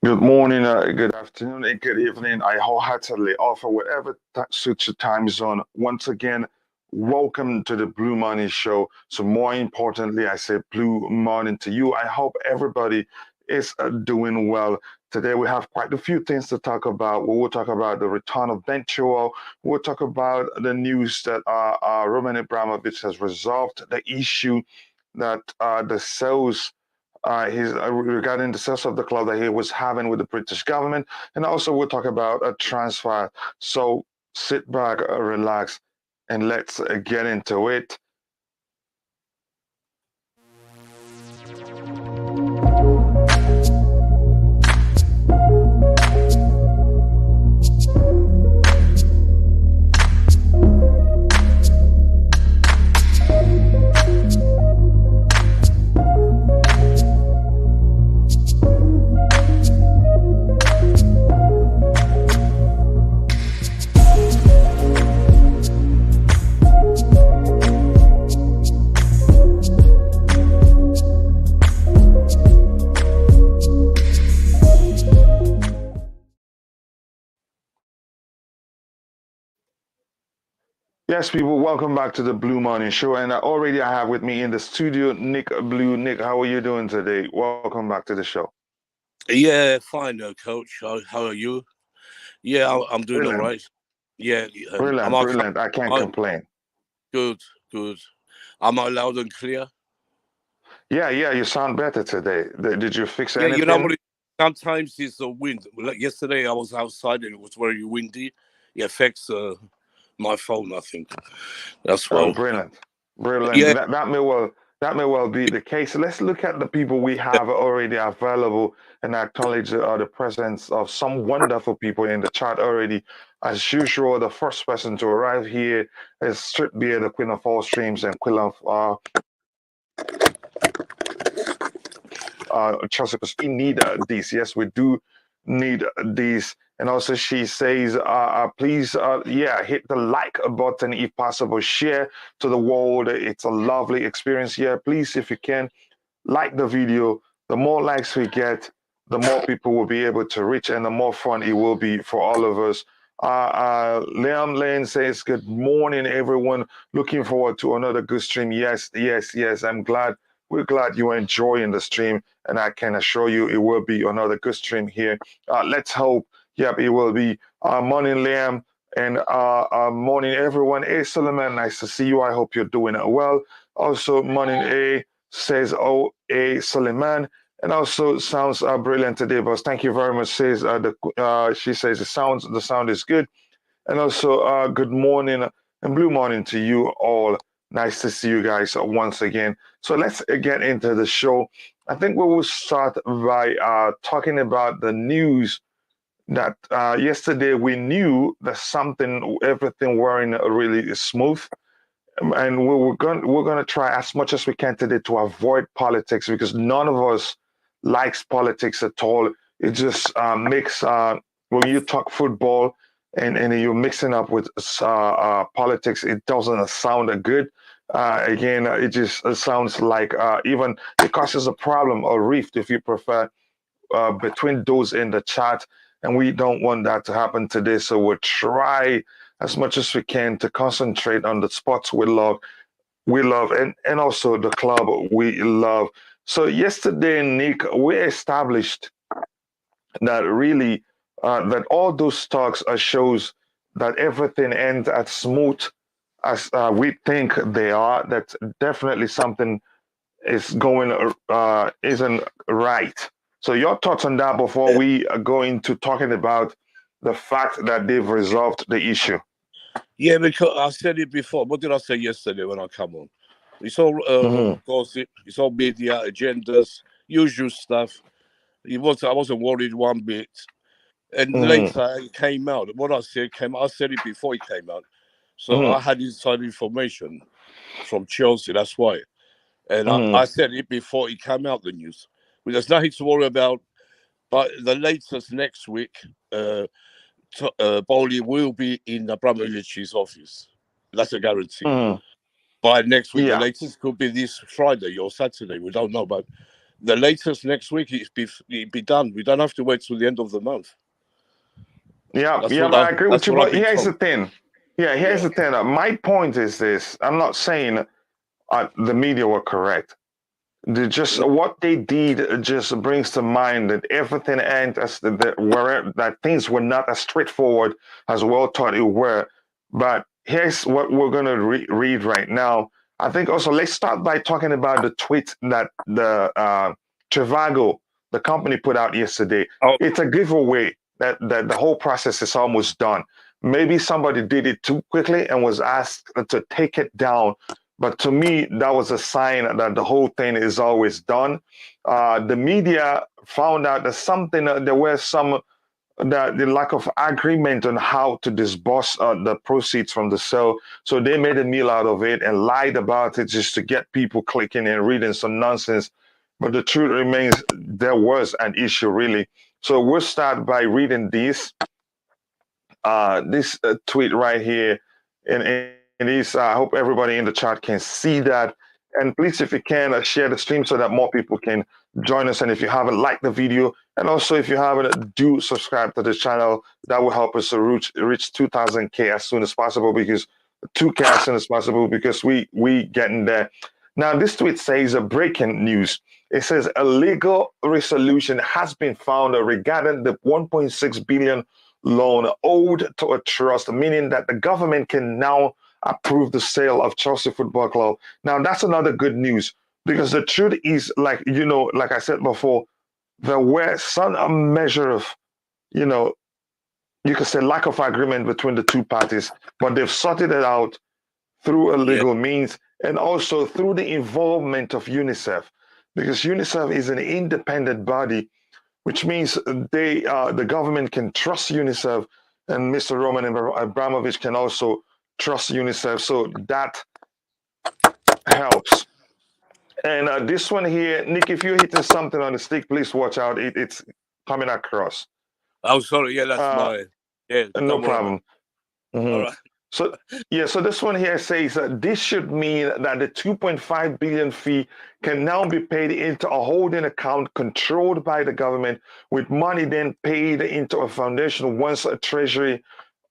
Good morning, good afternoon, and good evening. I wholeheartedly offer whatever suits your time zone. Once again, welcome to the Blue Money Show. So, more importantly, I say Blue Morning to you. I hope everybody is doing well. Today, we have quite a few things to talk about. We will talk about the return of Ben Chilwell. We'll talk about the news that Roman Abramovich has resolved the issue that the sales he's regarding the success of the club that he was having with the British government, and also we'll talk about a transfer. So sit back, relax, and let's get into it. Yes, people, welcome back to the Blue Morning Show. And already I have with me in the studio Nick Blue. Nick, how are you doing today? Welcome back to the show. Yeah, fine, coach. How are you? Yeah, I'm doing all Brilliant, right. Yeah, brilliant, brilliant. I can't I'm complain. good, good. Am I loud and clear? Yeah, yeah, you sound better today. Did you fix Yeah, you know anything? what? Sometimes it's the wind. Like yesterday, I was outside and it was very windy. It affects my phone, I think. That's Oh, why. brilliant, brilliant. Yeah, That may well be the case. Let's look at the people we have already available and acknowledge the presence of some wonderful people in the chat already. As usual, the first person to arrive here is Strip Beer, the Queen of all streams and Queen of Chelsea, because we need these. Yes, we do need these. And also, she says, please, yeah, hit the like button if possible. Share to the world. It's a lovely experience here. Please, if you can, like the video. The more likes we get, the more people will be able to reach, and the more fun it will be for all of us. Liam Lane says, good morning, everyone. Looking forward to another good stream. Yes, yes, yes. We're glad you're enjoying the stream, and I can assure you it will be another good stream here. Let's hope. Yep, it will be. Morning, Liam, and morning, everyone. Hey, Solomon, nice to see you. I hope you're doing well. Also, morning, A says, oh, A. Suleiman. And also sounds brilliant today, boss. Thank you very much. Says she says the sound is good. And also good morning and blue morning to you all. Nice to see you guys once again. So let's get into the show. I think we will start by talking about the news that yesterday we knew that everything weren't really smooth, and we're gonna try as much as we can today to avoid politics, because none of us likes politics at all. It just makes when you talk football and you're mixing up with politics, it doesn't sound good. Again, it just sounds like even it causes a problem or rift, if you prefer, between those in the chat, and we don't want that to happen today. So we'll try as much as we can to concentrate on the sports we love, and also the club we love. So yesterday, Nick, we established that really that all those talks shows that everything ends as smooth as we think they are. That's definitely something is going isn't right. So your thoughts on that before we go into talking about the fact that they've resolved the issue. yeah, because I said it before. What did I say yesterday when I come on? It's all Mm-hmm. gossip. It's all media agendas, usual stuff. I wasn't worried one bit. And Mm-hmm. later it came out. What I said came out. I said it before it came out. So I Mm-hmm. had inside information from Chelsea. That's why. And I Mm-hmm. said it before it came out, the news. Well, there's nothing to worry about. But the latest next week, Boehly will be in Abramovich's office. That's a guarantee. Mm-hmm. By next week, the Yeah. latest could be this Friday or Saturday. We don't know. But the latest next week it'll be done. We don't have to wait till the end of the month. Yeah, but I agree with you. But here's the thing. Yeah, here's the thing. My point is this. I'm not saying the media were correct. What they did just brings to mind that everything and that things were not as straightforward as well thought it were. But here's what we're going to read right now. I think also let's start by talking about the tweet that the Trivago, the company, put out yesterday. Oh. It's a giveaway that the whole process is almost done. Maybe somebody did it too quickly and was asked to take it down. But to me, that was a sign that the whole thing is always done. The media found out that there were the lack of agreement on how to disburse the proceeds from the sale. So they made a meal out of it and lied about it just to get people clicking and reading some nonsense. But the truth remains, there was an issue, really. So we'll start by reading this tweet right here. And I hope everybody in the chat can see that. And please, if you can, share the stream so that more people can join us. And if you haven't liked the video, and also if you haven't, do subscribe to the channel. That will help us to reach 2,000K as soon as possible, because 2K as soon as possible, because we getting there. Now, this tweet says breaking news. It says a legal resolution has been found regarding the 1.6 billion loan owed to a trust, meaning that the government can now approve the sale of Chelsea Football Club. Now, that's another good news, because the truth is, like I said before, there were some measure of, you could say, lack of agreement between the two parties, but they've sorted it out through a legal means, and also through the involvement of UNICEF, because UNICEF is an independent body, which means the government can trust UNICEF, and Mr. Roman Abramovich can also trust UNICEF. So that helps. And this one here, Nick, if you're hitting something on the stick, please watch out. It's coming across. Oh, sorry. Yeah, that's my. Yeah, no problem. All right. So this one here says this should mean that the 2.5 billion fee can now be paid into a holding account controlled by the government, with money then paid into a foundation once Treasury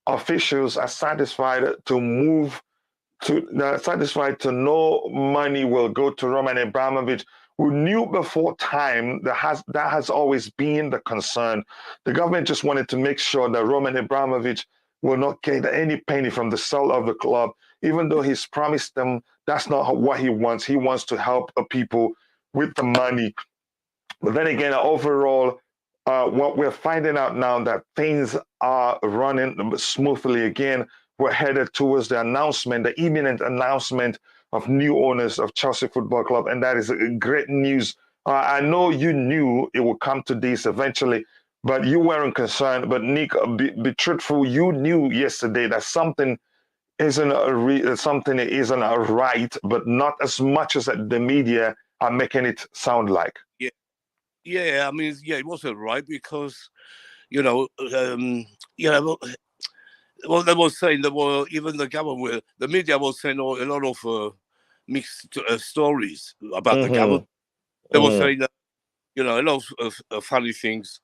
officials are satisfied to no money will go to Roman Abramovich, who knew before time that has always been the concern. The government just wanted to make sure that Roman Abramovich will not get any penny from the sale of the club, even though he's promised them that's not what he wants. He wants to help the people with the money. But then again, overall, what we're finding out now, that things are running smoothly again. We're headed towards the imminent announcement of new owners of Chelsea Football Club, and that is great news. I know you knew it would come to this eventually, but you weren't concerned. But Nick, be truthful, you knew yesterday that something isn't right, but not as much as the media are making it sound like. Yeah. I mean, it wasn't right, because, well, they were saying even the government, the media was saying a lot of mixed stories about the government. They were saying that, a lot of funny things.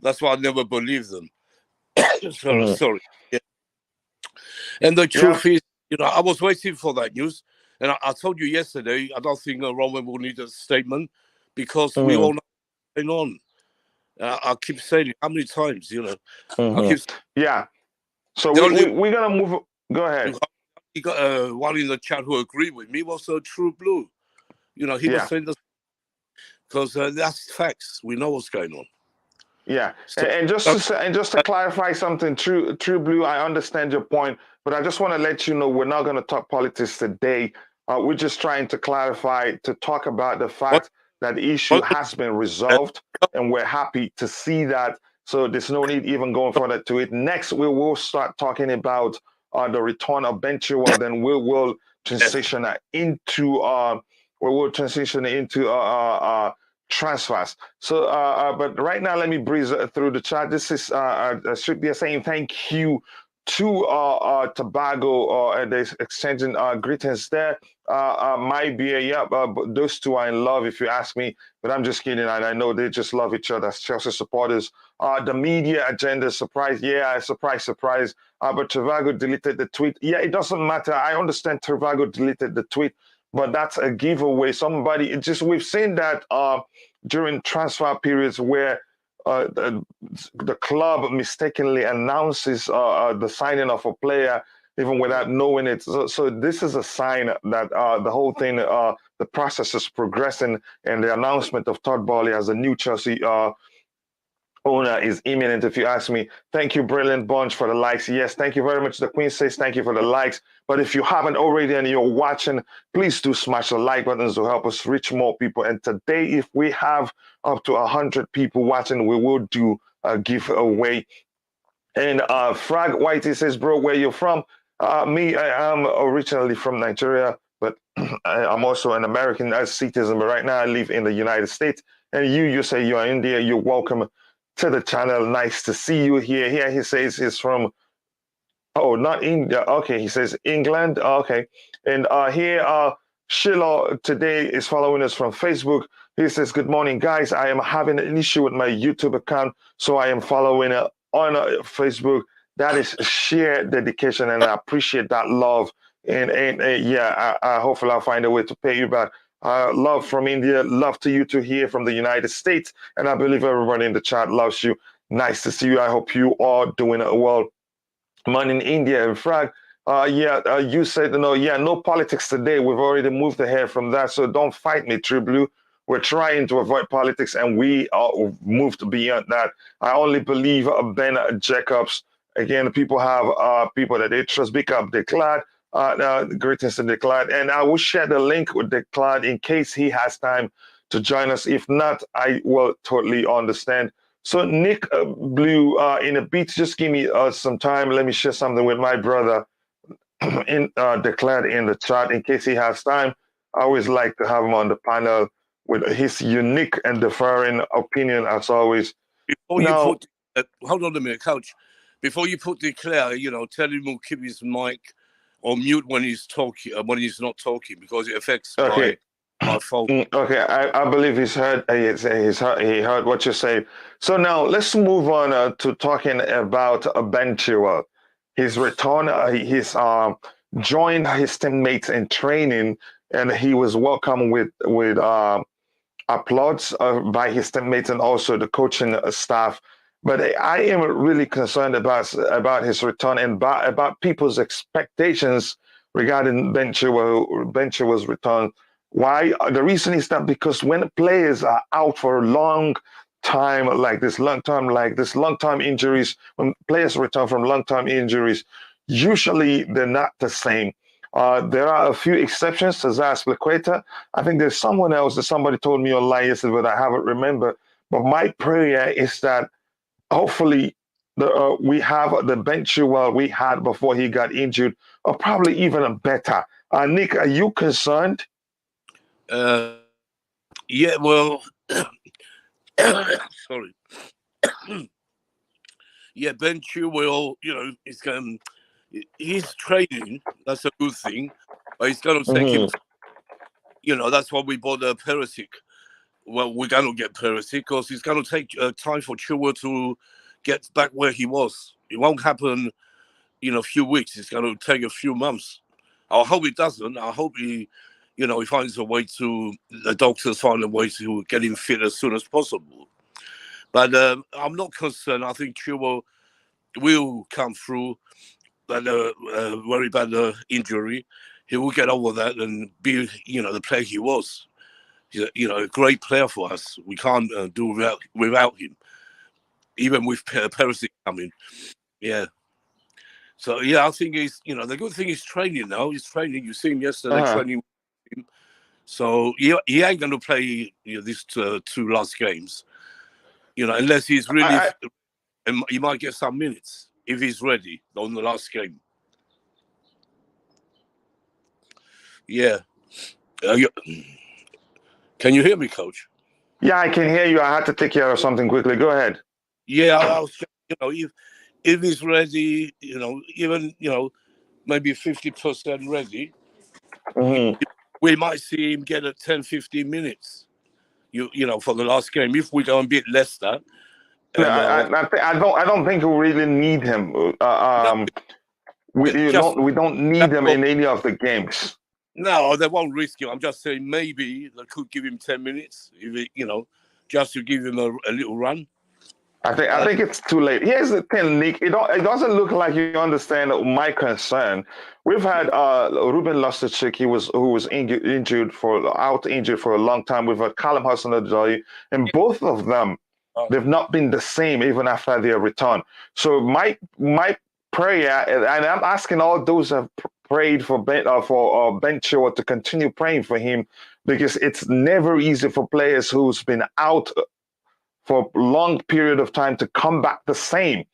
That's why I never believed them. Sorry. Yeah. And the truth is, I was waiting for that news. And I told you yesterday, I don't think Roman will need a statement, because we all know what's going on. I keep saying it how many times, Yeah. So we're going to move. Go ahead. He got one in the chat who agreed with me, was True Blue. He was saying this, because that's facts. We know what's going on. Yeah, so, and just to clarify something, True Blue, I understand your point, but I just want to let you know we're not going to talk politics today. We're just trying to clarify, to talk about the fact that the issue has been resolved, and we're happy to see that. So there's no need even going further to it. Next, we will start talking about the return of Ben Chilwell. Then we will transition into transfers. So, but right now, let me breeze through the chat. This is should be saying thank you to Tobago, and they're exchanging greetings there. might be but those two are in love, if you ask me. But I'm just kidding, and I know they just love each other as Chelsea supporters. The media agenda, surprise, surprise. But Trivago deleted the tweet. Yeah, it doesn't matter. I understand Trivago deleted the tweet, but that's a giveaway. We've seen that during transfer periods where the club mistakenly announces the signing of a player even without knowing it. So this is a sign that the whole thing, the process is progressing, and the announcement of Todd Boehly as a new Chelsea owner is imminent, if you ask me. Thank you, Brilliant Bunch, for the likes. Yes, thank you very much. The Queen says thank you for the likes. But if you haven't already and you're watching, please do smash the like buttons to help us reach more people. And today, if we have up to 100 people watching, we will do a giveaway. And Frag Whitey says, bro, where you from? Me, I am originally from Nigeria, but I'm also an American citizen. But right now, I live in the United States. And you say you're India. You're welcome to the channel. Nice to see you here. Here he says he's from, oh, not India. Okay, he says England. Okay. And here, Sheila today is following us from Facebook. He says, good morning, guys. I am having an issue with my YouTube account, so I am following on Facebook. That is sheer dedication, and I appreciate that love. And yeah, hopefully I'll find a way to pay you back. Love from India, love to you to hear from the United States, and I believe everybody in the chat loves you. Nice to see you. I hope you are doing well. Man in India and Frag, you said no politics today. We've already moved ahead from that, so don't fight me, True Blue. We're trying to avoid politics, and we are moved beyond that. I only believe Ben Jacobs. Again, people have people that they trust. Big up Declan. Greetings to Declan. And I will share the link with Declan in case he has time to join us. If not, I will totally understand. So Nick Blue, in a beat, just give me some time. Let me share something with my brother in Declan in the chat in case he has time. I always like to have him on the panel with his unique and differing opinion, as always. Hold on a minute, Coach. Before you put Declare, tell him to keep his mic on mute when he's talking, when he's not talking, because it affects my phone. Okay, I believe he's heard. He heard what you say. So now let's move on to talking about Ben Chilwell. His return. He's joined his teammates in training, and he was welcomed with applause by his teammates and also the coaching staff. But I am really concerned about his return and about people's expectations regarding Ben Chilwell's return. Why? The reason is that because when players are out for a long time like this, long-term injuries, when players return from long-term injuries, usually they're not the same. There are a few exceptions to Azpilicueta. I think there's someone else that somebody told me online yesterday, but I haven't remembered. But my prayer is that hopefully we have the Ben Chilwell we had before he got injured, or probably even better. Nick, are you concerned? Yeah, well, sorry. Yeah, Ben Chilwell, he's training. That's a good thing. But he's going to take him. That's why we bought Perisic. Well, we're going to get Perisic because it's going to take time for Chilwell to get back where he was. It won't happen in a few weeks. It's going to take a few months. I hope it doesn't. I hope he finds a way the doctors find a way to get him fit as soon as possible. But I'm not concerned. I think Chilwell will come through that very bad injury. He will get over that and be, the player he was. He's a great player for us. We can't do without him, even with Perisic coming. Yeah. So, I think he's, the good thing is training now. He's training. You see him yesterday training with him. So, he ain't going to play these two last games, unless he's really, and he might get some minutes if he's ready on the last game. Yeah. Can you hear me, Coach? Yeah, I can hear you. I had to take care of something quickly. Go ahead. Yeah, I was, if he's ready, even, maybe 50% ready, we might see him get 10, 15 minutes. You know, for the last game, if we don't beat Leicester. No, And I don't think we really need him. We don't need him in any of the games. No, they won't risk him. I'm just saying maybe they could give him 10 minutes, just to give him a little run. I think it's too late. Here's the thing, Nick. It doesn't look like you understand my concern. We've had Ruben Loftus-Cheek, who was injured for a long time. We've had Callum Hudson-Odoi, and both of them, they've not been the same even after their return. So my prayer, and I'm asking all those who have prayed for Ben Chilwell to continue praying for him, because it's never easy for players who's been out for a long period of time to come back the same.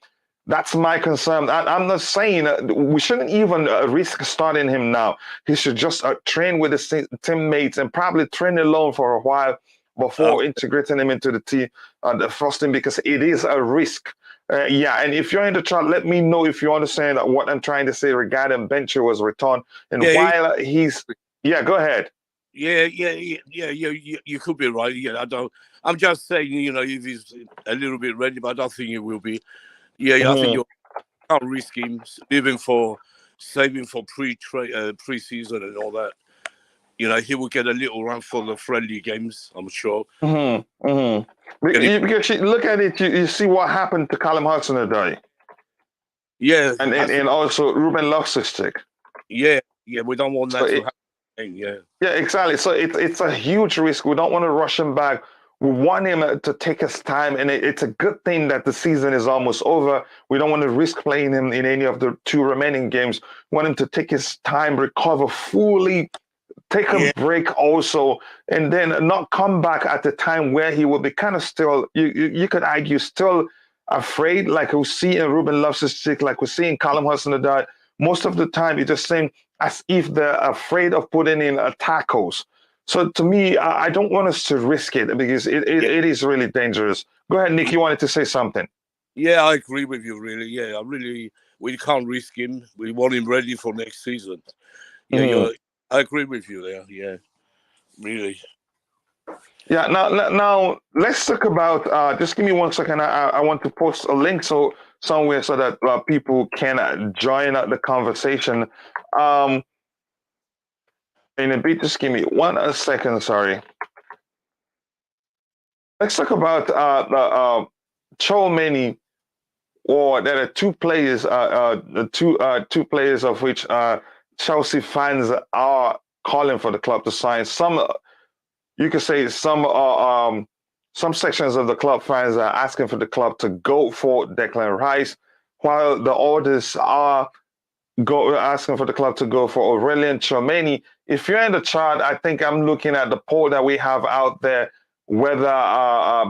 That's my concern. I'm not saying we shouldn't even risk starting him now. He should just train with his teammates and probably train alone for a while before integrating him into the team, the first team, because it is a risk. And if you're in the chat, let me know if you understand what I'm trying to say regarding Ben Chilwell's return. And while he's... Yeah, go ahead. Yeah, you could be right. Yeah, I'm just saying, if he's a little bit ready, but I don't think he will be. I think you can't risk him saving for pre-season and all that. He will get a little run for the friendly games, I'm sure. Because look at it, you see what happened to Callum Hudson-Odoi. Yeah, and also Ruben Loftus-Cheek. Yeah, we don't want that to happen. Yeah, exactly. So it's a huge risk. We don't want to rush him back. We want him to take his time, and it's a good thing that the season is almost over. We don't want to risk playing him in any of the 2 remaining games. We want him to take his time, recover fully, take a break also, and then not come back at the time where he will be kind of still, you could argue, still afraid, like we see in Ruben Loftus-Cheek, like we see in Callum Hudson-Odoi. Most of the time, it's just saying as if they're afraid of putting in tackles. So to me, I don't want us to risk it, because it is really dangerous. Go ahead, Nick, you wanted to say something. Yeah, I agree with you, really. Yeah, we can't risk him. We want him ready for next season. Yeah, I agree with you there. Yeah, really. Yeah, now let's talk about, just give me 1 second. I want to post a link somewhere so that people can join the conversation. In a bit, just give me 1 second, sorry. Let's talk about Tchouameni, or there are 2 players, two players of which Chelsea fans are calling for the club to sign. Some, you could say, some sections of the club fans are asking for the club to go for Declan Rice, while the others are asking for the club to go for Aurelien Tchouameni. If you're in the chart, I think I'm looking at the poll that we have out there, whether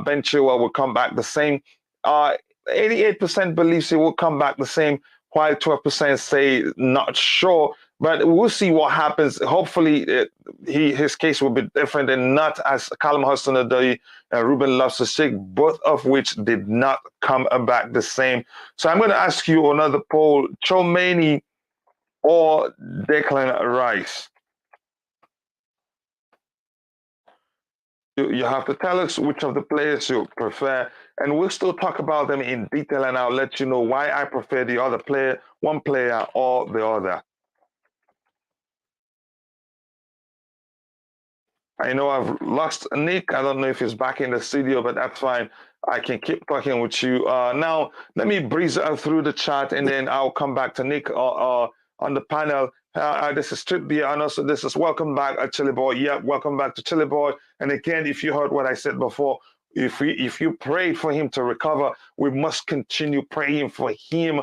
Ben Chilwell will come back the same. 88% believes he will come back the same, while 12% say not sure. But we'll see what happens. Hopefully, his case will be different, and not as Callum Hudson-Odoi and Ruben Loftus-Cheek, both of which did not come back the same. So I'm going to ask you another poll: Tchouameni or Declan Rice? You have to tell us which of the players you prefer, and we'll still talk about them in detail, and I'll let you know why I prefer the other player, one player or the other. I know I've lost Nick. I don't know if he's back in the studio, but that's fine. I can keep talking with you. Now, let me breeze through the chat, and then I'll come back to Nick on the panel. This is Trip Beer, and also this is welcome back, Chilly Boy. Yeah, welcome back to Chilly Boy. And again, if you heard what I said before, if you prayed for him to recover, we must continue praying for him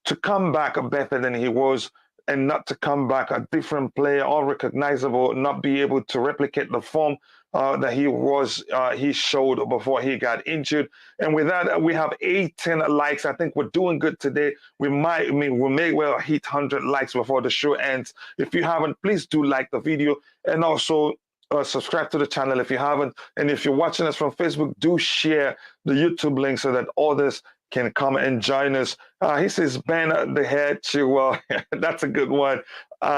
to come back better than he was, and not to come back a different player, unrecognizable, not be able to replicate the form that he showed before he got injured. And with that, we have 18 likes. I think we're doing good today. We may well hit 100 likes before the show ends. If you haven't, please do like the video, and also subscribe to the channel if you haven't. And if you're watching us from Facebook, do share the YouTube link so that others can come and join us. He says, Ben the head Chilwell. That's a good one.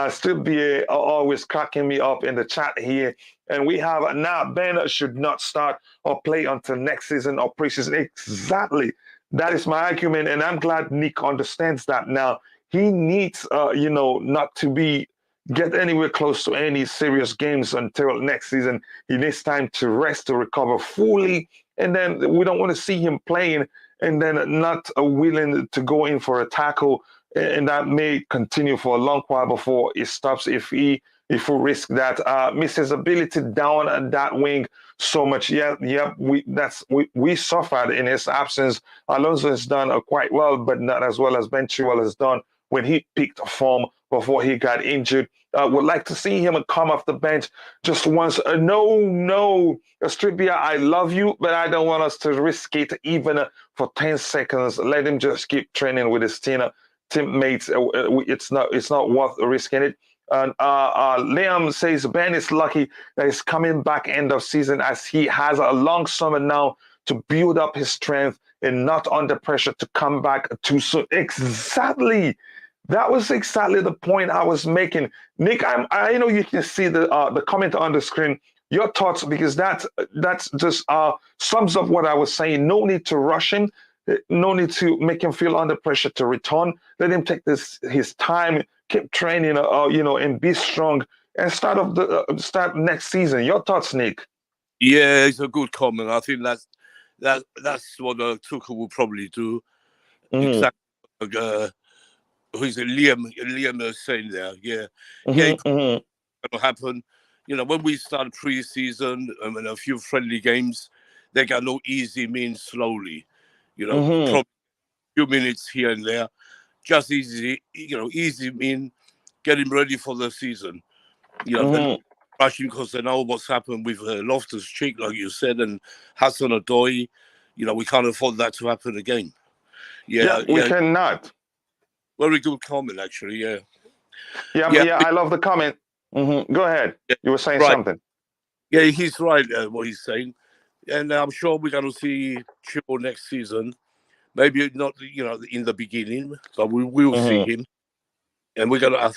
Still be always cracking me up in the chat here. And we have now Ben should not start or play until next season or preseason. Exactly. That is my argument. And I'm glad Nick understands that now. He needs, not to get anywhere close to any serious games until next season. He needs time to rest, to recover fully. And then we don't want to see him playing and then not willing to go in for a tackle. And that may continue for a long while before it stops if we risk that. Miss his ability down at that wing so much. We suffered in his absence. Alonso has done quite well, but not as well as Ben Chilwell has done when he peaked form before he got injured. Would like to see him come off the bench just once. No, Trippier, I love you, but I don't want us to risk it even for 10 seconds. Let him just keep training with his teammates. It's not worth risking it. And Liam says Ben is lucky that he's coming back end of season as he has a long summer now to build up his strength and not under pressure to come back too soon. Exactly. That was exactly the point I was making. Nick, I know you can see the comment on the screen. Your thoughts, because that's just sums up what I was saying. No need to rush him. No need to make him feel under pressure to return. Let him take his time, keep training, and be strong, and start next season. Your thoughts, Nick? Yeah, it's a good comment. I think that's what Tuchel will probably do. Exactly. Who's it? Liam is saying there. Yeah, it'll happen. When we start pre-season and a few friendly games, they got no easy means slowly. Probably a few minutes here and there, just easy. Easy mean getting ready for the season. Rushing because they know what's happened with Loftus-Cheek, like you said, and Hudson-Odoi. We can't afford that to happen again. Yeah, we cannot. Very good comment, actually. Yeah. I love the comment. Go ahead. You were saying something. Yeah, he's right. What he's saying, and I'm sure we're going to see Chilwell next season. Maybe not, in the beginning, but we will see him. And we're going to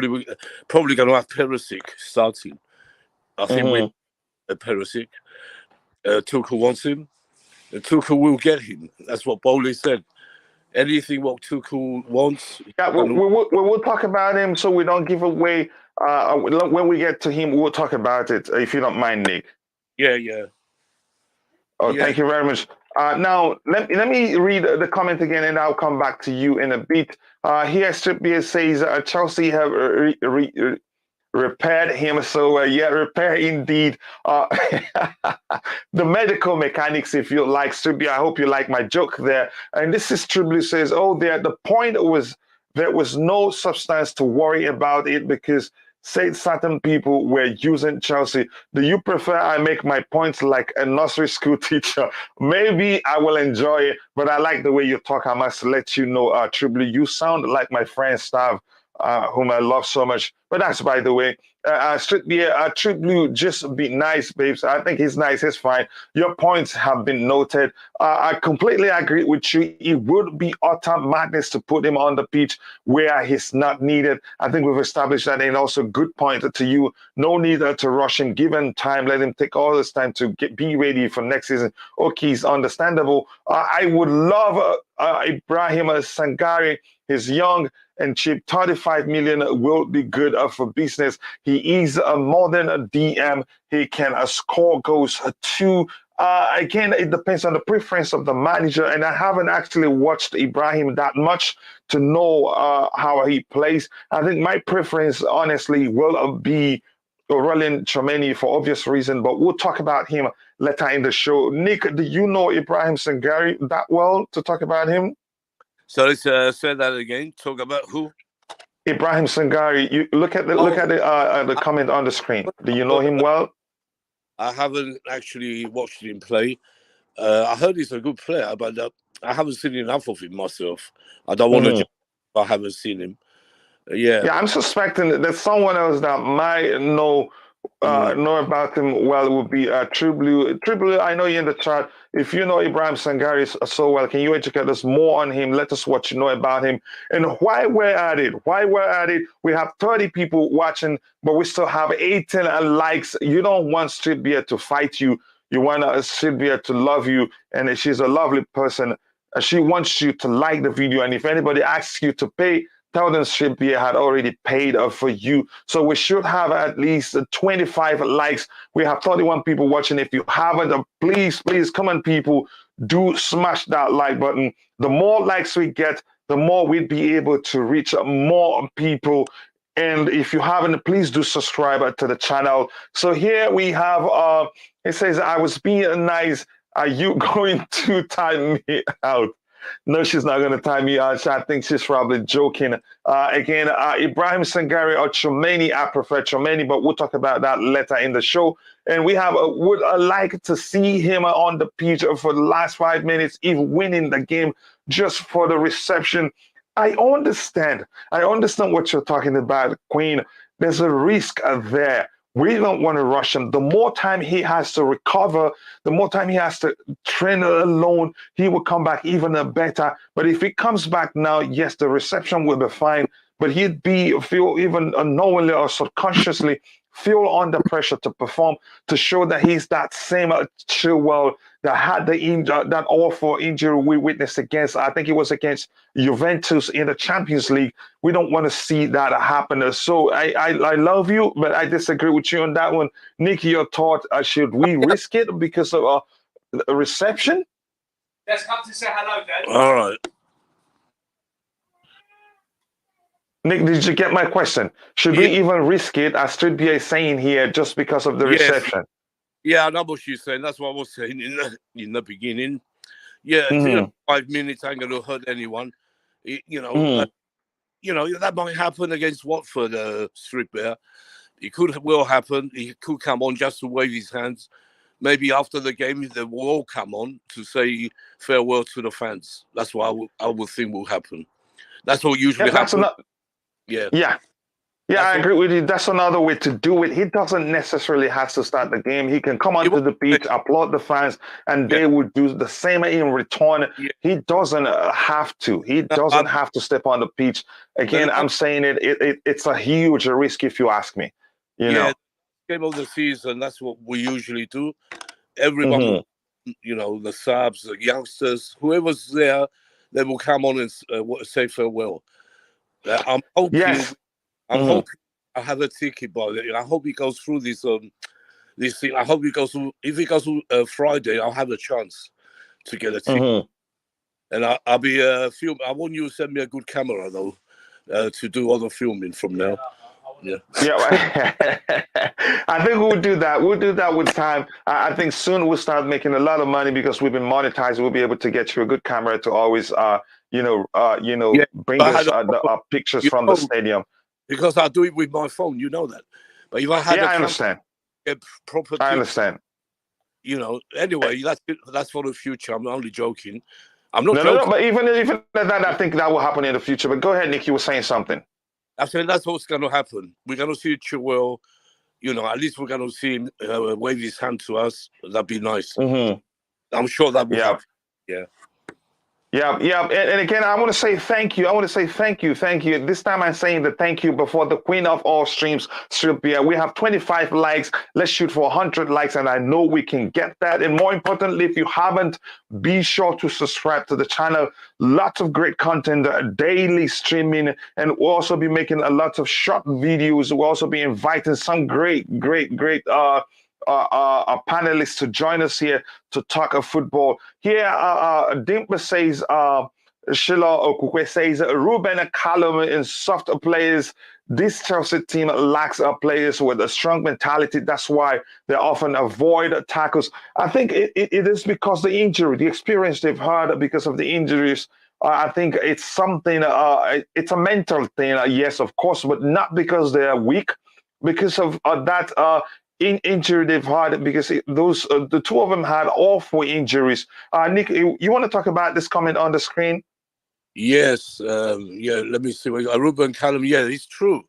we're probably going to have Perisic starting. I think we're Perisic. Tuchel wants him, and Tuchel will get him. That's what Boehly said. Anything what Tuchel wants. Yeah, we'll talk about him so we don't give away. When we get to him, we'll talk about it, if you don't mind, Nick. Yeah. Oh, yeah. Thank you very much. Now, let me read the comment again, and I'll come back to you in a bit. Here, Stripbeer says, Chelsea have repaired him. So, repair indeed. The medical mechanics, if you like, Stripbeer. I hope you like my joke there. And this is Tribly says, the point was there was no substance to worry about it because certain people were using Chelsea. Do you prefer I make my points like a nursery school teacher? Maybe I will enjoy it, but I like the way you talk. I must let you know, Tribly, you sound like my friend Stav, whom I love so much. But that's by the way. Trip Blue, just be nice, babes. I think he's nice. He's fine. Your points have been noted. I completely agree with you. It would be utter madness to put him on the pitch where he's not needed. I think we've established that, and also good point to you. No need to rush him. Give him time. Let him take all this time to be ready for next season. Okay, it's understandable. I would love Ibrahim Sangare. He's young and cheap. 35 million will be good for business. He is more than a DM. He can score goals too. Again, it depends on the preference of the manager, and I haven't actually watched Ibrahim that much to know how he plays. I think my preference, honestly, will be Aurelien Tchouameni for obvious reason, but we'll talk about him later in the show. Nick, do you know Ibrahim Sangare that well to talk about him? So let's say that again. Talk about who? Ibrahim Sangare. You look at the comment on the screen. Do you know him well? I haven't actually watched him play. I heard he's a good player, but I haven't seen enough of him myself. I don't want to judge if I haven't seen him. Yeah, I'm suspecting that there's someone else that might know know about him well would be True Blue. True Blue, I know you're in the chat. If you know Ibrahim Sangari so well, can you educate us more on him? Let us what you know about him. And while we're at it, we have 30 people watching, but we still have 18 likes. You don't want Street Beer to fight you. You want Street Beer to love you. And she's a lovely person. She wants you to like the video. And if anybody asks you to pay, tell them Street Beer had already paid for you. So we should have at least 25 likes. We have 31 people watching. If you haven't, please, come on, people, do smash that like button. The more likes we get, the more we'd be able to reach more people. And if you haven't, please do subscribe to the channel. So here we have, it says, I was being nice. Are you going to time me out? No, she's not going to time me out. I think she's probably joking. Again, Ibrahim Sangari or Tchouameni, I prefer Tchouameni, but we'll talk about that later in the show. And we have, would like to see him on the pitch for the last 5 minutes, even winning the game just for the reception. I understand what you're talking about, Queen. There's a risk there. We don't want to rush him. The more time he has to recover, the more time he has to train alone, he will come back even better. But if he comes back now, yes, the reception will be fine, but he'd feel even unknowingly or subconsciously feel under pressure to perform, to show that he's that same Chilwell that had that awful injury we witnessed against, I think it was against Juventus in the Champions League. We don't want to see that happen. So I love you, but I disagree with you on that one. Nick, your thought, should we risk it because of a reception? Let's come to say hello, Dad. All right. Nick, did you get my question? Should we even risk it, as Street Beer is saying here, just because of the reception? Yeah, I know what she's saying. That's what I was saying in the beginning. Yeah, 5 minutes ain't going to hurt anyone. That might happen against Watford, Street Beer. It will happen. He could come on just to wave his hands. Maybe after the game, they will all come on to say farewell to the fans. That's what I would think will happen. That's what usually happens. Yeah, I agree with you. That's another way to do it. He doesn't necessarily have to start the game. He can come onto the pitch, applaud the fans, and they will do the same in return. Yeah. He doesn't have to. He doesn't have to step on the pitch. Again, I'm saying it's a huge risk if you ask me. You know, game of the season. That's what we usually do. Everyone, the subs, the youngsters, whoever's there, they will come on and say farewell. I'm hoping. Yes. I'm hoping I have a ticket by it. I hope he goes through this thing. I hope he goes through. If he goes through Friday, I'll have a chance to get a ticket. And I'll be filming. I want you to send me a good camera though, to do all the filming from now. Yeah. I think we'll do that. We'll do that with time. I think soon we'll start making a lot of money because we've been monetized. We'll be able to get you a good camera to always, bring us pictures from the stadium. Because I do it with my phone, you know that. But if I had I understand. Proper I understand. Anyway, that's for the future. I'm only joking. I'm not joking. No, but even that, I think that will happen in the future. But go ahead, Nick, you were saying something. I'm saying that's what's going to happen. We're going to see Chilwell, at least we're going to see him wave his hand to us. That'd be nice. I'm sure that will happen. Yeah. Yeah. And again, I want to say thank you. Thank you. This time I'm saying the thank you before the queen of all streams, Street Beer. We have 25 likes. Let's shoot for 100 likes, and I know we can get that. And more importantly, if you haven't, be sure to subscribe to the channel. Lots of great content, daily streaming, and we'll also be making a lot of short videos. We'll also be inviting some great panelists to join us here to talk of football. Here, Dimpa says, Sheila Okukwe says, Ruben, Callum, and soft players. This Chelsea team lacks players with a strong mentality. That's why they often avoid tackles. I think it is because the injury, the experience they've had because of the injuries. I think it's something, it's a mental thing, yes, of course, but not because they are weak, because of that injury they've had, because the two of them had awful injuries. Nick, you want to talk about this comment on the screen? Yes. Let me see. Ruben Callum, it's true.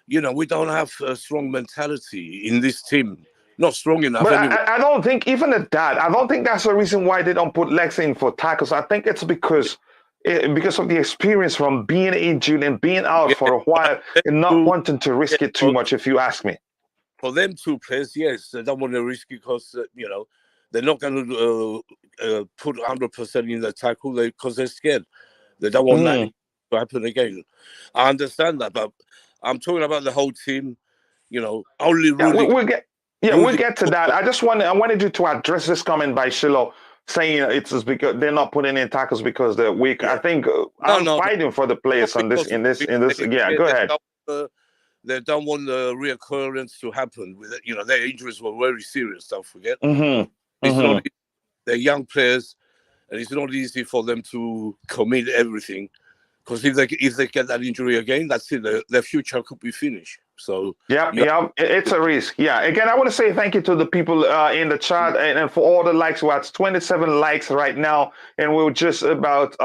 we don't have a strong mentality in this team. Not strong enough But anyway. I don't think even at that. I don't think that's the reason why they don't put Lex in for tackles. I think it's because of the experience from being injured and being out for a while and not wanting to risk it too much. If you ask me. For them two players, yes, they don't want to risk it because they're not going to put 100% in the tackle because they're scared. They don't want that to happen again. I understand that, but I'm talking about the whole team. Only Rudy. We'll get to that. I wanted you to address this comment by Shiloh saying it's just because they're not putting in tackles because they're weak. Yeah. I think I'm fighting for the players on this. In this. Yeah, go ahead. They don't want the reoccurrence to happen. With their injuries were very serious. Don't forget. It's not. They're young players, and it's not easy for them to commit everything. Because if they get that injury again, that's it. Their future could be finished. So it's a risk. Yeah. Again, I want to say thank you to the people in the chat and for all the likes. We're at 27 likes right now, and we're just about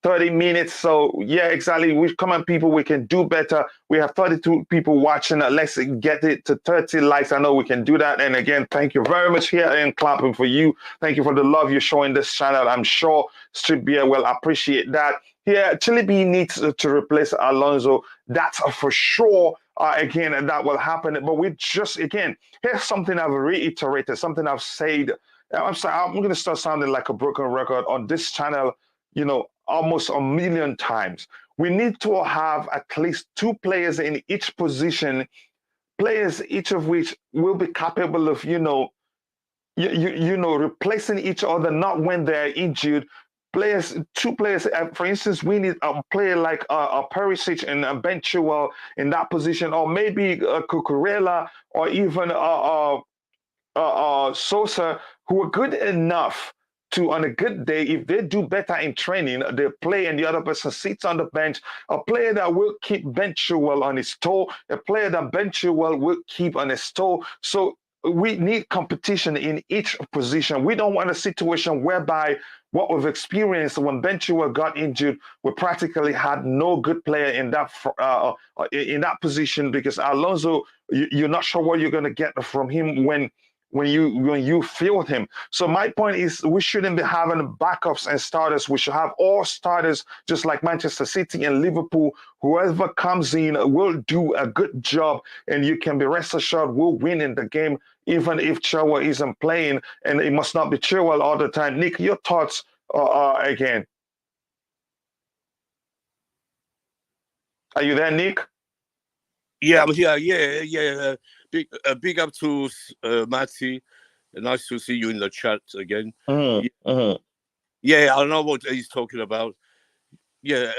30 minutes. So yeah, exactly. Come on, people, we can do better. We have 32 people watching. Let's get it to 30 likes. I know we can do that. And again, thank you very much here and clapping for you. Thank you for the love you're showing this channel. I'm sure Street Beer will appreciate that. Yeah, Chile B needs to replace Alonso. That's for sure. Again, and that will happen. But we just, again, here's something I've reiterated, something I've said. I'm sorry, I'm going to start sounding like a broken record on this channel, almost a million times. We need to have at least two players in each position, players each of which will be capable of, replacing each other, not when they're injured. Two players, for instance, we need a player like Perisic and Ben Chilwell in that position, or maybe Cucurella, or even Sosa, who are good enough to, on a good day, if they do better in training, they play and the other person sits on the bench, a player that will keep Ben Chilwell on his toe, a player that Ben Chilwell will keep on his toe. So we need competition in each position. We don't want a situation whereby what we've experienced when Ben Chilwell got injured, we practically had no good player in that position, because Alonso, you're not sure what you're going to get from him when you field him. So my point is, we shouldn't be having backups and starters. We should have all starters, just like Manchester City and Liverpool. Whoever comes in will do a good job, and you can be rest assured we'll win in the game, even if Chilwell isn't playing, and it must not be Chilwell all the time. Nick, your thoughts again? Are you there, Nick? Yeah, I'm here. Yeah. Big up to Matty. Nice to see you in the chat again. Yeah, I know what he's talking about. Yeah,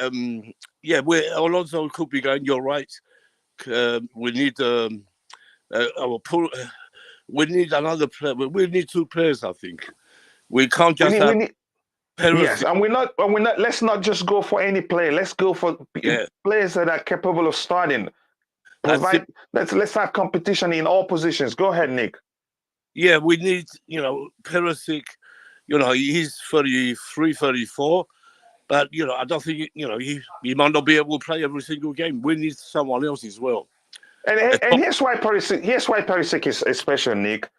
Alonso could be going. You're right. We need we need another player. We need two players. I think we can't just have. Yes, and we're not. Let's not just go for any player. Let's go for players that are capable of starting. Let's have competition in all positions. Go ahead, Nick. Yeah, we need, Perisic, he's 33, 34, but, I don't think, he might not be able to play every single game. We need someone else as well. And here's why Perisic is special, Nick.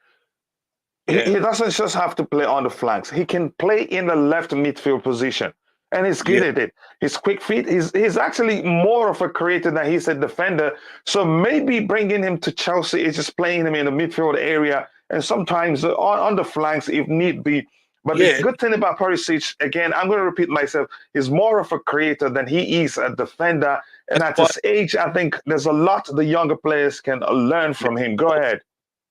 Yeah. He doesn't just have to play on the flanks. He can play in the left midfield position. And he's good at it. His quick feet. He's actually more of a creator than he's a defender. So maybe bringing him to Chelsea is just playing him in the midfield area and sometimes on the flanks if need be. But the good thing about Perisic, again, I'm going to repeat myself, he's more of a creator than he is a defender. And at his age, I think there's a lot the younger players can learn from him. Go ahead.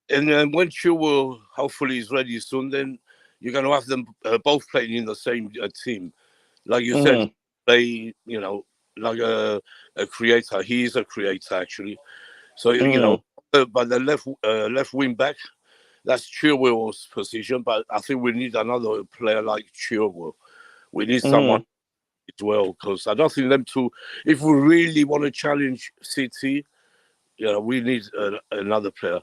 And then when Chilwell hopefully is ready soon, then you're going to have them both playing in the same team. Like you said, play, like a creator. He is a creator, actually. So, but the left wing back, that's Chilwell's position. But I think we need another player like Chilwell. We need someone as well, because I don't think them two, if we really want to challenge City, we need another player.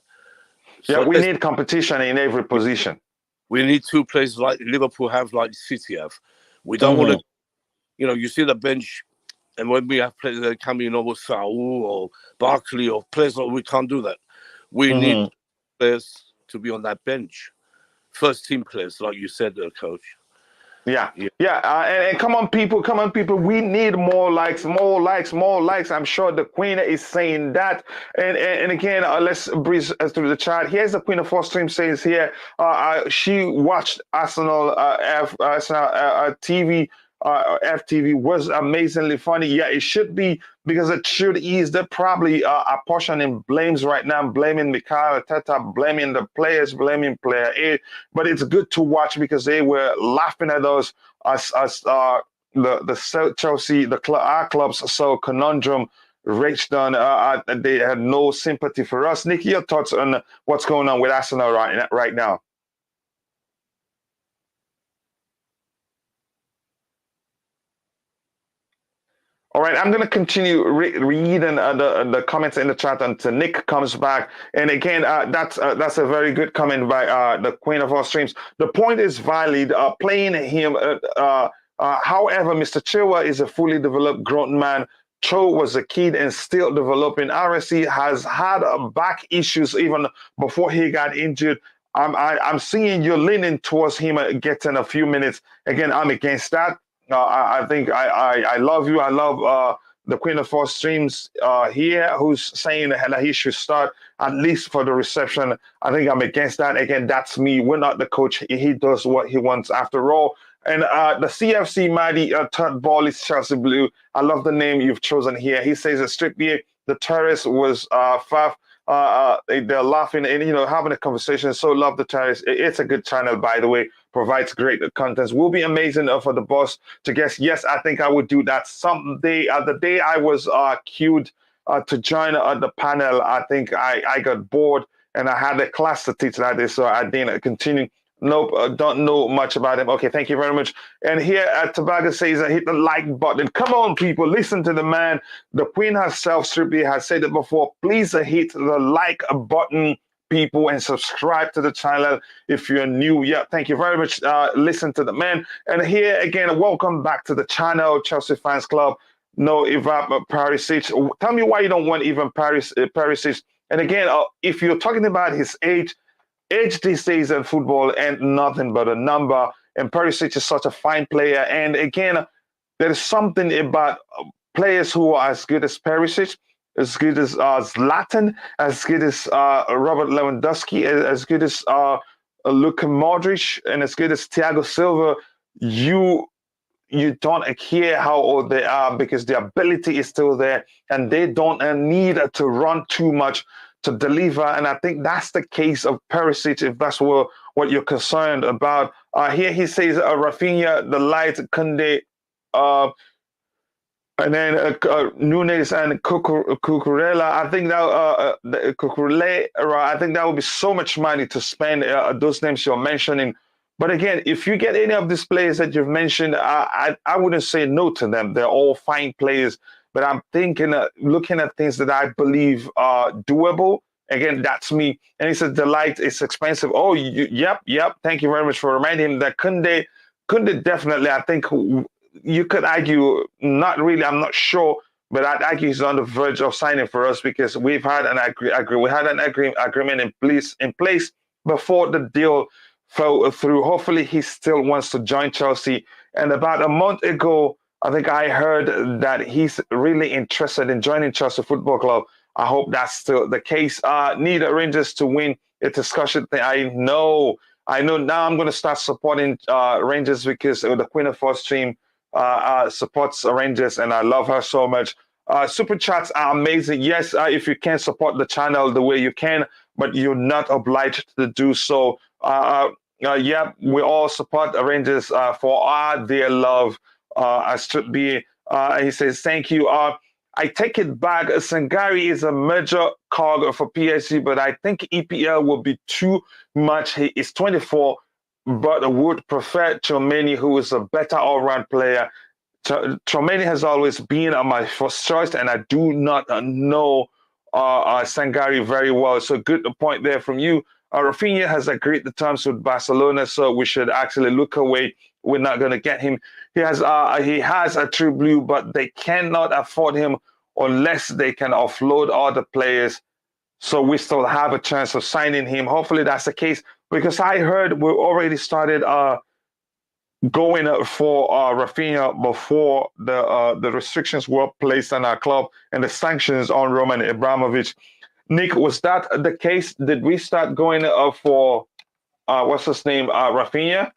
So we need competition in every position. We need two players like Liverpool have, like City have. We don't want to, you see the bench And when we have players that come in with Saul or Barkley or players, we can't do that. We need players to be on that bench. First team players, like you said, Coach. Yeah. And come on, people. We need more likes. I'm sure the Queen is saying that. And again, let's breeze through the chat. Here's the Queen of Four Stream says here, she watched Arsenal TV. FTV was amazingly funny. Yeah, it should be, because it should ease the probably apportioning blames right now, blaming Mikel Arteta, blaming the players, blaming player A. But it's good to watch because they were laughing at us as the Chelsea, our club's so conundrum raged on. They had no sympathy for us. Nick, your thoughts on what's going on with Arsenal right now? All right, I'm going to continue reading the comments in the chat until Nick comes back. And again, that's a very good comment by the Queen of all streams. The point is valid. Playing him, however, Mr. Chilwell is a fully developed grown man. Cho was a kid and still developing. RSC has had back issues even before he got injured. I'm seeing you leaning towards him getting a few minutes. Again, I'm against that. I think I love you. I love the Queen of Four Streams here, who's saying that he should start at least for the reception. I think I'm against that. Again, that's me. We're not the coach. He does what he wants after all. And the CFC Mighty Todd Boehly Chelsea Blue. I love the name you've chosen here. He says a strip here. The terrace was Faf. They're laughing and having a conversation. So love the terrace. It's a good channel, by the way. Provides great content. Will be amazing for the boss to guess. Yes, I think I would do that someday. The day I was queued to join the panel, I think I got bored and I had a class to teach that day, so I didn't continue. Nope, don't know much about him. Okay, thank you very much. And here Tobago says, hit the like button. Come on, people, listen to the man. The Queen herself, Strictly, has said it before. Please hit the like button, people, and subscribe to the channel if you're new. Yeah, thank you very much. Listen to the man. And here again, welcome back to the channel, Chelsea Fans Club. No, Ivan Perisic. Tell me why you don't want even Perisic. And again, if you're talking about his age these days in football and nothing but a number. And Perisic is such a fine player. And again, there is something about players who are as good as Perisic, as good as Zlatan, as good as Robert Lewandowski, as good as Luka Modric, and as good as Thiago Silva. You don't care how old they are because the ability is still there, and they don't need to run too much to deliver. And I think that's the case of Perisic, if that's what you're concerned about. Here he says Rafinha, the light, Kounde, and then Nunes and Cucurella. I think that Cucurella, I think that would be so much money to spend those names you're mentioning. But again, if you get any of these players that you've mentioned, I wouldn't say no to them. They're all fine players. But I'm thinking, looking at things that I believe are doable. Again, that's me. And he says the light is expensive. Oh, yep. Thank you very much for reminding him that Kounde definitely, I think you could argue, not really, I'm not sure, but I'd argue he's on the verge of signing for us because we've had an agreement in place before the deal fell through. Hopefully he still wants to join Chelsea. And about a month ago, I think I heard that he's really interested in joining Chelsea Football Club. I hope that's still the case. Need Rangers to win a discussion thing. I know. Now I'm going to start supporting Rangers because the Queen of Four Stream supports Rangers, and I love her so much. Super chats are amazing. Yes, if you can support the channel the way you can, but you're not obliged to do so. Yeah, we all support the Rangers for their love. Should be. He says, thank you. I take it back. Sangari is a major cog for PSG, but I think EPL will be too much. He is 24, but would prefer Tchouameni, who is a better all-round player. Tchouameni has always been my first choice, and I do not know Sangari very well. So good point there from you. Rafinha has agreed the terms with Barcelona, so we should actually look away. We're not going to get him. He has a true blue, but they cannot afford him unless they can offload all the players. So we still have a chance of signing him. Hopefully that's the case, because I heard we already started going for Rafinha before the restrictions were placed on our club and the sanctions on Roman Abramovich. Nick, was that the case? Did we start going for what's his name, Rafinha?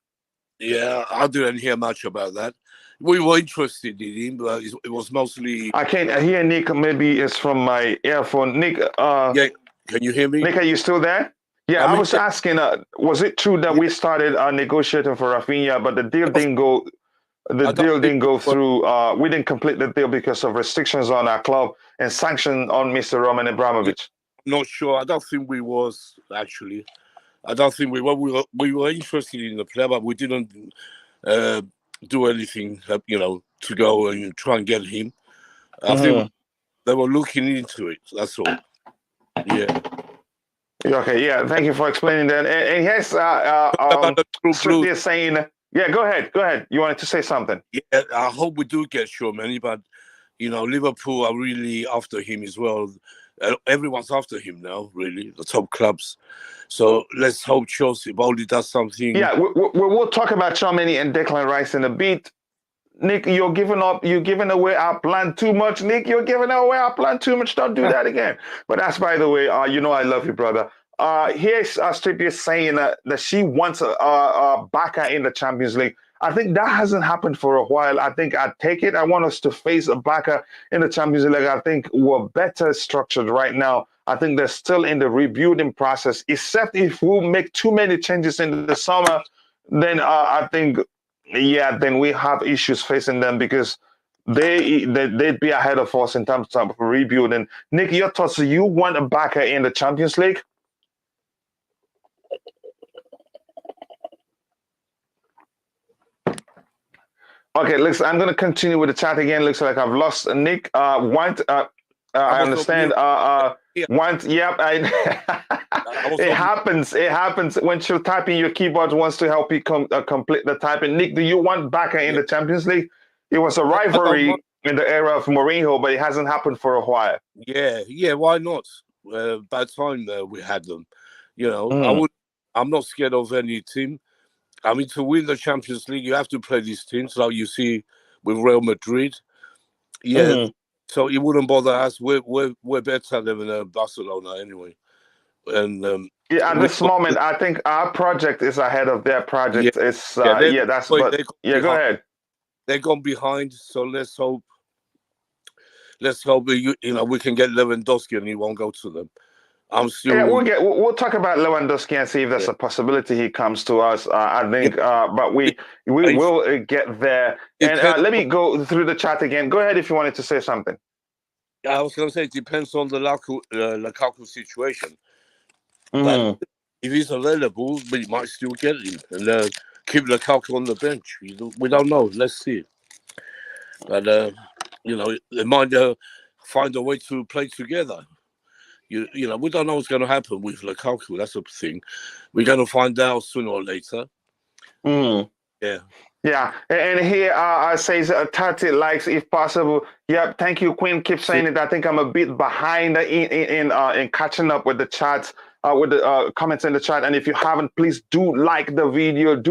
Yeah, I didn't hear much about that. We were interested in him, but it was mostly. I can't hear Nick. Maybe it's from my earphone. Nick, yeah, can you hear me? Nick, are you still there? Yeah, I was asking, was it true that we started negotiating for Rafinha, but the deal didn't go? The deal didn't go through. We didn't complete the deal because of restrictions on our club and sanctions on Mr. Roman Abramovich. Not sure. I don't think we was actually. I don't think we were. We were interested in the player, but we didn't do anything, to go and try and get him. I think they were looking into it. That's all. Yeah. Okay. Yeah. Thank you for explaining that. And yes, Strictly is saying. Yeah. Go ahead. Go ahead. You wanted to say something? Yeah. I hope we do get Tchouameni, but Liverpool are really after him as well. Everyone's after him now, really, the top clubs. So let's hope Chelsea Boehly does something. Yeah, we'll talk about Tchouameni and Declan Rice in a bit. Nick, you're giving away our plan too much. Nick, you're giving away our plan too much. Don't do that again. But that's, by the way, I love you, brother. Here's Strictly saying that she wants a Barca in the Champions League. I think that hasn't happened for a while. I think I'd take it. I want us to face a Barca in the Champions League. I think we're better structured right now. I think they're still in the rebuilding process, except if we make too many changes in the summer, then I think, then we have issues facing them, because they'd be ahead of us in terms of rebuilding. Nick, your thoughts? You want a Barca in the Champions League? Okay, listen, I'm going to continue with the chat again. Looks like I've lost Nick. I understand. Yep. It happens. It happens when you're typing. Your keyboard wants to help you complete the typing. Nick, do you want Barca in the Champions League? It was a rivalry in the era of Mourinho, but it hasn't happened for a while. Yeah. Why not? By the time we had them, I'm not scared of any team. I mean, to win the Champions League, you have to play these teams, like you see with Real Madrid. Yeah, so it wouldn't bother us. We're better than Barcelona anyway. And at this moment, I think our project is ahead of their project. Yeah, it's go ahead. They're gone behind, so let's hope. We can get Lewandowski and he won't go to them. We'll talk about Lewandowski and see if there's a possibility he comes to us. I think, but we will get there. And let me go through the chat again. Go ahead if you wanted to say something. I was going to say it depends on the Lukaku situation. But if he's available, we might still get him and keep Lukaku on the bench. We don't know. Let's see. But they might find a way to play together. We don't know what's going to happen with Lukaku. That's the thing. We're going to find out sooner or later. Yeah. And here says 30 likes if possible. Yep. Thank you, Queen. Keep saying it. I think I'm a bit behind in catching up with the chats, with the comments in the chat. And if you haven't, please do like the video.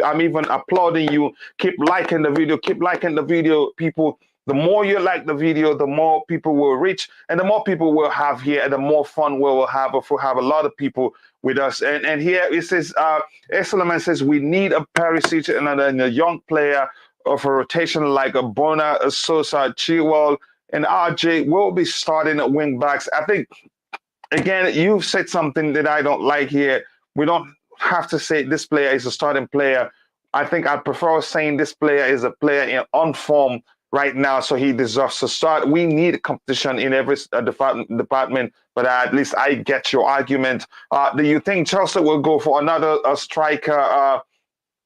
I'm even applauding you. Keep liking the video. Keep liking the video, people. The more you like the video, the more people will reach, and the more people we'll have here, and the more fun we will have if we have a lot of people with us. And here it says, Esselman says, we need a Perisic and a young player of a rotation like a Borna Sosa, Chilwell, and RJ will be starting at wing backs. I think, again, you've said something that I don't like here. We don't have to say this player is a starting player. I think I prefer saying this player is a player on form right now, so he deserves to start. We need competition in every department, but at least I get your argument. Do you think Chelsea will go for another striker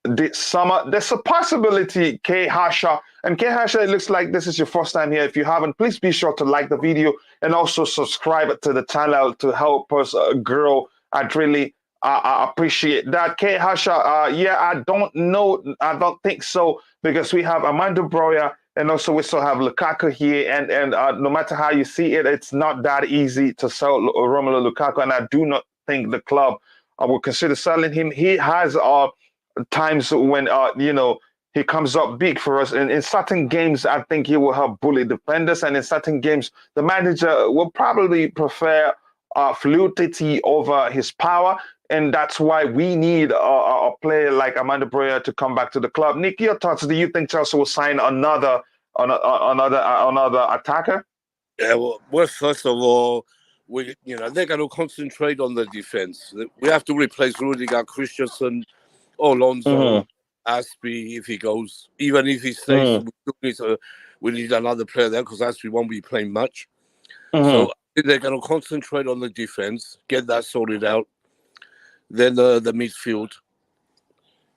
this summer? There's a possibility, K. Harsha. And K. Harsha, it looks like this is your first time here. If you haven't, please be sure to like the video and also subscribe to the channel to help us grow. I'd really I appreciate that. K Hasha, yeah, I don't know. I don't think so because we have Amanda Broya and also we still have Lukaku here. And no matter how you see it, it's not that easy to sell Romelu Lukaku. And I do not think the club will consider selling him. He has times when, he comes up big for us. And in certain games, I think he will help bully defenders. And in certain games, the manager will probably prefer fluidity over his power. And that's why we need a player like Amanda Broya to come back to the club. Nick, your thoughts? Do you think Chelsea will sign another attacker? Yeah, well, first of all, they're going to concentrate on the defense. We have to replace Rudiger, Christensen, Alonso, Aspie if he goes. Even if he stays, we need another player there because Aspie won't be playing much. So I think they're going to concentrate on the defense, get that sorted out. Then the midfield,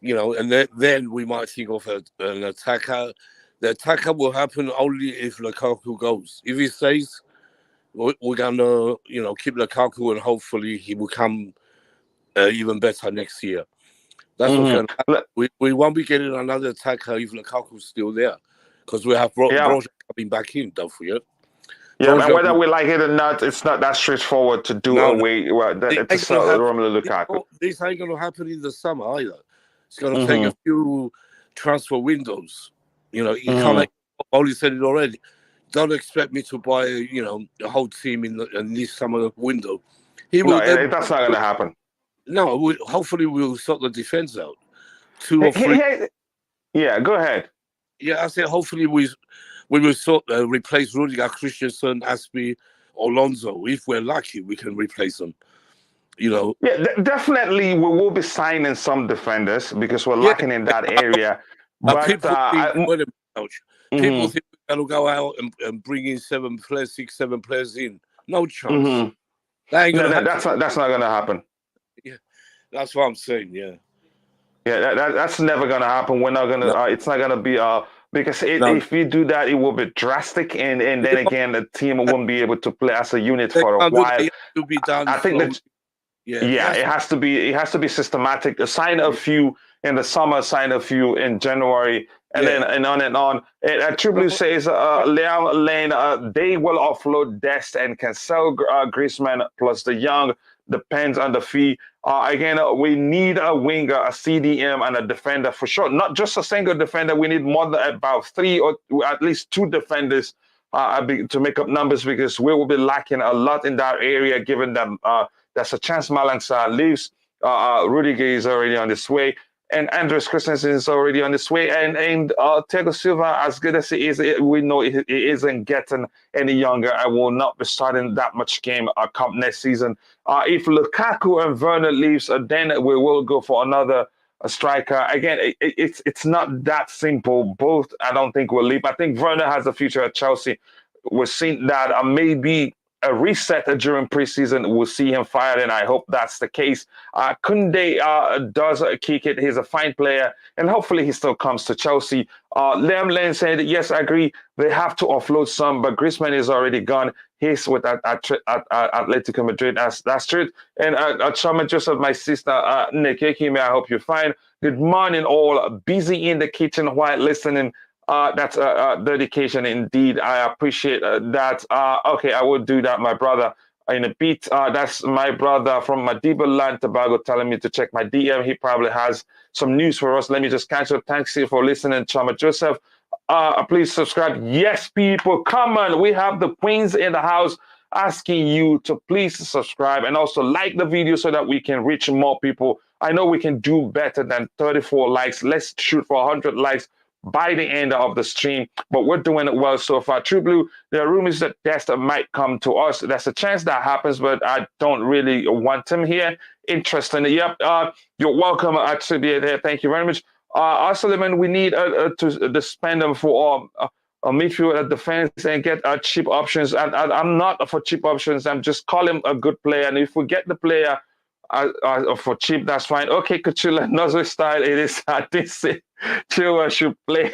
and then we might think of an attacker. The attacker will happen only if Lukaku goes. If he stays, we're gonna, keep Lukaku, and hopefully he will come even better next year. That's what's going to happen. We won't be getting another attacker if Lukaku's still there, because we have Broja coming back in. Don't forget. Yeah, and whether we like it or not, it's not that straightforward to do away. To sell Romelu Lukaku. This ain't going to happen in the summer either. It's going to take a few transfer windows. You can't. Only said it already. Don't expect me to buy, the whole team in this summer window. That's not going to happen. No, hopefully we'll sort the defense out. 2 or 3. Yeah, go ahead. Yeah, I said hopefully we will replace Rudiger, Christensen, Aspie, Alonso. If we're lucky, we can replace them. Yeah, definitely we will be signing some defenders because we're lacking in that area. But people think we're going to go out and bring in 7 players, 6, 7 players in. No chance. That ain't gonna that's not going to happen. Yeah, that's what I'm saying. Yeah. Yeah, that's never going to happen. We're not going to. It's not going to be because if you do that, it will be drastic, and then again, the team won't be able to play as a unit for a while. To be done. I think that. Yeah, it has to be. It has to be systematic. Sign a few in the summer, sign a few in January, and then and on and on. True Blue says, Liam Lane, they will offload Dest and can sell Griezmann plus the Young. Depends on the fee. Again, we need a winger, a CDM, and a defender for sure. Not just a single defender. We need more than about 3 or at least 2 defenders to make up numbers, because we will be lacking a lot in that area, given that there's a chance Malang Sarr leaves. Rudiger is already on his way. And Andres Christensen is already on his way. And Thiago Silva, as good as he is, we know he isn't getting any younger. I will not be starting that much game come next season. If Lukaku and Werner leaves, then we will go for another striker. Again, it's not that simple. Both, I don't think, will leave. I think Werner has a future at Chelsea. We're seeing that maybe a reset during preseason. We'll see him fired, and I hope that's the case. Kounde does kick it. He's a fine player, and hopefully he still comes to Chelsea. Liam Lane said, yes, I agree. They have to offload some, but Griezmann is already gone. He's with Atletico Madrid. That's true. And Chama Joseph, my sister, Nick Ekime, I hope you're fine. Good morning, all. Busy in the kitchen while listening. That's dedication indeed. I appreciate that. Okay, I will do that, my brother, in a bit. That's my brother from Madiba Land, Tobago, telling me to check my DM. He probably has some news for us. Let me just catch up. Thanks you for listening, Chama Joseph. Please subscribe. Yes, people, come on. We have the queens in the house asking you to please subscribe and also like the video so that we can reach more people. I know we can do better than 34 likes. Let's shoot for 100 likes by the end of the stream, but we're doing it well so far. True Blue, there are rumors that Dest might come to us. There's a chance that happens, but I don't really want him here. Interesting. Yep. You're welcome, Attribute here. Thank you very much. Suleiman, we need to spend them for a midfield at defense and get cheap options. And I'm not for cheap options. I'm just calling a good player. And if we get the player for cheap, that's fine. Okay, Kachula, Nozzo style, it is. I did say Chilwell should play.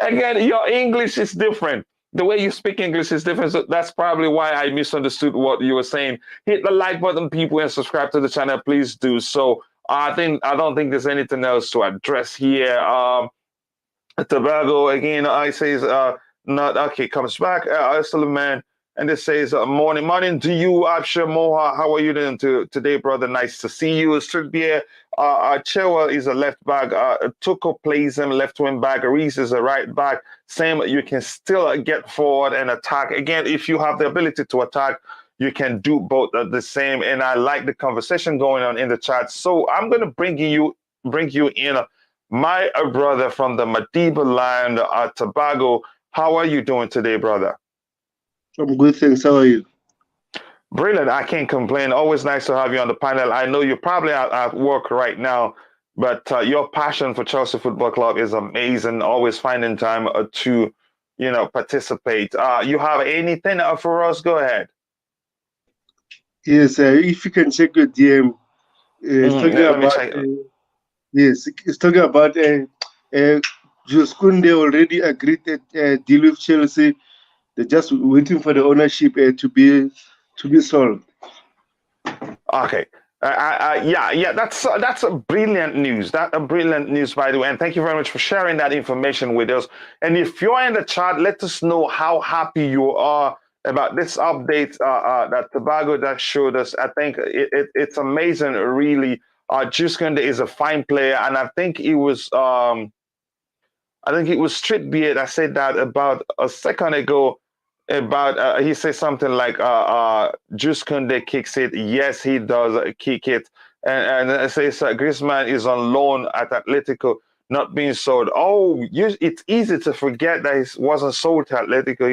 Again, your English is different. the way you speak English is different. So that's probably why I misunderstood what you were saying. Hit the like button, people, and subscribe to the channel. Please do so. I don't think there's anything else to address here. Tobago again. I says not okay. Comes back. Suleiman, and it says morning to you, Absha Moha. How are you doing today, brother? Nice to see you. Stribia. Chilwell is a left back. Tuko plays him left wing back. Reese is a right back. Same. You can still get forward and attack. Again, if you have the ability to attack, you can do both at the same. And I like the conversation going on in the chat. So I'm going to bring you in. My brother from the Madiba land, Tobago. How are you doing today, brother? I'm good, thanks. How are you? Brilliant. I can't complain. Always nice to have you on the panel. I know you're probably at work right now, but your passion for Chelsea Football Club is amazing. Always finding time to, participate. You have anything for us? Go ahead. Yes, if you can check your DM, it's talking about Jules Kounde already agreed that deal with Chelsea. They're just waiting for the ownership to be solved. Okay. That's a brilliant news. That's a brilliant news, by the way. And thank you very much for sharing that information with us. And if you're in the chat, let us know how happy you are about this update that Tobago that showed us. I think it's amazing, really. Jules Kounde is a fine player, and I think it was Streetbeard that said that about a second ago. About he said something like Jules Kounde kicks it. Yes, he does kick it, and it says Griezmann is on loan at Atletico, not being sold. It's easy to forget that he wasn't sold to Atletico.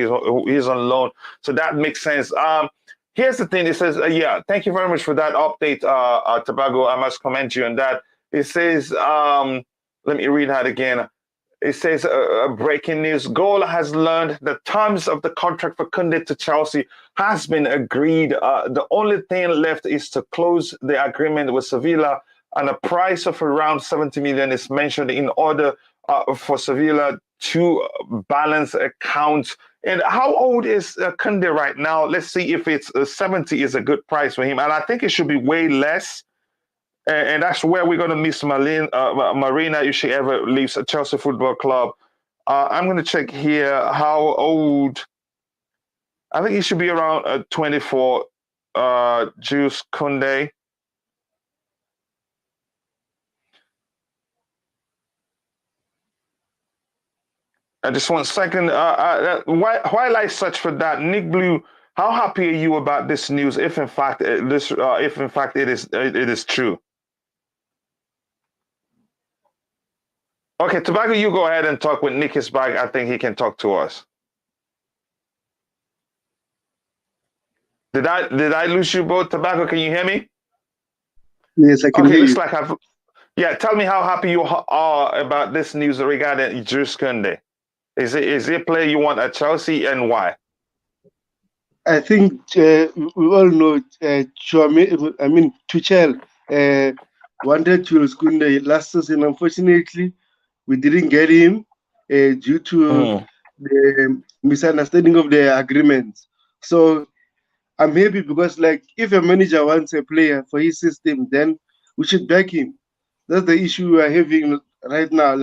He's on loan, so that makes sense. Here's the thing. It says, thank you very much for that update, Tobago. I must commend you on that. It says, let me read that again. It says, breaking news, Goal has learned the terms of the contract for Kounde to Chelsea has been agreed. The only thing left is to close the agreement with Sevilla, and a price of around 70 million is mentioned in order for Sevilla to balance accounts. And how old is Kounde right now? Let's see if it's 70 is a good price for him. And I think it should be way less. And that's where we're going to miss Marina if she ever leaves a Chelsea Football Club. I'm going to check here how old. I think he should be around 24. Jules Kounde. Just 1 second. While I search for that, Nick Blue, how happy are you about this news? If in fact it is true. Okay, Tobago, you go ahead and talk with Nick is back. I think he can talk to us. Did I lose you both? Tobago, can you hear me? Yes, I can hear you. Like tell me how happy you are about this news regarding Jules Kounde. Is it a player you want at Chelsea, and why? I think we all know Tuchel wanted Jules Kounde last season. Unfortunately, we didn't get him due to the misunderstanding of the agreement. So I'm happy because, if a manager wants a player for his system, then we should back him. That's the issue we are having right now,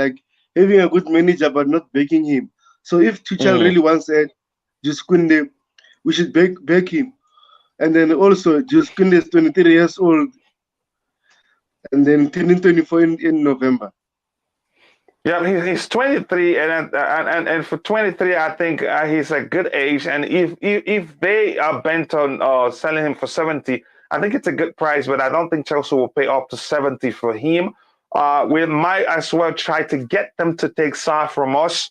having a good manager but not backing him. So if Tuchel really wants Jules Kounde, we should back him. And then also, Jules Kounde is 23 years old, and then turning 24 in November. Yeah, he's 23, and for 23, I think he's a good age. And if they are bent on selling him for 70, I think it's a good price. But I don't think Chelsea will pay up to 70 for him. We might as well try to get them to take Sarr from us,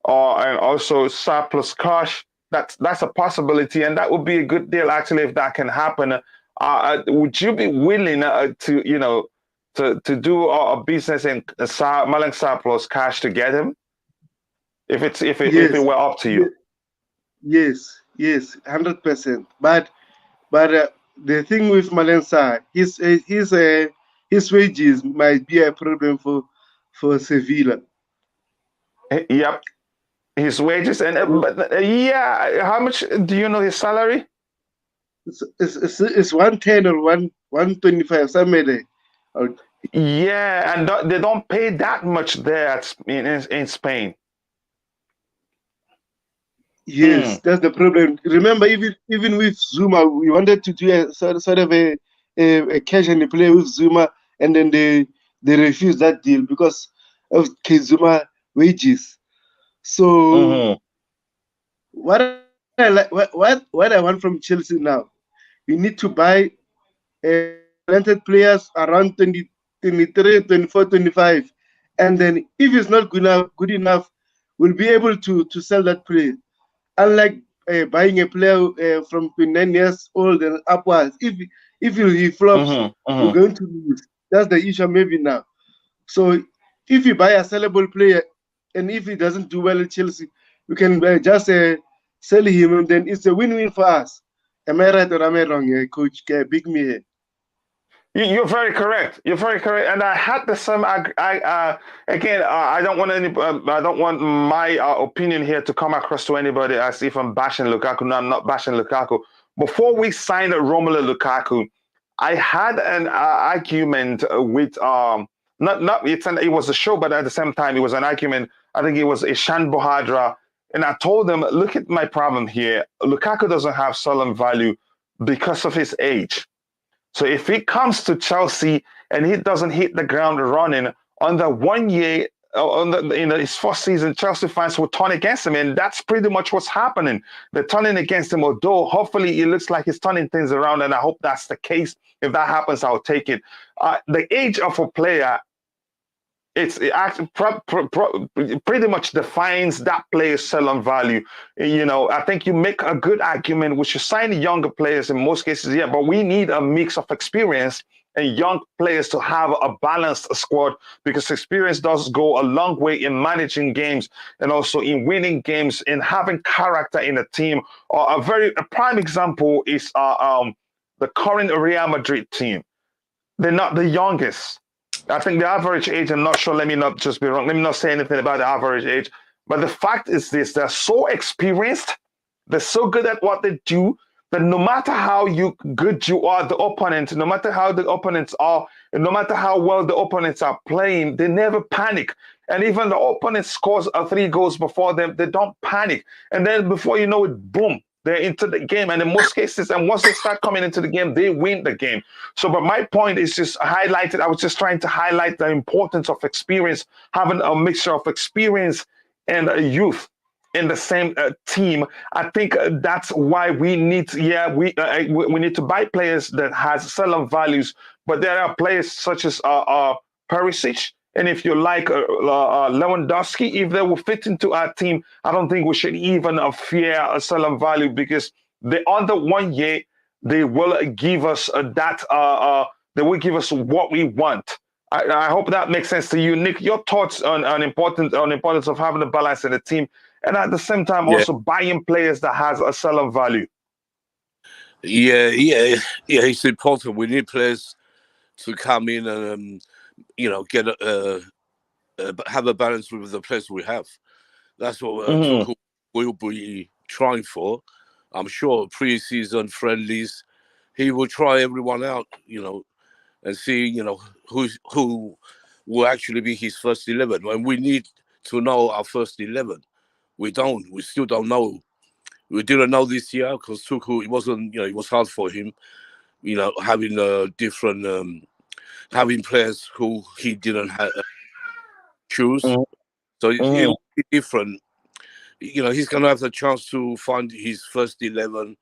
and also Sarr plus cash. That's a possibility, and that would be a good deal actually if that can happen. Would you be willing to do a business in Malang Sarr plus cash to get him? If it were up to you. Yes, 100%. But the thing with Malang Sarr, his wages might be a problem for Sevilla. Yep. His wages and yeah, how much do you know his salary? It's 110 or 125 somewhere there. Yeah, and they don't pay that much there in Spain. Yes, that's the problem. Remember, even with Zuma, we wanted to do a sort of a cash and play with Zuma, and then they refused that deal because of Zuma wages. So what I want from Chelsea now, we need to buy talented players around 20, 23, 24, 25, and then if it's not good enough, we'll be able to sell that player. Unlike buying a player from 29 years old and upwards, if he flops, we're going to lose. That's the issue maybe now. So if you buy a sellable player, and if he doesn't do well at Chelsea, we can just sell him, and then it's a win-win for us. Am I right or am I wrong, Coach Big Me here? You're very correct. You're very correct. And I had the same. I don't want I don't want my opinion here to come across to anybody as if I'm bashing Lukaku. No, I'm not bashing Lukaku. Before we signed Romelu Lukaku, I had an argument with it was a show, but at the same time it was an argument. I think it was Ishan Bohadra, and I told them, look at my problem here. Lukaku doesn't have selling value because of his age. So if he comes to Chelsea and he doesn't hit the ground running on the 1 year, his first season, Chelsea fans will turn against him, and that's pretty much what's happening. They're turning against him, although hopefully it looks like he's turning things around, and I hope that's the case. If that happens, I'll take it. The age of a player, it actually pretty much defines that player's selling value. I think you make a good argument. We should sign younger players in most cases, yeah, but we need a mix of experience and young players to have a balanced squad, because experience does go a long way in managing games and also in winning games and having character in a team. A prime example is the current Real Madrid team. They're not the youngest. I think the average age, I'm not sure, let me not just be wrong, let me not say anything about the average age, but the fact is this: they're so experienced, they're so good at what they do, that no matter how good you are, the opponent, no matter how the opponents are, and no matter how well the opponents are playing, they never panic. And even the opponent scores 3 goals before them, they don't panic. And then before you know it, boom, they're into the game. And in most cases, and once they start coming into the game, they win the game. So, but my point is just highlighted. I was just trying to highlight the importance of experience, having a mixture of experience and youth in the same team. I think that's why we need, we need to buy players that has selling values. But there are players such as Perisic, and if you like Lewandowski, if they will fit into our team, I don't think we should even fear a selling value, because the under 1 year, they will give us they will give us what we want. I hope that makes sense to you, Nick. Your thoughts on importance of having a balance in the team, and at the same time also buying players that has a selling value. Yeah, it's important. We need players to come in and get have a balance with the players we have. That's what we'll be trying for. I'm sure pre-season friendlies, he will try everyone out, and see, who will actually be his first 11. And we need to know our first 11. We still don't know. We didn't know this year because Tuchel, it wasn't, it was hard for him, having different, having players who he didn't choose. So it will be different. He's going to have the chance to find his first 11,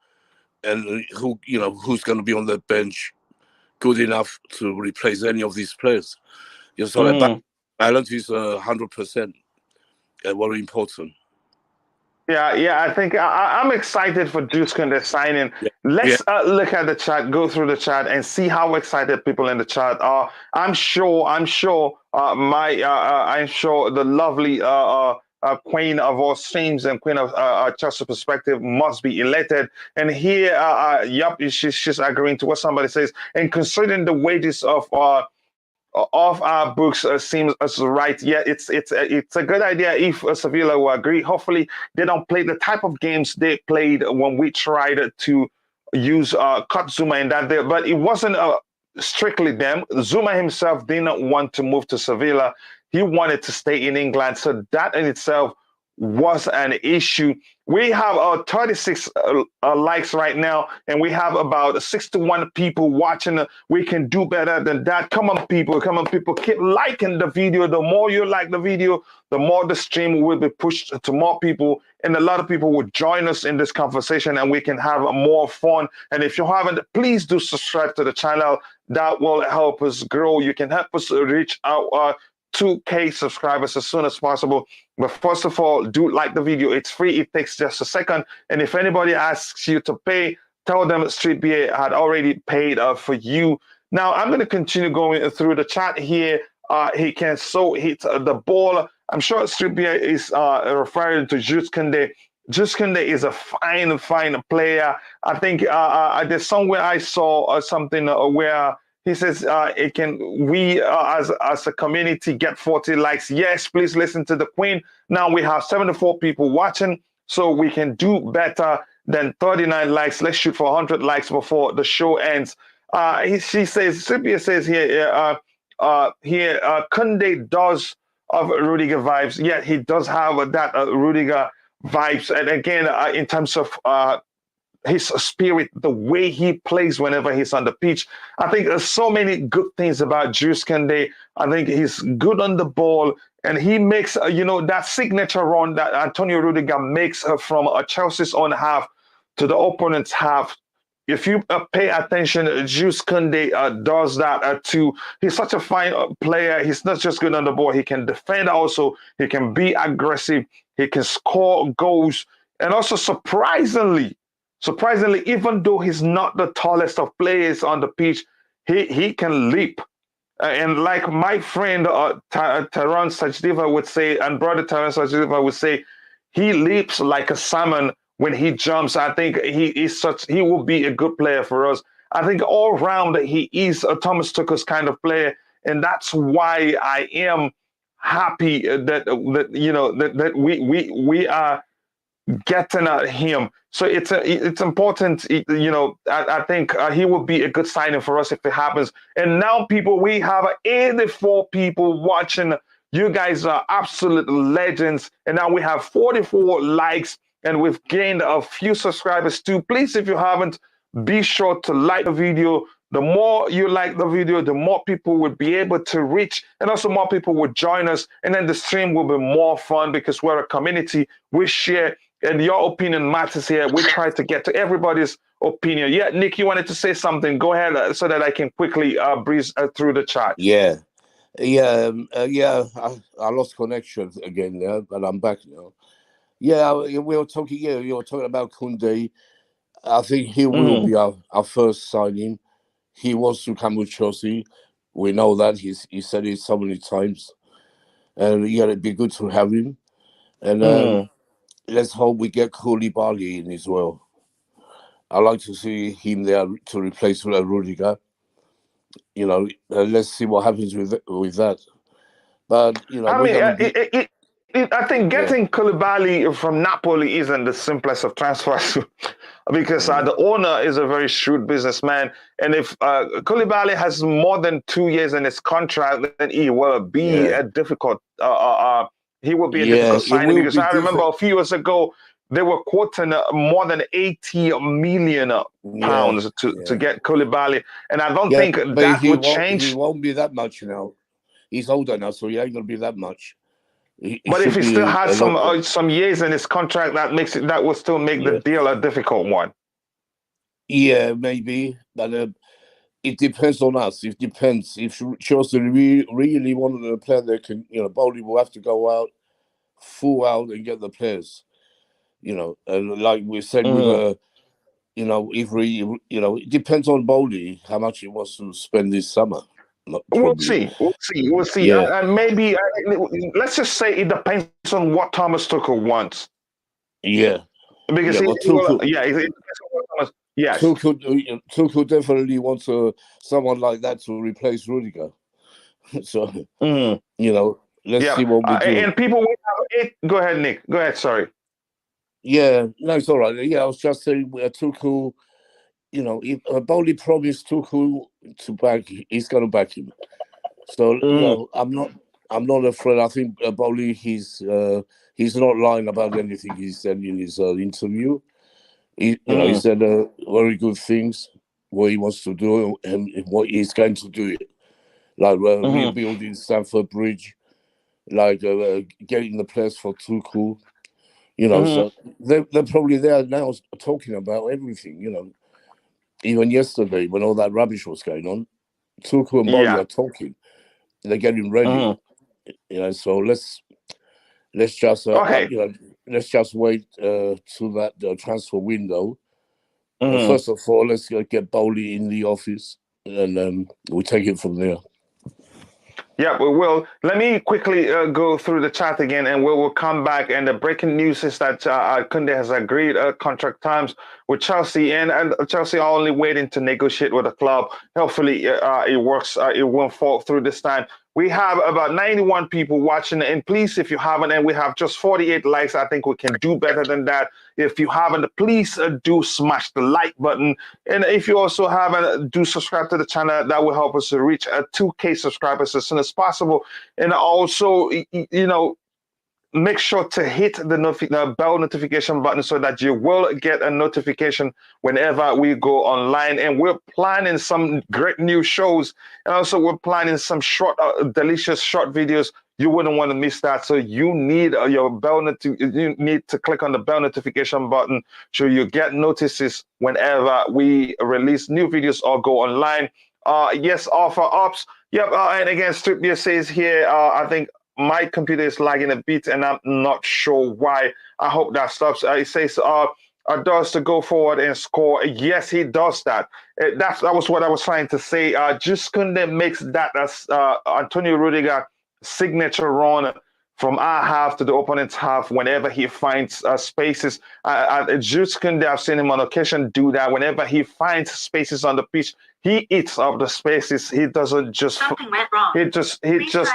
and who's going to be on the bench good enough to replace any of these players. So that balance is 100% very important. Yeah, I think I'm excited for Jules Kounde signing. Let's look at the chat, go through the chat, and see how excited people in the chat are. I'm sure the lovely queen of all streams and queen of Chelsea perspective must be elated. And here, she's agreeing to what somebody says. And considering the wages of off our books seems right. Yeah, it's a good idea if Sevilla will agree. Hopefully, they don't play the type of games they played when we tried to use cut Zuma in that day. But it wasn't strictly them. Zuma himself didn't want to move to Sevilla. He wanted to stay in England. So that in itself was an issue. We have 36 likes right now, and we have about 61 people watching. We can do better than that. Come on, people. Come on, people. Keep liking the video. The more you like the video, the more the stream will be pushed to more people, and a lot of people will join us in this conversation, and we can have more fun. And if you haven't, please do subscribe to the channel. That will help us grow. You can help us reach our 2K subscribers as soon as possible. But first of all, do like the video. It's free. It takes just a second. And if anybody asks you to pay, tell them Street BA had already paid for you. Now, I'm going to continue going through the chat here. He can so hit the ball. I'm sure Street BA is referring to Jules Kounde. Jules Kounde is a fine player. I think there's somewhere I saw something where he says, we as a community get 40 likes? Yes, please listen to the Queen. Now we have 74 people watching, so we can do better than 39 likes. Let's shoot for 100 likes before the show ends. Cynthia says here, Kounde does have Rudiger vibes. Yeah, he does have that Rudiger vibes. And again, in terms of his spirit, the way he plays whenever he's on the pitch. I think there's so many good things about Jules Kounde. I think he's good on the ball, and he makes, that signature run that Antonio Rudiger makes from Chelsea's own half to the opponent's half. If you pay attention, Jules Kounde does that too. He's such a fine player. He's not just good on the ball. He can defend also. He can be aggressive. He can score goals. And also surprisingly, even though he's not the tallest of players on the pitch, he can leap. And like my friend Taran Sajdiva would say, and brother Taran Sajdiva would say, he leaps like a salmon when he jumps. I think he will be a good player for us. I think all round he is a Thomas Tuchel's kind of player, and that's why I am happy that we are getting at him. So it's important, I think he will be a good signing for us if it happens. And now, people, we have 84 people watching. You guys are absolute legends. And now we have 44 likes, and we've gained a few subscribers too. Please, if you haven't, be sure to like the video. The more you like the video, the more people will be able to reach, and also more people will join us. And then the stream will be more fun because we're a community. We share, and your opinion matters here. We try to get to everybody's opinion. Yeah, Nick, you wanted to say something. Go ahead so that I can quickly breeze through the chat. I lost connection again there, but I'm back now. Yeah, you were talking about Kounde. I think he will be our first signing. He wants to come with Chelsea. We know that. He said it so many times. And it'd be good to have him. And let's hope we get Koulibaly in as well. I like to see him there to replace Rudiger. Let's see what happens with that. But I think getting Koulibaly from Napoli isn't the simplest of transfers because the owner is a very shrewd businessman. And if Koulibaly has more than 2 years in his contract, then he will be a difficult. He will be a difficult signing because I remember a few years ago they were quoting more than 80 million pounds to get Koulibaly, and I don't think that would change. He won't be that much now. He's older now, so he ain't gonna be that much. But if he still has some years in his contract, that will still make the deal a difficult one. Yeah, maybe, but it depends on us. It depends if Chelsea really wanted a player that can, Boehly will have to go out full out and get the players. And like we said with it depends on Boehly how much he wants to spend this summer. We'll see. Yeah. And maybe let's just say it depends on what Thomas Tuchel wants. Yeah, because Tuchel definitely wants someone like that to replace Rudiger. So, let's see what we do. And people, go ahead, Nick. Go ahead, sorry. Yeah, no, it's all right. Yeah, I was just saying, Tuchel, if Boehly promised Tuchel to back, he's going to back him. So, I'm not afraid. I think Boehly, he's not lying about anything he said in his interview. He said very good things, what he wants to do and what he's going to do it. Like rebuilding Stamford Bridge, like getting the players for Tuchel. So they're probably there now talking about everything, Even yesterday, when all that rubbish was going on, Tuchel and Boehly are talking. They're getting ready. So let's just let's just wait to that transfer window. First of all, let's get Boehly in the office, and we take it from there. Yeah, we will. Let me quickly go through the chat again, and we will come back. And the breaking news is that Kounde has agreed contract terms with Chelsea, and Chelsea are only waiting to negotiate with the club. Hopefully, it works. It won't fall through this time. We have about 91 people watching, and please, if you haven't, and we have just 48 likes, I think we can do better than that. If you haven't, please do smash the like button. And if you also haven't, do subscribe to the channel. That will help us to reach 2K subscribers as soon as possible. And also, make sure to hit the bell notification button so that you will get a notification whenever we go online. And we're planning some great new shows, and also we're planning some short, delicious short videos. You wouldn't want to miss that. So you need you need to click on the bell notification button so you get notices whenever we release new videos or go online. Yes, offer ops. Yep. And again, Strip Beer says here, I think my computer is lagging a bit, and I'm not sure why. I hope that stops. It says, does to go forward and score. Yes, he does that. That was what I was trying to say. Jules Kounde makes that as Antonio Rudiger signature run from our half to the opponent's half whenever he finds spaces. Jules Kounde, I've seen him on occasion do that. Whenever he finds spaces on the pitch, he eats up the spaces. He doesn't just he just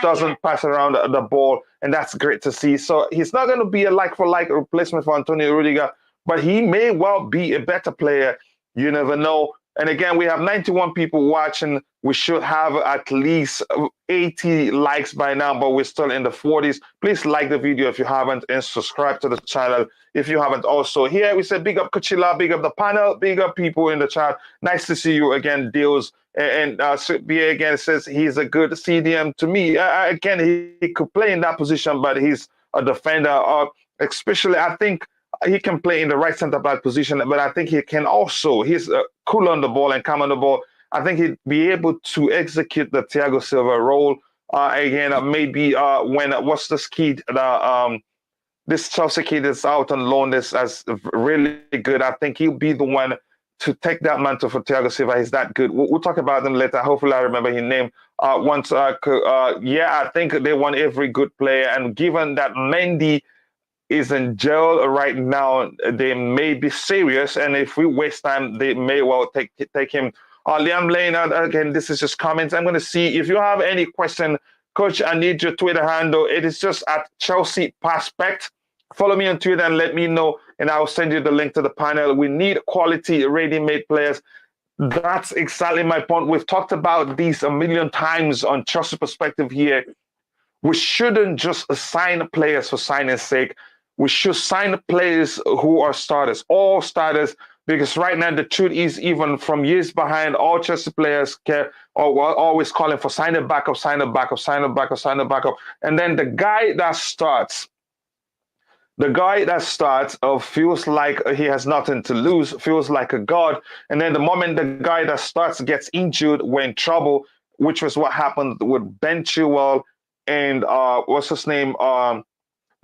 doesn't pass around the ball, and that's great to see. So he's not going to be a like-for-like replacement for Antonio Rudiger, but he may well be a better player. You never know. And again, we have 91 people watching. We should have at least 80 likes by now, but we're still in the 40s. Please like the video if you haven't, and subscribe to the channel if you haven't also. Here we say big up Cucurella, big up the panel, big up people in the chat. Nice to see you again, Deals. And BA again says he's a good CDM to me. Again, he could play in that position, but he's a defender. Especially, I think he can play in the right center back position, but I think he can also, he's cool on the ball and calm on the ball. I think he'd be able to execute the Thiago Silva role. Maybe when, what's this kid, this Chelsea kid is out on loan, this as really good. I think he'll be the one to take that mantle for Thiago Silva. He's that good. We'll talk about him later. Hopefully I remember his name. I think they want every good player. And given that Mendy is in jail right now, they may be serious. And if we waste time, they may well take him. Liam Lane, again, this is just comments. I'm going to see if you have any question. Coach, I need your Twitter handle. It is just at Chelsea Prospect. Follow me on Twitter and let me know, and I'll send you the link to the panel. We need quality ready-made players. That's exactly my point. We've talked about these a million times on Chelsea Perspective here. We shouldn't just sign players for signing's sake. We should sign players who are starters, all starters, because right now the truth is, even from years behind, all Chelsea players are always calling for sign a backup, sign a backup, sign a backup, sign a backup. And then the guy that starts feels like he has nothing to lose, feels like a god. And then the moment the guy that starts gets injured, we're in trouble, which was what happened with Ben Chilwell and what's his name?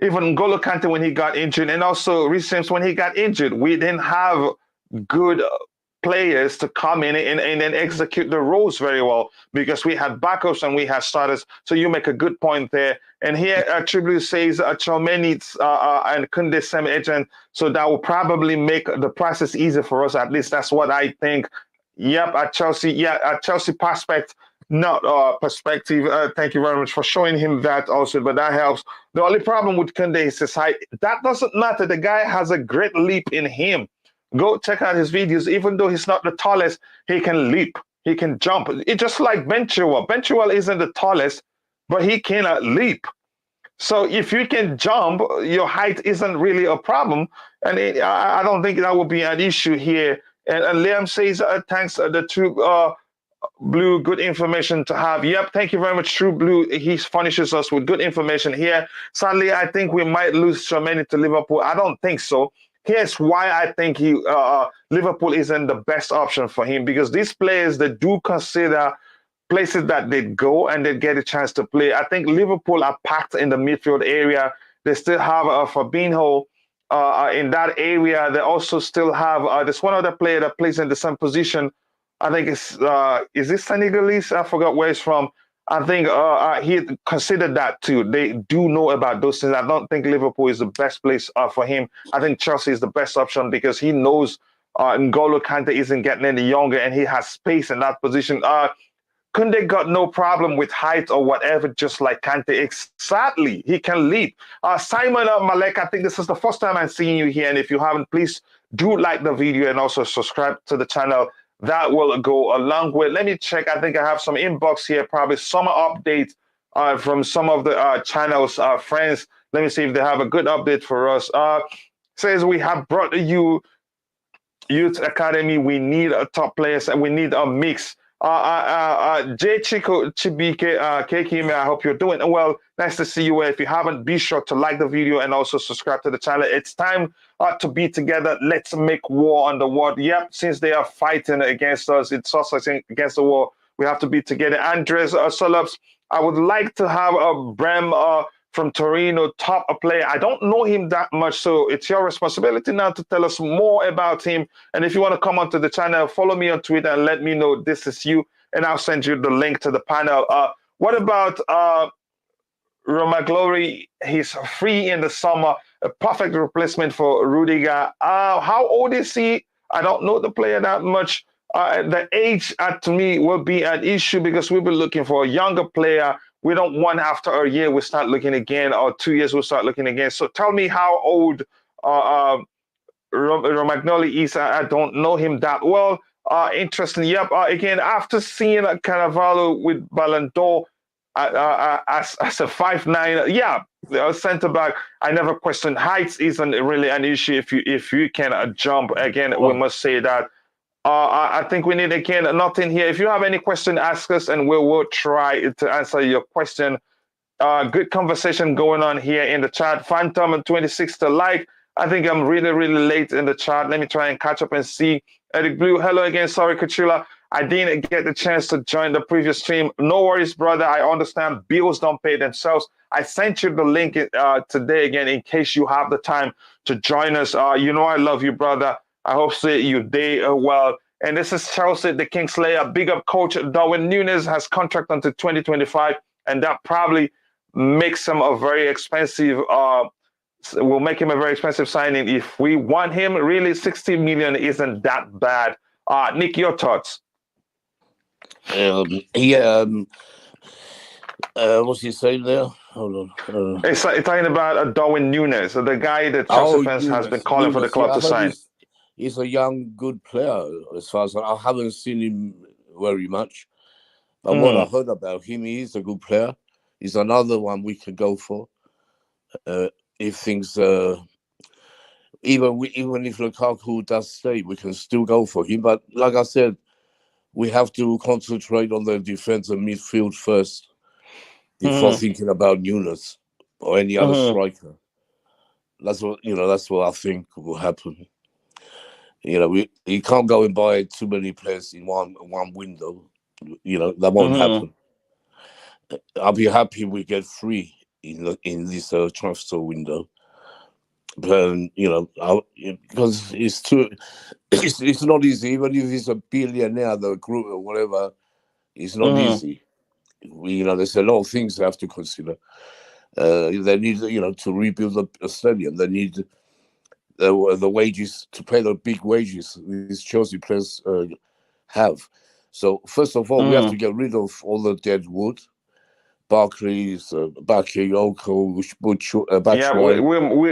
Even N'Golo Kante when he got injured, and also Reece James when he got injured. We didn't have good players to come in and then execute the roles very well because we had backups and we had starters. So you make a good point there. And here Tribute says Tchouameni and Kounde same agent, so that will probably make the process easier for us. At least that's what I think. Yep, at Chelsea Prospect. not perspective. Thank you very much for showing him that also, but that helps. The only problem with Kounde is his height. That doesn't matter. The guy has a great leap in him. Go check out his videos. Even though he's not the tallest, he can leap. He can jump. It's just like Ben Chilwell. Ben Chilwell isn't the tallest, but he cannot leap. So if you can jump, your height isn't really a problem, and I don't think that will be an issue here. And Liam says, thanks, the True Blue, good information to have. Yep, thank you very much, True Blue. He furnishes us with good information here. Sadly, I think we might lose Tchouameni to Liverpool. I don't think so. Here's why I think Liverpool isn't the best option for him, because these players, they do consider places that they go and they get a chance to play. I think Liverpool are packed in the midfield area. They still have Fabinho in that area. They also still have there's one other player that plays in the same position. I think it's is this Senegalese? I forgot where he's from. I think he considered that too. They do know about those things. I don't think Liverpool is the best place for him. I think Chelsea is the best option because he knows N'Golo Kante isn't getting any younger and he has space in that position. Kounde got no problem with height or whatever, just like Kante. Exactly. He can leap. Simon Malek, I think this is the first time I'm seeing you here. And if you haven't, please do like the video and also subscribe to the channel. That will go a long way. Let me check. I think I have some inbox here, probably summer updates from some of the channel's friends. Let me see if they have a good update for us. Says we have brought you Youth Academy. We need a top players and we need a mix. J Chico Chibike Kekime, I hope you're doing well. Nice to see you. If you haven't, be sure to like the video and also subscribe to the channel. It's time to be together. Let's make war on the world. Yep, since they are fighting against us, it's us against the war. We have to be together. Andres Solops, I would like to have a Brem from Torino, top player. I don't know him that much, so it's your responsibility now to tell us more about him. And if you want to come onto the channel, follow me on Twitter and let me know this is you, and I'll send you the link to the panel. What about Roma Glory? He's free in the summer, a perfect replacement for Rudiger. How old is he? I don't know the player that much. The age, to me, will be an issue because we'll be looking for a younger player. We don't want after a year we start looking again, or 2 years we'll start looking again. So tell me how old Romagnoli is. I don't know him that well. Interesting. Yep. Again, after seeing Cannavaro with Ballon d'Or as a 5'9", yeah, centre back. I never questioned heights isn't really an issue if you can jump. Again, we must say that. I think we need, again, nothing here. If you have any question, ask us, and we will try to answer your question. Good conversation going on here in the chat. Phantom 26 to like. I think I'm really, really late in the chat. Let me try and catch up and see. Eric Blue, hello again. Sorry, Cucurella. I didn't get the chance to join the previous stream. No worries, brother. I understand bills don't pay themselves. I sent you the link today again in case you have the time to join us. You know I love you, brother. I hope you day well. And this is Chelsea, the Kingslayer. Big up coach Darwin Núñez has contract until 2025, and that probably makes him a very expensive. Will make him a very expensive signing if we want him. Really, 60 million isn't that bad. Nick, your thoughts? What's he saying there? Hold on. It's talking about Darwin Núñez, the guy that Chelsea fans has been calling for the club to sign. He's a young, good player. As far as I haven't seen him very much, but what I heard about him, he's a good player. He's another one we can go for if things. Even if Lukaku does stay, we can still go for him. But like I said, we have to concentrate on the defense and midfield first before thinking about Núñez or any other striker. That's what I think will happen. You can't go and buy too many players in one window. That won't happen. I'll be happy we get 3 in this transfer window. But because it's not easy. Even if he's a billionaire, the group or whatever, it's not easy. There's a lot of things they have to consider. They need, to rebuild a stadium. They need the wages to pay the big wages these Chelsea players have. So first of all, we have to get rid of all the dead wood. Barclays, Bakayoko, Batshuayi.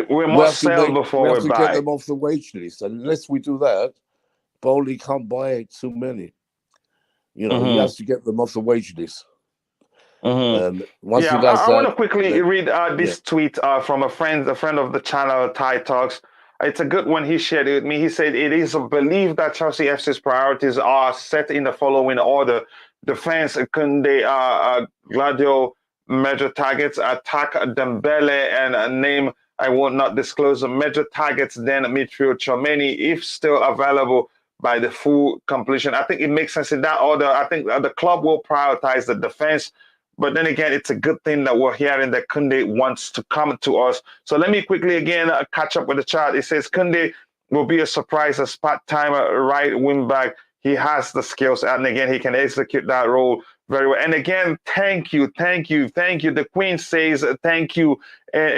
We must sell before we we have to buy. get them off the wage list. And unless we do that, Boehly can't buy too many. You know, he has to get them off the wage list. Once he does I that, want to quickly read this tweet from a friend of the channel, Thai Talks. It's a good one. He shared it with me. He said, it is a belief that Chelsea FC's priorities are set in the following order. Defense, Kounde, Gladio, major targets, attack Dembele, and a name I will not disclose. Major targets, then midfield Tchouameni, if still available by the full completion. I think it makes sense in that order. I think the club will prioritize the defense. But then again, it's a good thing that we're hearing that Kounde wants to come to us. So let me quickly again catch up with the chat. It says Kounde will be a surprise as part-time right wing back. He has the skills, and again, he can execute that role very well. And again, thank you. The Queen says thank you.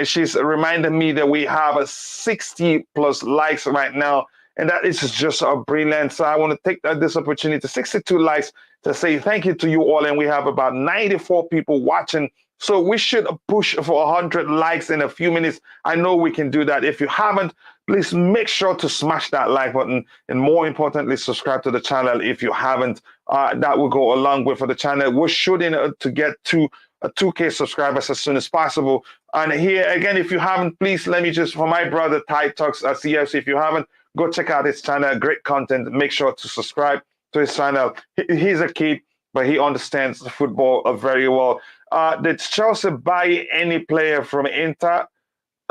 She's reminded me that we have 60 plus likes right now, and that is just brilliant. So I want to take this opportunity, 62 likes, to say thank you to you all. And we have about 94 people watching. So we should push for 100 likes in a few minutes. I know we can do that. If you haven't, please make sure to smash that like button. And more importantly, subscribe to the channel if you haven't. That will go a long way for the channel. We're shooting to get to 2K subscribers as soon as possible. And here, again, if you haven't, please let me just, for my brother, Thai Talks at CFC, if you haven't, go check out his channel. Great content. Make sure to subscribe to his channel. He's a kid, but he understands football very well. Did Chelsea buy any player from Inter?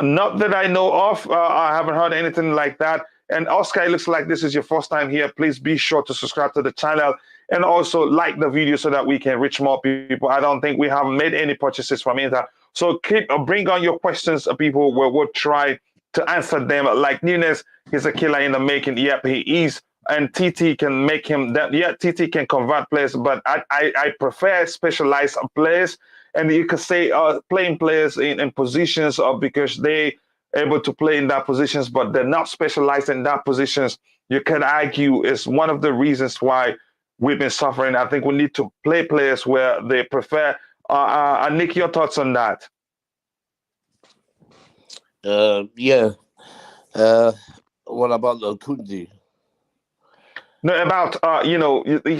Not that I know of. I haven't heard anything like that. And Oscar, it looks like this is your first time here. Please be sure to subscribe to the channel and also like the video so that we can reach more people. I don't think we have made any purchases from Inter. So bring on your questions, people. We'll try to answer them. Like Nunes, he's a killer in the making. Yep, he is. And TT can make him that. Yeah, TT can convert players, but I prefer specialized players. And you could say playing players in positions because they able to play in that positions, but they're not specialized in that positions. You could argue is one of the reasons why we've been suffering. I think we need to play players where they prefer. Nick, your thoughts on that? What about Kounde? No, about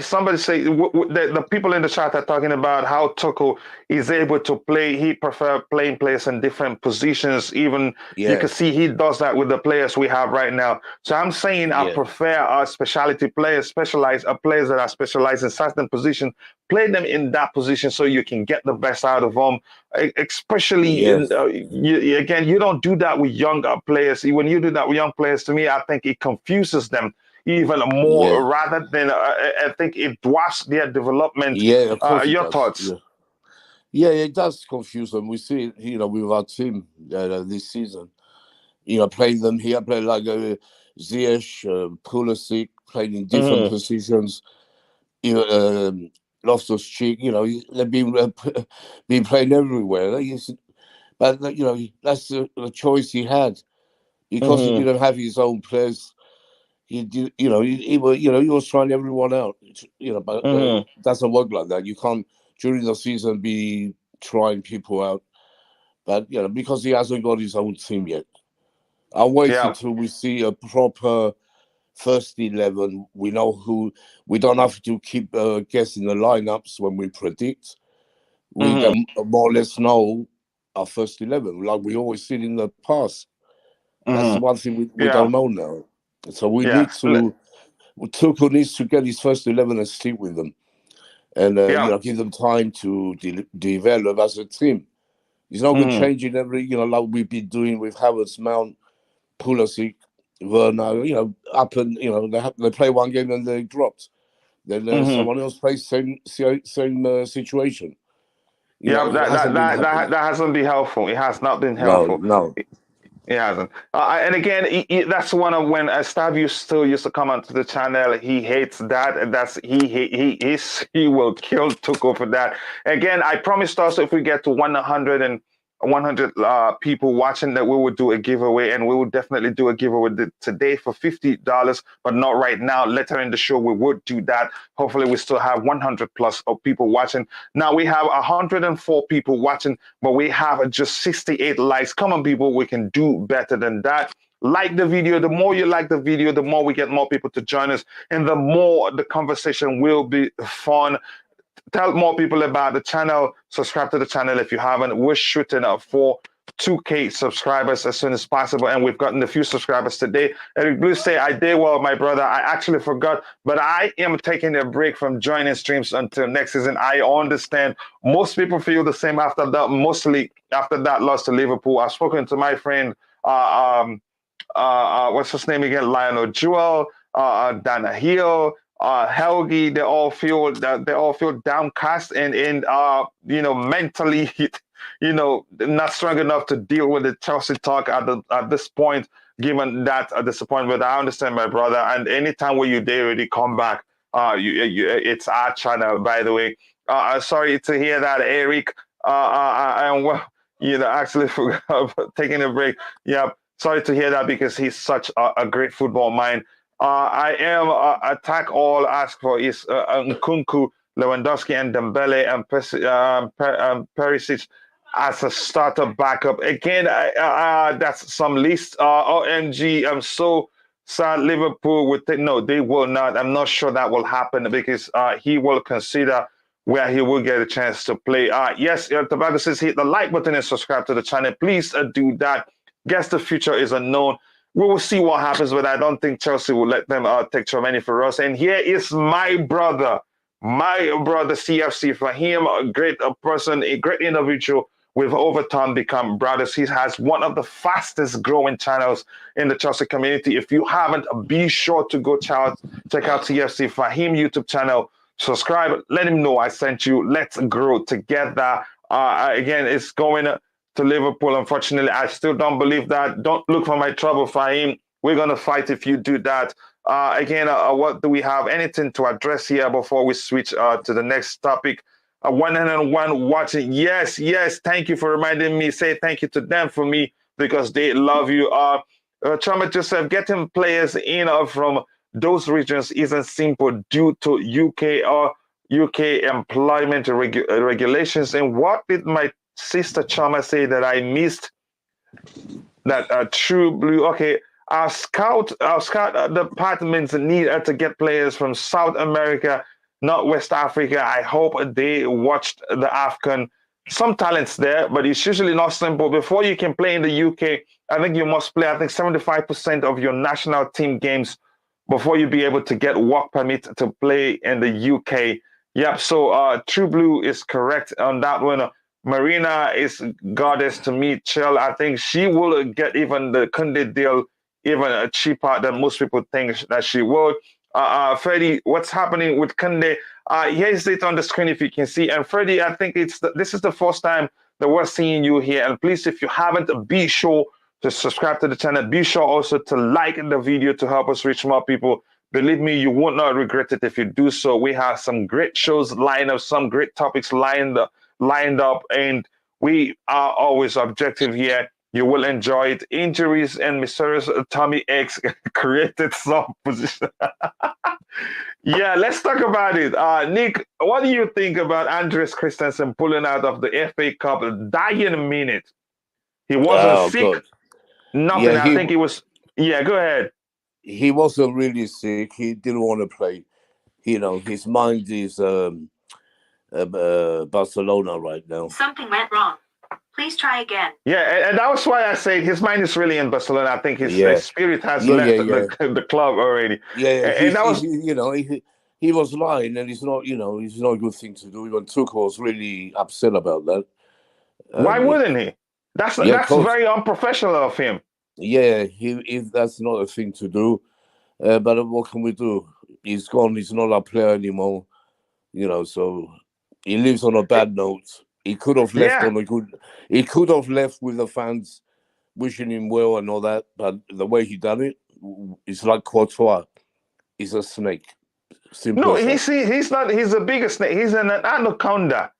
somebody say the people in the chat are talking about how Tuchel is able to play. He prefer playing players in different positions. Even you can see he does that with the players we have right now. So I'm saying I prefer our specialty players, specialized players that are specialized in certain position. Play them in that position so you can get the best out of them. Especially again, you don't do that with younger players. When you do that with young players, to me, I think it confuses them even more rather than I think it dwarfs their development. Of course your thoughts? It does confuse them. We see it, with our team this season. Playing them here, playing like Ziyech, Perisic, playing in different positions. Loftus-Cheek, they've been playing everywhere. But that's the choice he had because he didn't have his own players. He was trying everyone out, but it doesn't work like that. You can't during the season be trying people out, but because he hasn't got his own team yet. I'll wait until we see a proper first 11. We know who. We don't have to keep guessing the lineups when we predict. We can more or less know our first 11, like we always did in the past. That's the one thing we don't know now. So we need to. Tuchel needs to get his first 11 and stick with them, and give them time to develop as a team. He's not going to change it every, like we've been doing with Havertz, Mount, Pulisic, Werner. Up and they play one game and they dropped. Then someone else plays same situation. That hasn't been helpful. It has not been helpful. No. It hasn't. And again, that's one of when Stavio still used to come onto the channel. He hates that, and he will kill Tuchel for that. Again, I promised us if we get to 100 100 people watching, that we will do a giveaway, and we will definitely do a giveaway today for $50, but not right now. Later in the show, we would do that. Hopefully, we still have 100 plus of people watching. Now we have 104 people watching, but we have just 68 likes. Come on, people, we can do better than that. Like the video. The more you like the video, the more we get more people to join us, and the more the conversation will be fun. Tell more people about the channel. Subscribe to the channel if you haven't. We're shooting up for 2K subscribers as soon as possible, and we've gotten a few subscribers today. Eric Blue say, I did well, my brother. I actually forgot, but I am taking a break from joining streams until next season. I understand most people feel the same after that, mostly after that loss to Liverpool. I've spoken to my friend, what's his name again? Lionel Jewel, Dana Hill, Helgi. They all feel downcast and mentally, not strong enough to deal with the Chelsea talk at this point, given that disappointment. I understand, my brother. And anytime when you dare already come back, it's our channel, by the way. Sorry to hear that, Eric. Actually forgot taking a break. Yeah, sorry to hear that, because he's such a great football mind. I am attack all ask for is Nkunku, Lewandowski, and Dembele, and Perisic as a starter backup. Again, that's some list. OMG, I'm so sad Liverpool would think, no, they will not. I'm not sure that will happen, because he will consider where he will get a chance to play. Yes, Tobago says hit the like button and subscribe to the channel. Please do that. Guess the future is unknown. We will see what happens, but I don't think Chelsea will let them take Tchouameni for us. And here is my brother CFC. For him, a great person, a great individual. We've over time become brothers. He has one of the fastest growing channels in the Chelsea community. If you haven't, be sure to go check out CFC Fahim YouTube channel. Subscribe. Let him know I sent you. Let's grow together. Again, it's going to Liverpool. Unfortunately, I still don't believe that. Don't look for my trouble, Fahim. We're going to fight if you do that. Again, what do we have? Anything to address here before we switch to the next topic? 101 watching. Yes. Thank you for reminding me. Say thank you to them for me, because they love you. Chama Joseph, getting players in from those regions isn't simple due to UK employment regulations. And what did my sister Chama say that I missed? That True Blue. Okay, our scout departments need to get players from South America, not West Africa. I hope they watched the AFCON. Some talents there, but it's usually not simple. Before you can play in the UK, I think you must play, 75% of your national team games before you be able to get work permit to play in the UK. Yep, so True Blue is correct on that one. Marina is goddess to me. Chill. I think she will get even the Kounde deal even cheaper than most people think that she would. Freddie, what's happening with Kounde? Here's it on the screen if you can see. And Freddie, I think this is the first time that we're seeing you here. And please, if you haven't, be sure to subscribe to the channel. Be sure also to like the video to help us reach more people. Believe me, you will not regret it if you do so. We have some great shows lined up, some great topics lined up, and we are always objective here. You will enjoy it. Injuries and mysterious Tommy X created some position. Yeah, let's talk about it. Nick, what do you think about Andres Christensen pulling out of the FA Cup dying minute? He wasn't sick. God. Nothing. Yeah, I think he was. Yeah, go ahead. He wasn't really sick. He didn't want to play. His mind is Barcelona right now. Something went wrong. Please try again. Yeah, and that was why I say his mind is really in Barcelona. I think his spirit has left the club already. Yeah, and that was, he was lying, and it's not a good thing to do. Even Tuchel was really upset about that. Why wouldn't he? That's very unprofessional of him. Yeah, that's not a thing to do. But what can we do? He's gone. He's not a player anymore. So he lives on a bad note. He could have left on a good. He could have left with the fans wishing him well and all that. But the way he done it, it's like Courtois. He's a snake. Simple. No, he's not. He's a bigger snake. He's an anaconda.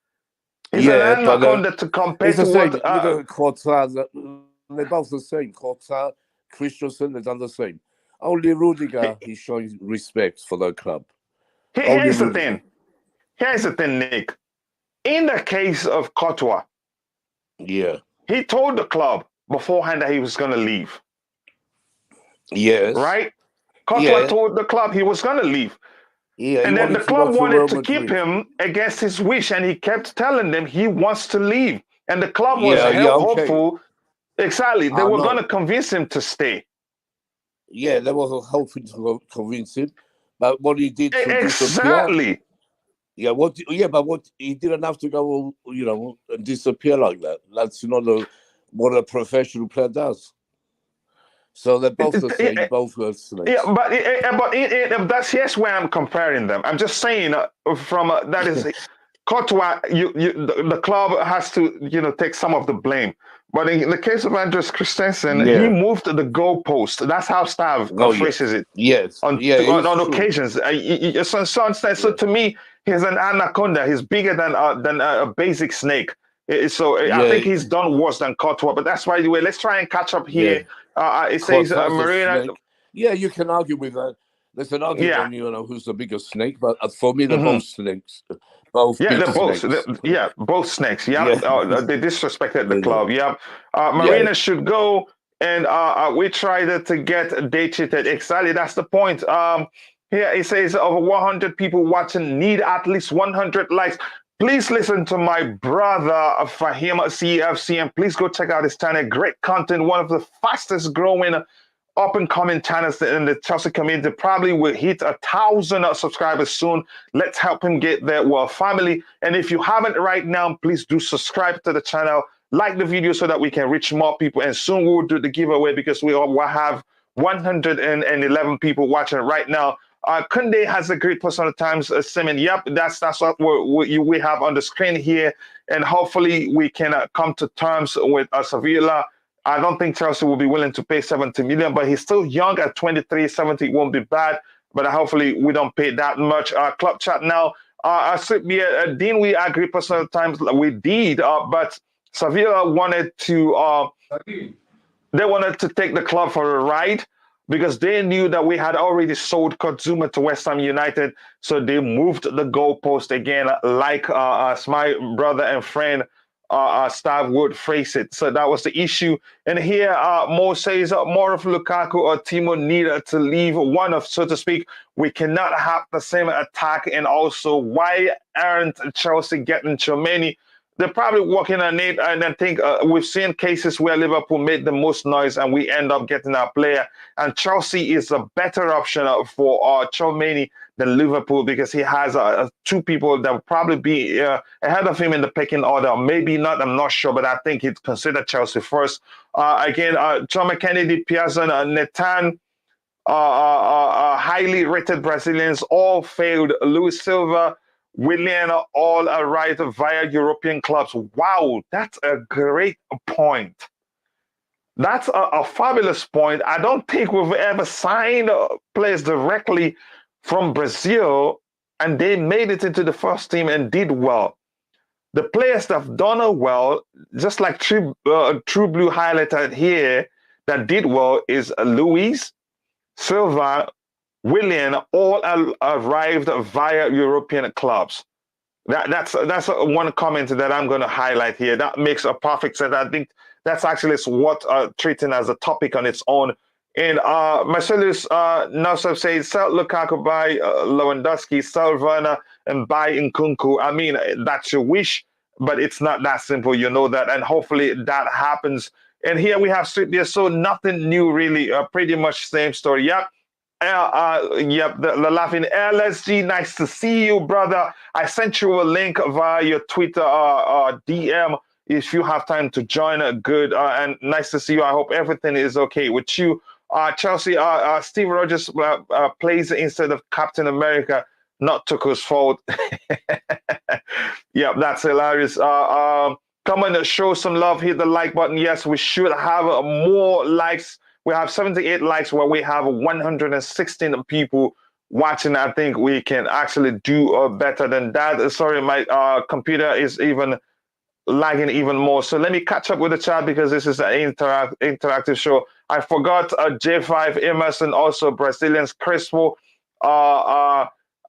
He's an Yeah, but anaconda to compare it's the to same. what. Look at Courtois. They're both the same. Courtois, Christensen, they've done the same. Only Rudiger, he's showing respect for the club. Only Here's the Rudiger. thing. Here's the thing, Nick. In the case of Courtois, Yeah. he told the club beforehand that he was going to leave. Yes. Right? Courtois told the club he was going to leave. Yeah, and then the club wanted to keep him against his wish, and he kept telling them he wants to leave. And the club was hopeful. Exactly. They were going to convince him to stay. Yeah, they were hoping to convince him. But what he did to exactly. Disappear, but what he didn't have to go, and disappear like that. That's not what a professional player does. So they're both the same, both were snakes. Yeah, but that's here's where I'm comparing them. I'm just saying that is Courtois. The club has to take some of the blame. But in the case of Andres Christensen, he moved the goalpost. That's how Stav phrases it. Yes. On occasions. So to me, he's an anaconda. He's bigger than a basic snake. So I think he's done worse than Courtois. But that's why anyway. Let's try and catch up here. It says Marina. Yeah, you can argue with that. There's an argument, who's the biggest snake. But for me, they're both snakes. Both they're both snakes. both snakes. They disrespected the club. Marina should go, and we tried to get dated. Exactly, that's the point. Here it says over 100 people watching need at least 100 likes. Please listen to my brother Fahim CFC, and please go check out his channel. Great content, one of the fastest growing up-and-coming channels in the Chelsea community. Probably will hit 1,000 subscribers soon. Let's help him get there. We're a family. And if you haven't right now, please do subscribe to the channel. Like the video so that we can reach more people. And soon we'll do the giveaway because we will have 111 people watching right now. Kounde has a great personal times. Simon, yep, that's what we have on the screen here. And hopefully we can come to terms with Sevilla. I don't think Chelsea will be willing to pay 70 million, but he's still young at 23. 70 won't be bad, but hopefully we don't pay that much. Club chat now. Dean, we agree personal times. We did, but Sevilla wanted to take the club for a ride because they knew that we had already sold Kurt to West Ham United, so they moved the goalpost again, like my brother and friend Stav would phrase it. So that was the issue. And here Mo says more of Lukaku or Timo needed to leave, one of, so to speak. We cannot have the same attack. And also, why aren't Chelsea getting Tchouameni? They're probably working on it. And I think we've seen cases where Liverpool made the most noise and we end up getting our player. And Chelsea is a better option for Tchouameni than Liverpool because he has two people that will probably be ahead of him in the pecking order. Maybe not, I'm not sure, but I think he'd consider Chelsea first. Again, John Kennedy, Pearson, Nathan, highly rated Brazilians, all failed. Luis Silva, Willian, all arrived via European clubs. Wow, that's a great point. That's a fabulous point. I don't think we've ever signed players directly from Brazil and they made it into the first team and did well. The players that have done well, just like True Blue highlighted here, that did well is Luis, Silva, Willian, all arrived via European clubs. That's one comment that I'm going to highlight here. That makes a perfect sense. I think that's actually what treating as a topic on its own. And Marcellus Nassab says, sell Lukaku, buy Lewandowski, sell Werner, and buy Nkunku. I mean, that's your wish, but it's not that simple. You know that, and hopefully that happens. And here we have Street there, so nothing new really. Pretty much same story. Yep. The laughing LSG, nice to see you, brother. I sent you a link via your Twitter DM if you have time to join. Good and nice to see you. I hope everything is okay with you. Chelsea, Steve Rogers plays instead of Captain America, not Tuchel's fault. Yeah, that's hilarious. Come and show some love. Hit the like button. Yes, we should have more likes. We have 78 likes where we have 116 people watching. I think we can actually do better than that. Sorry, my computer is even lagging even more. So let me catch up with the chat because this is an interactive show. I forgot J5 Emerson, also Brazilians, Crispo,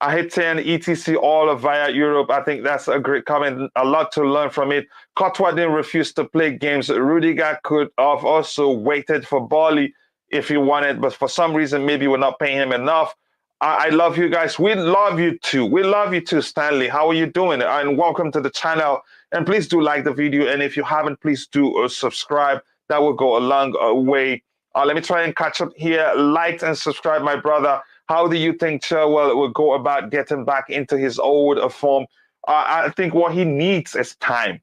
Ahitian, etc. all via Europe. I think that's a great comment. A lot to learn from it. Courtois didn't refuse to play games. Rudiger could have also waited for Boehly if he wanted, but for some reason, maybe we're not paying him enough. I love you guys. We love you too. We love you too, Stanley. How are you doing? And welcome to the channel. And please do like the video. And if you haven't, please do subscribe. That will go a long way. Let me try and catch up here. Like and subscribe, my brother. How do you think Chilwell will go about getting back into his old form? I think what he needs is time.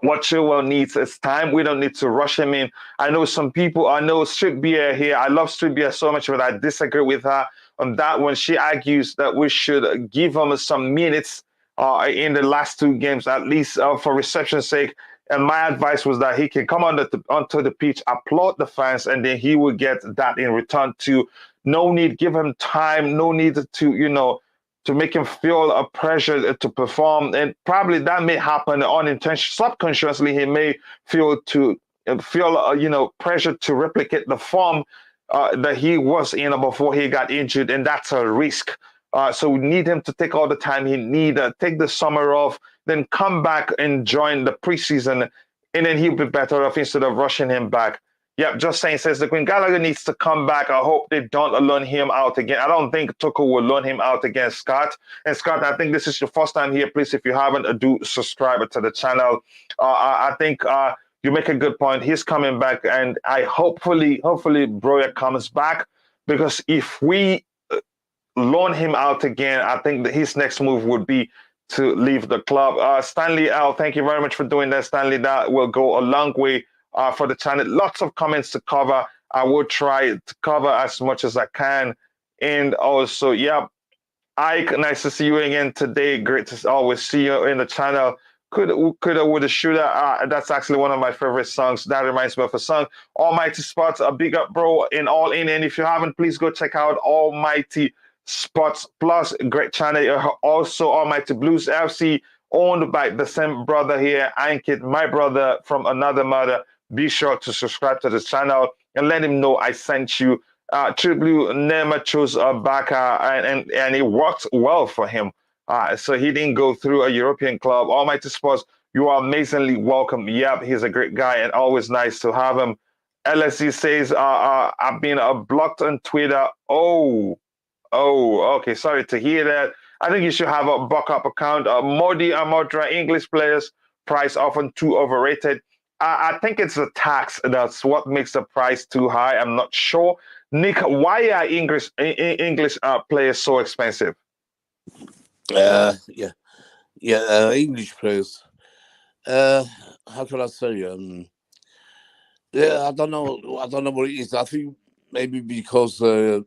What Chilwell needs is time. We don't need to rush him in. I know some people, I know Street Beer here. I love Street Beer so much, but I disagree with her on that one. She argues that we should give him some minutes in the last 2 games, at least for reception's sake. And my advice was that he can come onto the pitch, applaud the fans, and then he will get that in return too. No need, give him time. No need to, to make him feel a pressure to perform. And probably that may happen unintentionally, subconsciously. He may feel pressure to replicate the form that he was in before he got injured, and that's a risk. So we need him to take all the time he needs, take the summer off, then come back and join the preseason, and then he'll be better off instead of rushing him back. Yep, just saying, says the Queen. Gallagher needs to come back. I hope they don't loan him out again. I don't think Tuchel will loan him out against Scott. And Scott, I think this is your first time here. Please, if you haven't, do subscribe to the channel. I think you make a good point. He's coming back, and I hopefully Broya comes back, because if we loan him out again, I think that his next move would be to leave the club. Stanley L, thank you very much for doing that, Stanley. That will go a long way for the channel. Lots of comments to cover. I will try to cover as much as I can. And also, yeah, Ike, nice to see you again today. Great to always see you in the channel. Coulda, woulda, shoulda. That's actually one of my favorite songs. That reminds me of a song. Almighty Sports, a big up, bro, in all in. And if you haven't, please go check out Almighty Sports Plus, great channel. Also, Almighty Blues FC, owned by the same brother here, Ankit, my brother from another mother. Be sure to subscribe to this channel and let him know I sent you. True Blue never chose Baka, and it worked well for him. So he didn't go through a European club. Almighty Sports, you are amazingly welcome. Yep, he's a great guy and always nice to have him. LSC says, I've been blocked on Twitter. Oh, okay. Sorry to hear that. I think you should have a backup account. Modi Amodra, English players, price often too overrated. I think it's the tax that's what makes the price too high. I'm not sure. Nick, why are English players so expensive? English players. How can I say? I don't know what it is. I think maybe because they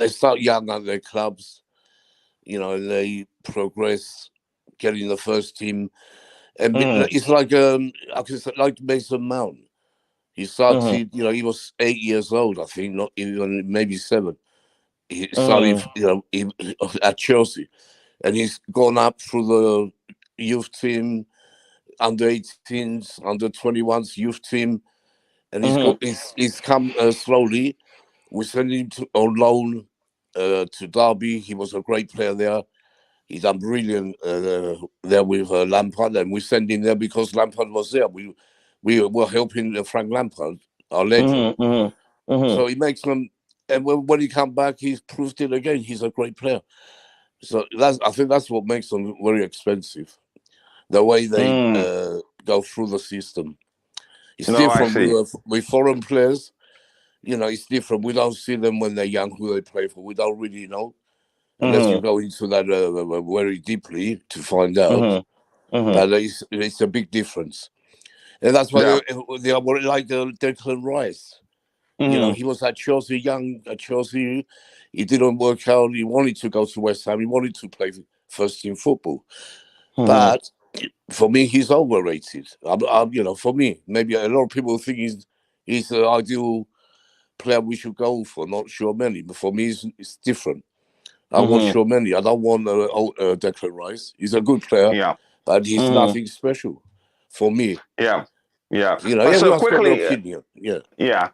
start young at their clubs, and they progress, getting the first team. And it's like I could say, like Mason Mount. He started, he was 8 years old, I think, not even maybe 7. He started, at Chelsea, and he's gone up through the youth team, under 18s, under 21s youth team, and he's come slowly. We sent him on loan to Derby. He was a great player there. He's done brilliant there with Lampard, and we sent him there because Lampard was there. We were helping Frank Lampard, our legend. So he makes them, and when he come back, he's proved it again. He's a great player. So I think that's what makes them very expensive. The way they go through the system. It's different with foreign players. It's different. We don't see them when they're young, who they play for. We don't really know. Unless you go into that very deeply to find out. But it's a big difference. And that's why they are like Declan Rice. He was at Chelsea, young at Chelsea. He didn't work out. He wanted to go to West Ham. He wanted to play first team football. But for me, he's overrated. For me, maybe a lot of people think he's the ideal player we should go for, not Tchouameni. But for me, it's different. I want Tchouameni. I don't want Declan Rice. He's a good player. Yeah. but he's nothing special for me. Yeah. You know, But so everyone's got an quickly, opinion. yeah,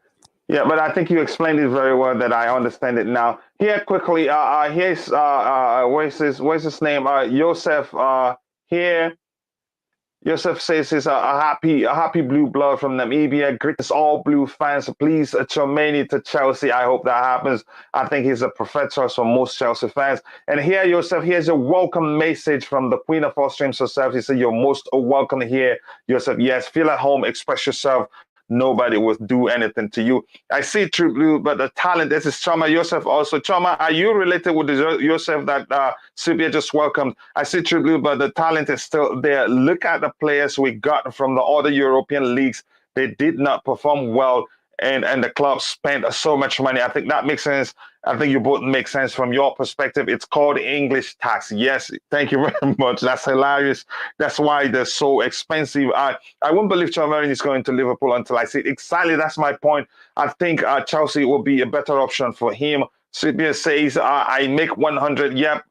but I think you explained it very well that I understand it now. Here quickly, here's where's his name? Joseph. Here, Joseph says he's a happy blue blood from Namibia. Greatest all blue fans, please Tchouameni to Chelsea. I hope that happens. I think he's a prophet for most Chelsea fans. And here, Joseph, here's a welcome message from the Queen of all streams herself. He said, "You're most welcome here, Joseph. Yes, feel at home, express yourself. Nobody will do anything to you." I see True Blue, but the talent, this is Choma Joseph also. Choma, are you related with the Joseph that Serbia just welcomed? I see True Blue, but the talent is still there. Look at the players we got from the other European leagues. They did not perform well, and the club spent so much money. I think that makes sense. I think you both make sense from your perspective. It's called English tax. Yes, thank you very much. That's hilarious. That's why they're so expensive. I won't believe Tchouameni is going to Liverpool until I see it. Exactly, that's my point. I think Chelsea will be a better option for him. Sibia says, I make 100. Yep.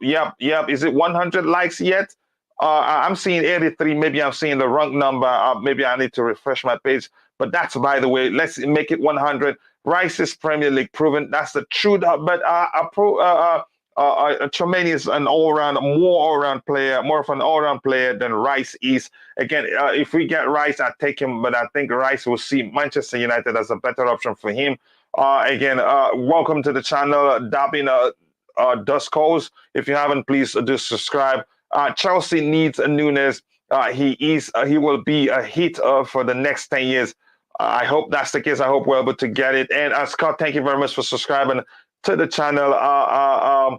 Is it 100 likes yet? I'm seeing 83. Maybe I'm seeing the wrong number. Maybe I need to refresh my page. But that's, by the way, let's make it 100. Rice is Premier League proven. That's the truth. But Tchouameni is an more all-round player, more of an all-round player than Rice is. Again, if we get Rice, I'd take him. But I think Rice will see Manchester United as a better option for him. Again, welcome to the channel, Dabin Duskos. If you haven't, please do subscribe. Chelsea needs a Nunes. He will be a hit for the next 10 years. I hope that's the case. I hope we're able to get it. And Scott, thank you very much for subscribing to the channel. Aurelien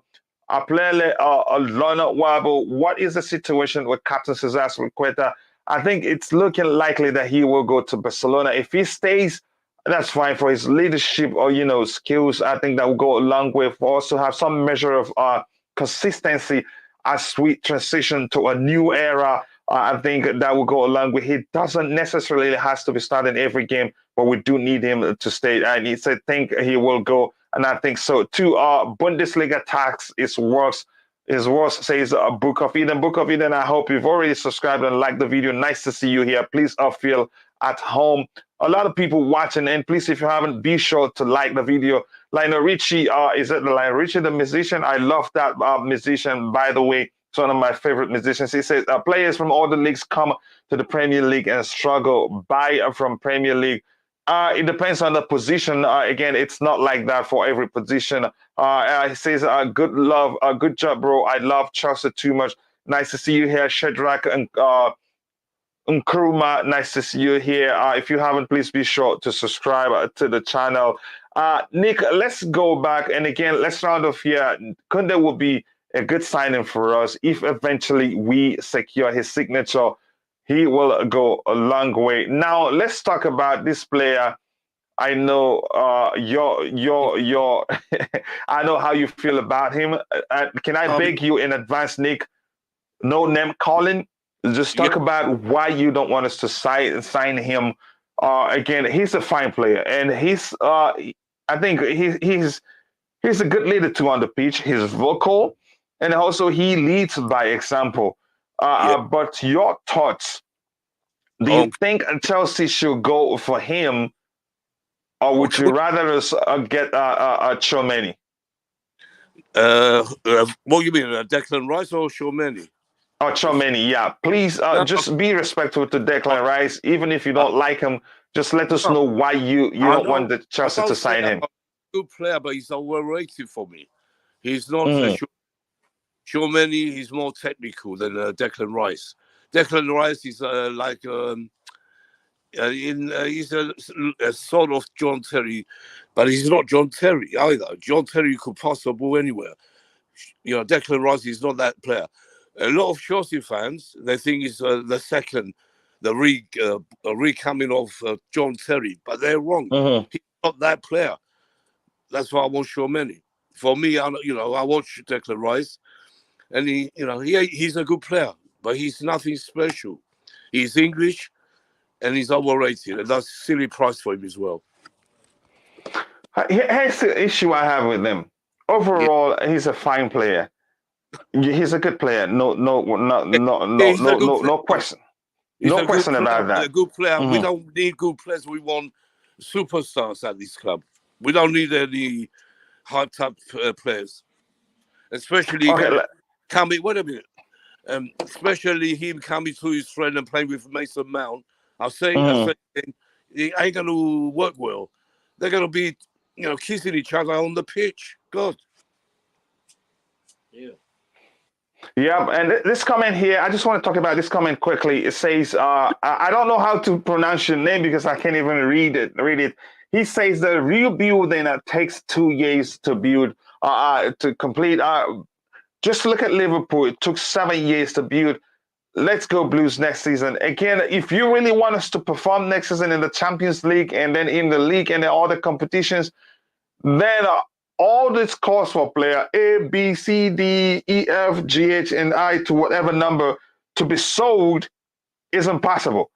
Wabo, what is the situation with Captain Cesar Azpilicueta? I think it's looking likely that he will go to Barcelona. If he stays, that's fine for his leadership or skills. I think that will go a long way for us to have some measure of consistency as we transition to a new era. I think that will go a long way. He doesn't necessarily has to be starting every game, but we do need him to stay. And he said, think he will go, and I think so too. Bundesliga tax is worse. Says Book of Eden. Book of Eden, I hope you've already subscribed and liked the video. Nice to see you here. Please feel at home. A lot of people watching, and please, if you haven't, be sure to like the video. Lionel Richie, is it Lionel Richie, the musician? I love that musician, by the way. It's one of my favorite musicians. He says, players from all the leagues come to the Premier League and struggle. Buy from Premier League. It depends on the position. Again, it's not like that for every position. He says, good job, bro. I love Chelsea too much. Nice to see you here, Shedrack and Nkrumah. Nice to see you here. If you haven't, please be sure to subscribe to the channel. Nick, let's go back. And again, let's round off here. Kounde will be a good signing for us. If eventually we secure his signature, he will go a long way. Now, let's talk about this player. I know I know how you feel about him. Can I beg you in advance, Nick? No name calling. Just talk about why you don't want us to sign him. Again, he's a fine player, and I think he's a good leader too on the pitch. He's vocal, and also he leads by example. But your thoughts? Do you think Chelsea should go for him, or would you rather us get Tchouameni? What do you mean, Declan Rice or Tchouameni? Oh, Tchouameni, yeah. Please just be respectful to Declan Rice. Even if you don't like him, just let us know why you don't want the Chelsea to sign him. Good player, but he's overrated for me. He's not Tchouameni. He's more technical than Declan Rice. Declan Rice is he's a sort of John Terry, but he's not John Terry either. John Terry could pass the ball anywhere. Declan Rice is not that player. A lot of Chelsea fans, they think he's the recoming of John Terry, but they're wrong. He's not that player. That's why I want Tchouameni. For me, I watch Declan Rice, and he's a good player, but he's nothing special. He's English, and he's overrated, and that's a silly price for him as well. Here's the issue I have with him. Overall, he's a fine player. He's a good player. No question. He's No question about that. A good player. Mm-hmm. We don't need good players. We want superstars at this club. We don't need any hyped up players, especially coming. Wait a minute. Especially him coming to his friend and playing with Mason Mount. I say it ain't going to work well. They're going to be, kissing each other on the pitch. God. Yeah. Yeah, and this comment here, I just want to talk about this comment quickly. It says, I don't know how to pronounce your name because I can't even read it. He says the rebuilding takes 2 years to build, to complete. Just look at Liverpool. It took 7 years to build. Let's go Blues next season. Again, if you really want us to perform next season in the Champions League and then in the league and in other competitions, then all this calls for player A, B, C, D, E, F, G, H, and I to whatever number to be sold is impossible.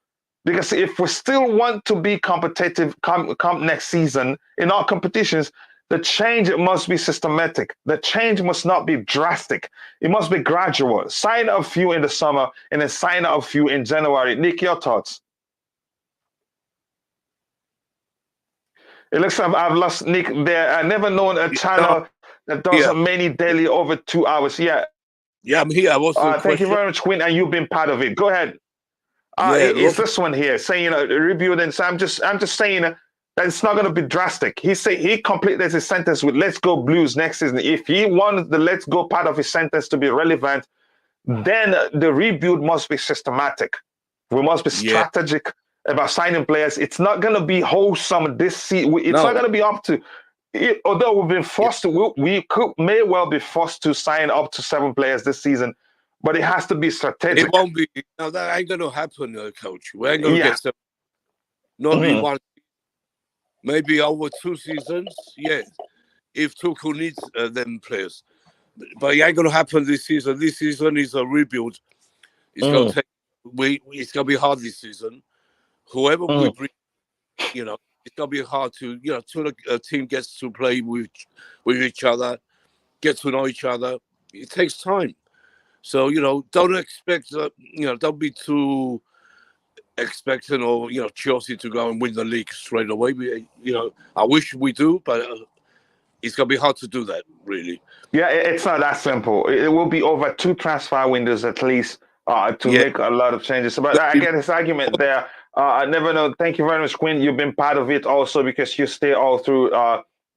Because if we still want to be competitive come next season in our competitions, the change must be systematic. The change must not be drastic. It must be gradual. Sign a few in the summer and then sign a few in January. Nick, your thoughts? It looks like I've lost Nick there. I've never known a channel that does many daily over 2 hours. Yeah. Yeah, I'm here. Thank you very much, Quinn, and you've been part of it. Go ahead. It's this one here saying rebuilding. So I'm just saying that it's not going to be drastic. He completed his sentence with "Let's go Blues" next season. If he wants the "Let's go" part of his sentence to be relevant, then the rebuild must be systematic. We must be strategic about signing players. It's not going to be wholesome this season. It's not going to be up to. Although we've been forced to, may well be forced to sign up to 7 players this season, but it has to be strategic. It won't be. No, that ain't going to happen, Coach. We ain't going to get 7. Not in one. Maybe over 2 seasons. Yeah, if Tuchel needs them players, but it ain't going to happen this season. This season is a rebuild. It's going to take. It's going to be hard this season. Whoever we bring, it's going to be hard to, till a team gets to play with each other, get to know each other. It takes time. So, don't expect, don't be too expecting or, Chelsea to go and win the league straight away. I wish we do, but it's going to be hard to do that, really. Yeah, it's not that simple. It will be over 2 transfer windows at least to make a lot of changes. But I get his argument there. I never know. Thank you very much, Quinn. You've been part of it also because you stay all through.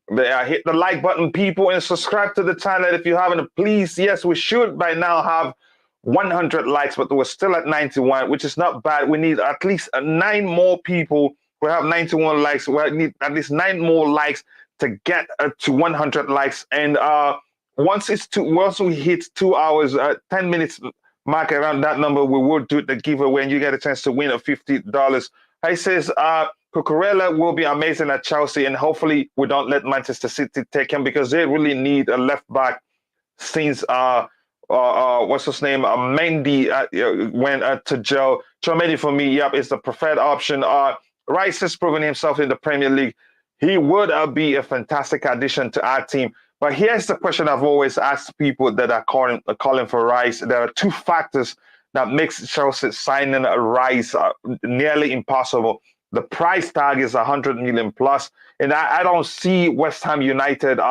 Hit the like button, people, and subscribe to the channel if you haven't. Please, yes, we should by now have 100 likes, but we're still at 91, which is not bad. We need at least 9 more people. We have 91 likes. We need at least 9 more likes to get to 100 likes. And once we hit 2 hours, 10 minutes mark around that number, we will do the giveaway and you get a chance to win $50. He says Cucurella will be amazing at Chelsea and hopefully we don't let Manchester City take him because they really need a left back since what's his name, Mendy went to Joe. Tchouameni for me, is the preferred option. Rice has proven himself in the Premier League. He would be a fantastic addition to our team. But here's the question I've always asked people that are calling for Rice. There are 2 factors that makes Chelsea signing a Rice nearly impossible. The price tag is 100 million plus, and I don't see West Ham United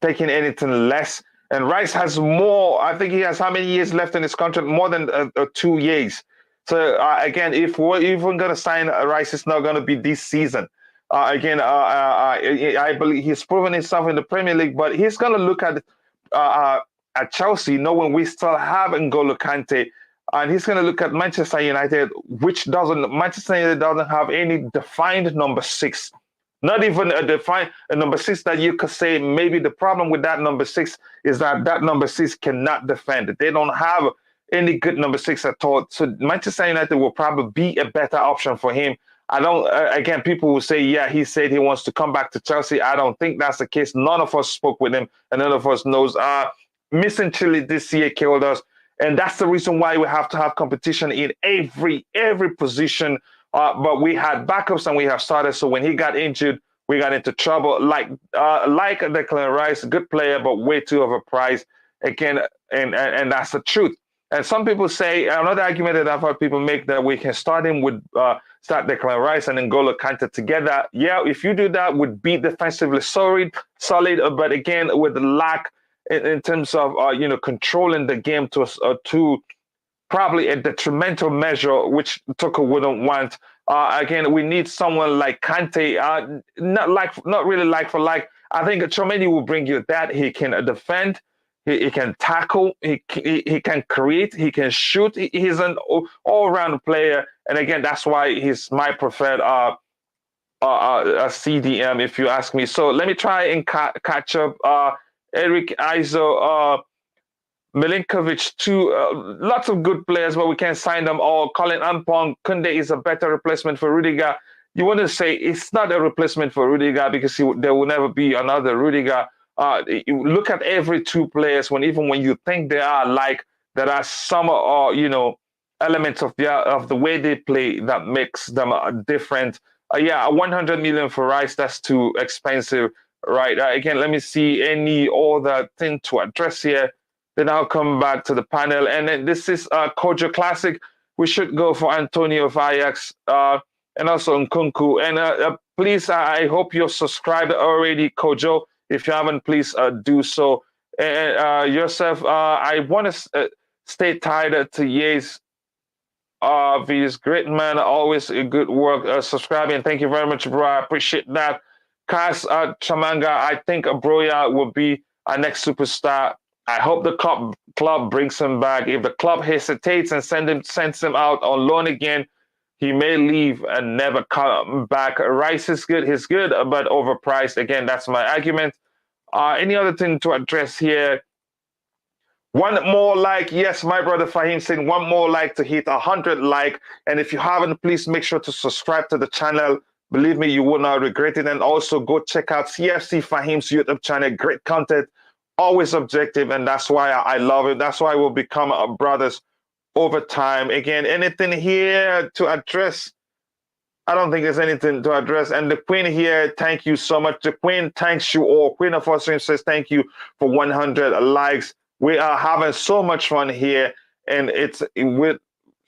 taking anything less. And Rice has more. I think he has how many years left in his contract? More than 2 years. So again, if we're even going to sign Rice, it's not going to be this season. I believe he's proven himself in the Premier League, but he's going to look at Chelsea, knowing we still have N'Golo Kante, and he's going to look at Manchester United, Manchester United doesn't have any defined number 6, not even a defined number 6 that you could say maybe the problem with that number 6 is that number 6 cannot defend. They don't have any good number 6 at all. So Manchester United will probably be a better option for him. I don't, again, people will say, he said he wants to come back to Chelsea. I don't think that's the case. None of us spoke with him, and none of us knows. Missing Chile this year killed us, and that's the reason why we have to have competition in every position. But we had backups and we have starters, so when he got injured, we got into trouble. Like Declan Rice, good player, but way too overpriced. Again, and that's the truth. And some people say another argument that I've heard people make that we can start him with start Declan Rice and then N'Golo Kante together. Yeah, if you do that, would be defensively solid, but again with the lack in terms of controlling the game to probably a detrimental measure, which Tuchel wouldn't want. Again, we need someone like Kante, not really like for like. I think Tchouameni will bring you that. He can defend. He can tackle, he can create, he can shoot. He's an all-round player. And again, that's why he's my preferred CDM, if you ask me. So let me try and catch up. Eric Iso, Milinkovic, too. Lots of good players, but we can't sign them all. Colin Ampong, Kounde is a better replacement for Rudiger. You want to say it's not a replacement for Rudiger because there will never be another Rudiger. You look at every two players even when you think they are alike, there are some elements of the way they play that makes them different. 100 million for Rice, that's too expensive, right? Again, let me see any other thing to address here. Then I'll come back to the panel. And then this is Kojo Classic. We should go for Antonio of Ajax and also Nkunku. And please, I hope you're subscribed already, Kojo. If you haven't, please do so. And yourself, I want to stay tied to Ye's videos. Great man, always a good work. Subscribing. Thank you very much, bro. I appreciate that. Kas Chamanga, I think Broya will be our next superstar. I hope the club brings him back. If the club hesitates and sends him out on loan again, he may leave and never come back. Rice is good. He's good, but overpriced. Again, that's my argument. Any other thing to address here? One more like. Yes, my brother Fahim saying one more like to hit 100 like. And if you haven't, please make sure to subscribe to the channel. Believe me, you will not regret it. And also go check out CFC Fahim's YouTube channel. Great content, always objective. And that's why I love it. That's why we'll become brothers over time. Again, anything here to address? I don't think there's anything to address. And the Queen here, thank you so much. The Queen thanks you all. Queen of Austrian says thank you for 100 likes. We are having so much fun here, and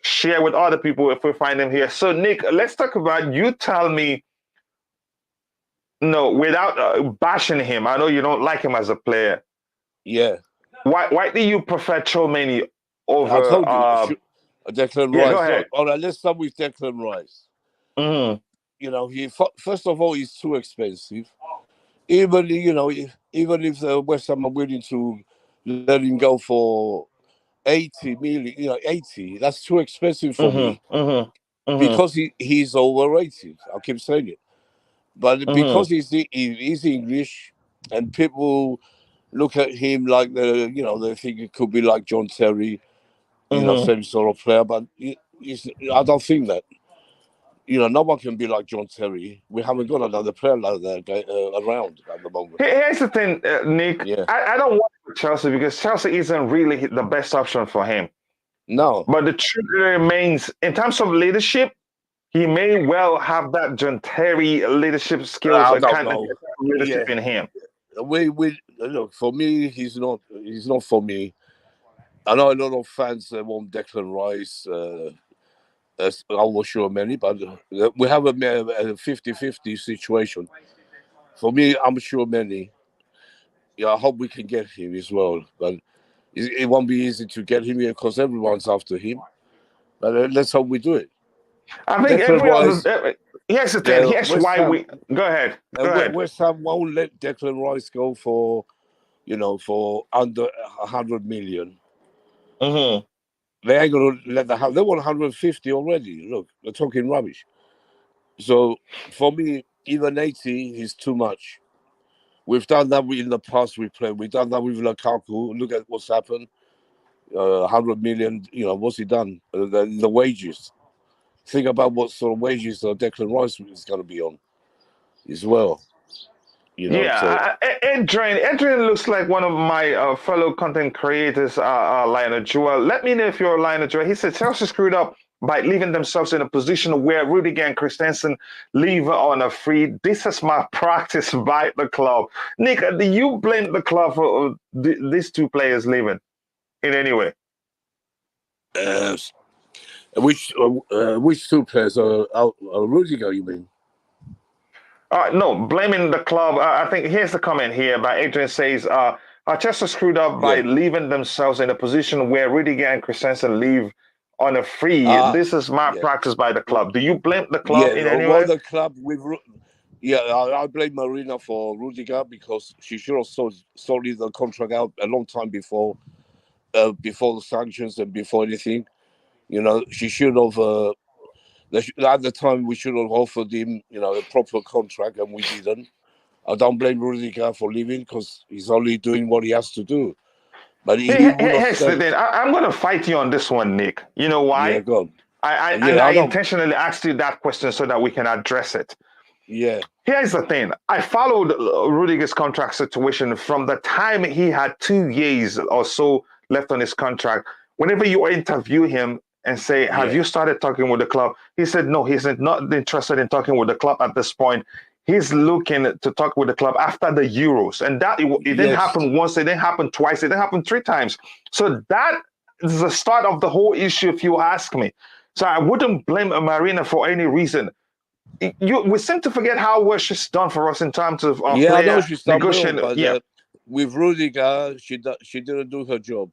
share with other people if we find them here. So Nick, let's talk about, you tell me, no, without bashing him. I know you don't like him as a player. Yeah. Why do you prefer Tchouameni over I told you, Declan Rice. Go ahead. All right, let's start with Declan Rice. Mm-hmm. He first of all, he's too expensive. Even if the West Ham are willing to let him go for 80 million, 80, that's too expensive for me. Because he's overrated. I keep saying it. But because he's English and people look at him like they think it could be like John Terry, same sort of player. But I don't think that. No one can be like John Terry. We haven't got another player like that around at the moment. Here's the thing, Nick. Yeah. I don't want Chelsea because Chelsea isn't really the best option for him. No. But the truth remains, in terms of leadership, he may well have that John Terry leadership skills and kind of leadership in him. Look, for me, he's not for me. I know a lot of fans want Declan Rice. I'm not sure many, but we have a 50-50 situation. For me, I'm sure many. I hope we can get him as well. But it won't be easy to get him here because everyone's after him. But let's hope we do it. I think here's the thing. Here's why we... Go ahead. Go ahead. West Ham won't let Declan Rice go for under 100 million. Mm-hmm. They ain't going to let they want 150 already. Look, they're talking rubbish. So for me, even 80 is too much. We've done that in the past. We've done that with Lukaku. Look at what's happened. 100 million. What's he done? The wages. Think about what sort of wages Declan Rice is going to be on, as well. Adrian looks like one of my fellow content creators, Lionel Joel. Let me know if you're Lionel Joel. He said Chelsea screwed up by leaving themselves in a position where Rudiger and Christensen leave on a free. This is malpractice by the club. Nick, do you blame the club for these two players leaving in any way? Which two players? Rudiger, you mean? No, blaming the club. I think here's the comment here by Adrian says, Manchester screwed up by leaving themselves in a position where Rudiger and Christensen leave on a free. This is malpractice by the club. Do you blame the club in any way? The club with I blame Marina for Rudiger because she should have sorted the contract out a long time before the sanctions and before anything. You know, she should have. At the time, we should have offered him, a proper contract, and we didn't. I don't blame Rudiger for leaving because he's only doing what he has to do. But here's the thing. I'm going to fight you on this one, Nick. You know why? Yeah, go on. I intentionally asked you that question so that we can address it. Yeah. Here's the thing. I followed Rudiger's contract situation from the time he had 2 years or so left on his contract. Whenever you interview him and say, have you started talking with the club? He said, no, he's not interested in talking with the club at this point. He's looking to talk with the club after the Euros. And that it didn't happen once, it didn't happen twice, it didn't happen 3 times. So that is the start of the whole issue, if you ask me. So I wouldn't blame Marina for any reason. We seem to forget how well she's done for us in terms of I know she's done well, but with Rudiger, she didn't do her job.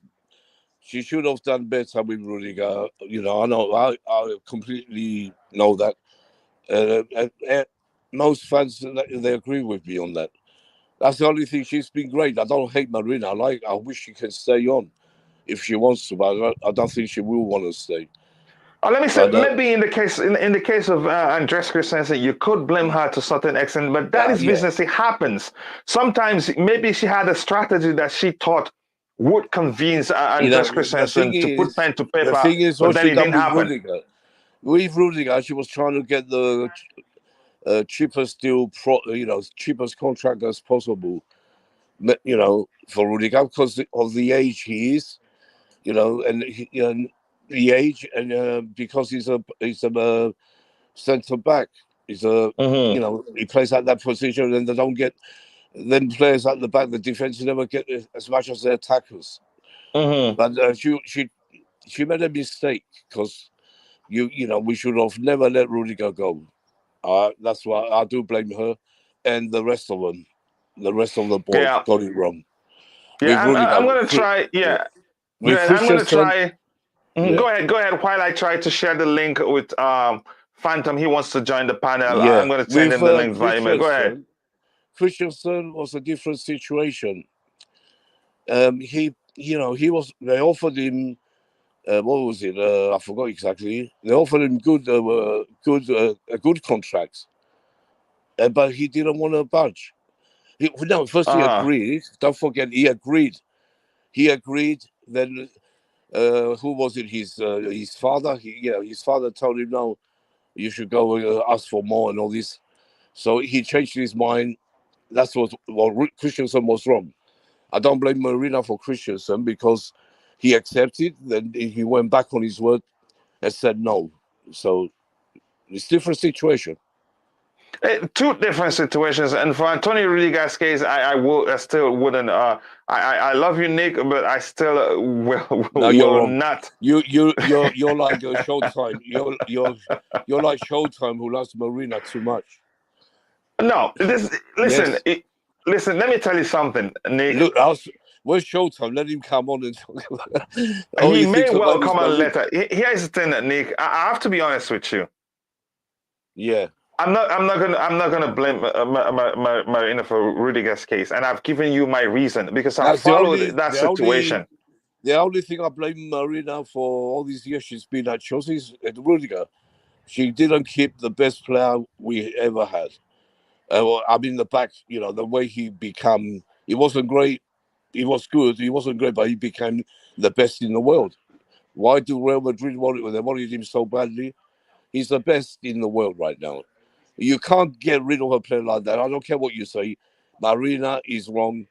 She should have done better with Rudiger. I know, I completely know that. And most fans, they agree with me on that. That's the only thing. She's been great. I don't hate Marina. I wish she can stay on if she wants to, but I don't think she will want to stay. Let me say, maybe in the case of Andres Christensen, you could blame her to a certain extent, but that is business. It happens. Sometimes maybe she had a strategy that she thought would convince Andres Christensen to put pen to paper, the thing is, but then it didn't happen. With Rudiger, she was trying to get the cheapest deal, cheapest contract as possible, for Rudiger because of the age he is, and the age, and because he's a centre back, he's he plays at that position, and they don't get them players at the back. The defense never get as much as their attackers. But she made a mistake because we should have never let Rudiger go. That's why I do blame her and the rest of them. The rest of the board got it wrong. I'm going to try. I'm going to try. Go ahead. While I try to share the link with Phantom, he wants to join the panel. I'm going to send him the link via email. Go ahead. Christensen was a different situation. He was. They offered him. What was it? I forgot exactly. They offered him a good contract, but he didn't want to budge. First he agreed. Don't forget, he agreed. Then. Who was it? His father. His father told him, no, you should go ask for more and all this. So he changed his mind. That's what Christensen was wrong. I don't blame Marina for Christensen because he accepted. Then he went back on his word and said no. So it's a different situation. 2 different situations, and for Antonio Rudiger's case, I still wouldn't. I love you, Nick, but I still will not. You're like Showtime. You're like Showtime who loves Marina too much. No, listen. Listen. Let me tell you something, Nick. Look, where's Showtime? Let him come on and talk about. He may well come on later. Here's the thing, Nick. I have to be honest with you. Yeah. I'm not gonna blame Marina for Rudiger's case, and I've given you my reason because I followed that situation. The only thing I blame Marina for all these years she's been at Chelsea is Rudiger. She didn't keep the best player we ever had. The back, the way he became, he wasn't great. He was good. He wasn't great, but he became the best in the world. Why do Real Madrid want it? They wanted him so badly. He's the best in the world right now. You can't get rid of a player like that. I don't care what you say. Marina is wrong,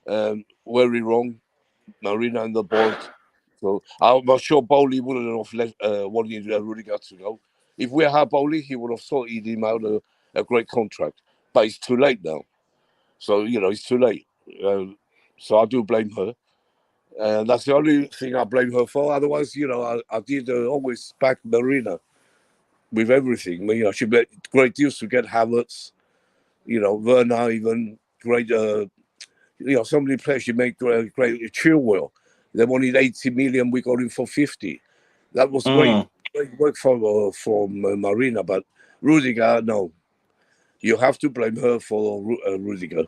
very wrong. Marina and the board So I'm sure Boehly wouldn't have wanted Rudiger to go. If we had Boehly, he would have sorted him out a great contract. But it's too late now. So, it's too late. So I do blame her. And that's the only thing I blame her for. Otherwise, I did always back Marina with everything. She made great deals to get Havertz, Werner, even great, so many players she made great Chilwell. They wanted 80 million, we got him for 50. That was great work from Marina, but Rudiger, no. You have to blame her for Rudiger.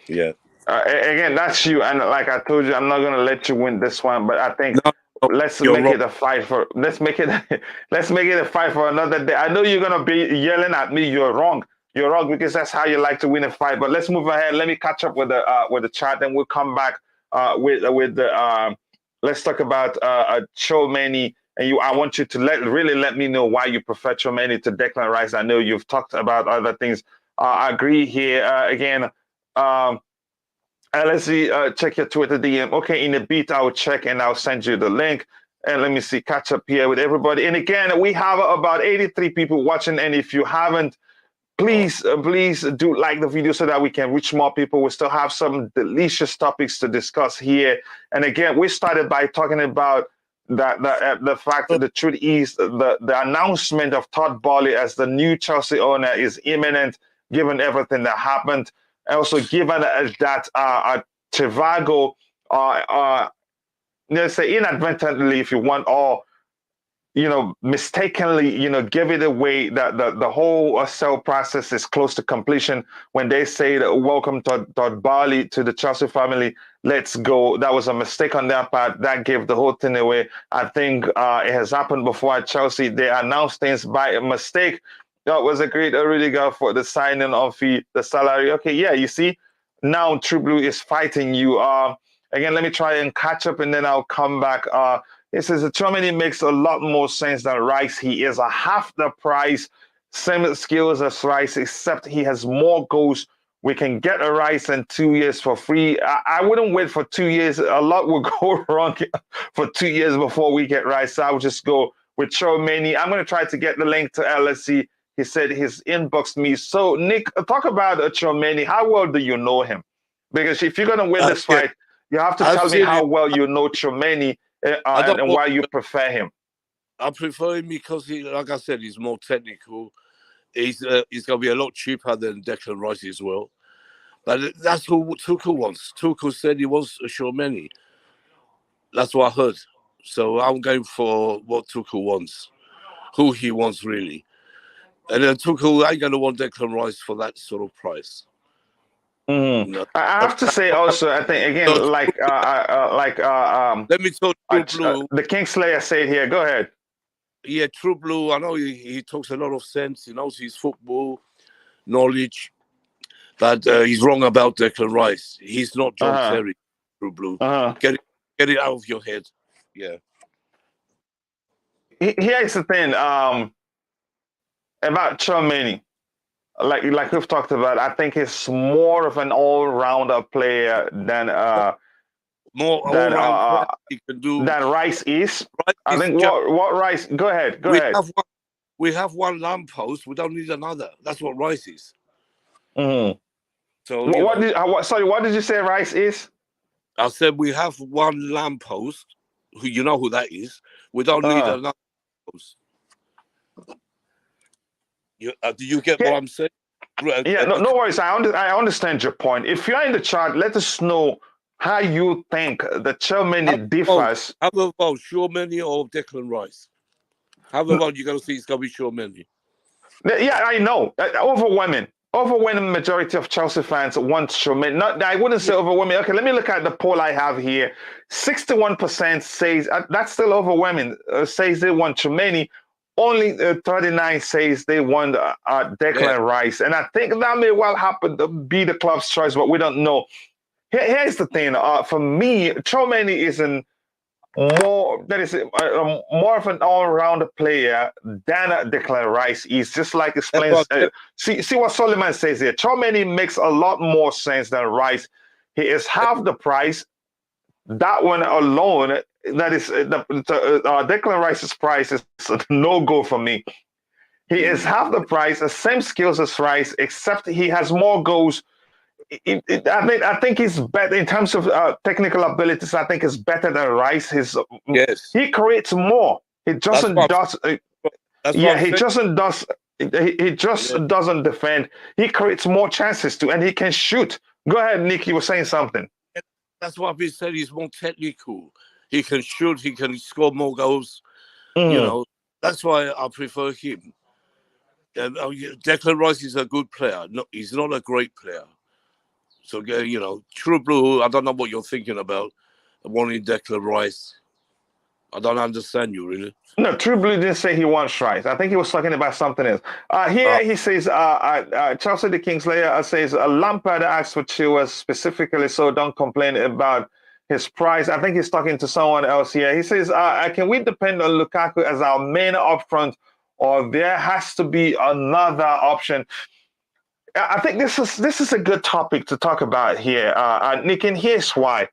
Yeah. Again, that's you, and like I told you, I'm not gonna let you win this one. But I think let's make it a fight for. Let's make it a fight for another day. I know you're gonna be yelling at me. You're wrong. You're wrong because that's how you like to win a fight. But let's move ahead. Let me catch up with the chat, and we'll come back with the. Let's talk about Tchouameni, and I want you to really let me know why you prefer Tchouameni to Declan Rice. I know you've talked about other things. I agree here again. Let's see, check your Twitter DM. Okay, in a bit, I'll check and I'll send you the link. And let me see, catch up here with everybody. And again, we have about 83 people watching. And if you haven't, please do like the video so that we can reach more people. We still have some delicious topics to discuss here. And again, we started by talking about the fact that the truth is the announcement of Todd Boehly as the new Chelsea owner is imminent, given everything that happened. Also, given that Trivago, let's say inadvertently, if you want, or mistakenly, give it away that the whole sale process is close to completion. When they say that welcome Todd Boehly to the Chelsea family, let's go. That was a mistake on their part. That gave the whole thing away. I think it has happened before at Chelsea. They announced things by a mistake. That was a great Rudiger for the signing of the salary. Okay, yeah, you see, now True Blue is fighting you. Again, let me try and catch up, and then I'll come back. It says Tchouameni makes a lot more sense than Rice. He is a half the price, same skills as Rice, except he has more goals. We can get a Rice in 2 years for free. I wouldn't wait for 2 years. A lot will go wrong for 2 years before we get Rice. So I would just go with Tchouameni. I'm going to try to get the link to LSE. He said he's inboxed me. So, Nick, talk about Tchouameni. How well do you know him? Because if you're going to win this fight, you have to tell me how well you know Tchouameni and why you prefer him. I prefer him because, like I said, he's more technical. He's going to be a lot cheaper than Declan Rice as well. But that's who Tuchel wants. Tuchel said he wants Tchouameni. That's what I heard. So I'm going for what Tuchel wants, who he wants really. And then Tuchel ain't going to want Declan Rice for that sort of price. No. I have to say also, I think, again, let me talk True Blue. The Kingslayer said here, go ahead. Yeah, True Blue, I know he talks a lot of sense. He knows his football knowledge. But he's wrong about Declan Rice. He's not John Terry, True Blue. Get it out of your head. Yeah. Here's the thing. About Tchouameni, like we've talked about, I think he's more of an all-rounder player than he can do than Rice is. I think what Rice. Go ahead. We have one lamppost. We don't need another. That's what Rice is. So what did you say Rice is? I said we have one lamppost. You know who that is. We don't need another post. Do you get what I'm saying? Yeah, no worries. I understand your point. If you're in the chat, let us know how you think the Tchouameni differs. Have a vote, Tchouameni or Declan Rice? Have a vote, you're going to see it's going to be Tchouameni. Yeah, I know. Overwhelming majority of Chelsea fans want Tchouameni. I wouldn't say overwhelming. Okay, let me look at the poll I have here. 61% says, that's still overwhelming, says they want Tchouameni. Only 39 says they want Declan Rice. And I think that may well happen to be the club's choice, but we don't know. Here's the thing. For me, Tchouameni is more of an all-rounder player than Declan Rice is. Just like explains. See what Solomon says here. Tchouameni makes a lot more sense than Rice. He is half the price. That one alone that is Declan Rice's price is a no-go for me. He is half the price, the same skills as Rice, except he has more goals. I think he's better in terms of technical abilities. I think he's better than Rice. He creates more. He doesn't does. He just doesn't defend. He creates more chances too, and he can shoot. Go ahead, Nick. You were saying something. That's what I've been saying. He's more technical. He can shoot. He can score more goals. You know, that's why I prefer him. Declan Rice is a good player. No, he's not a great player. So, you know, True Blue, I don't know what you're thinking about wanting Declan Rice. I don't understand you, really. No, True Blue didn't say he wants Rice. I think he was talking about something else. He says, Chelsea the Kingslayer says, Lampard asked for Chilwell specifically, so don't complain about his price. I think he's talking to someone else here. He says, can we depend on Lukaku as our main upfront, or there has to be another option? I think this is a good topic to talk about here, Nick, and here's why.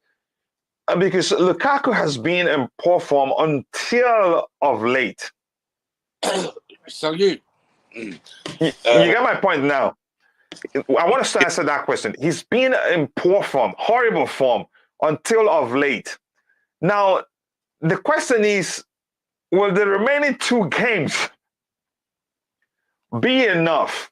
Because Lukaku has been in poor form until of late. So you get my point now. I want us to answer that question. He's been in poor form, horrible form, until of late. Now, the question is, will the remaining 2 games be enough?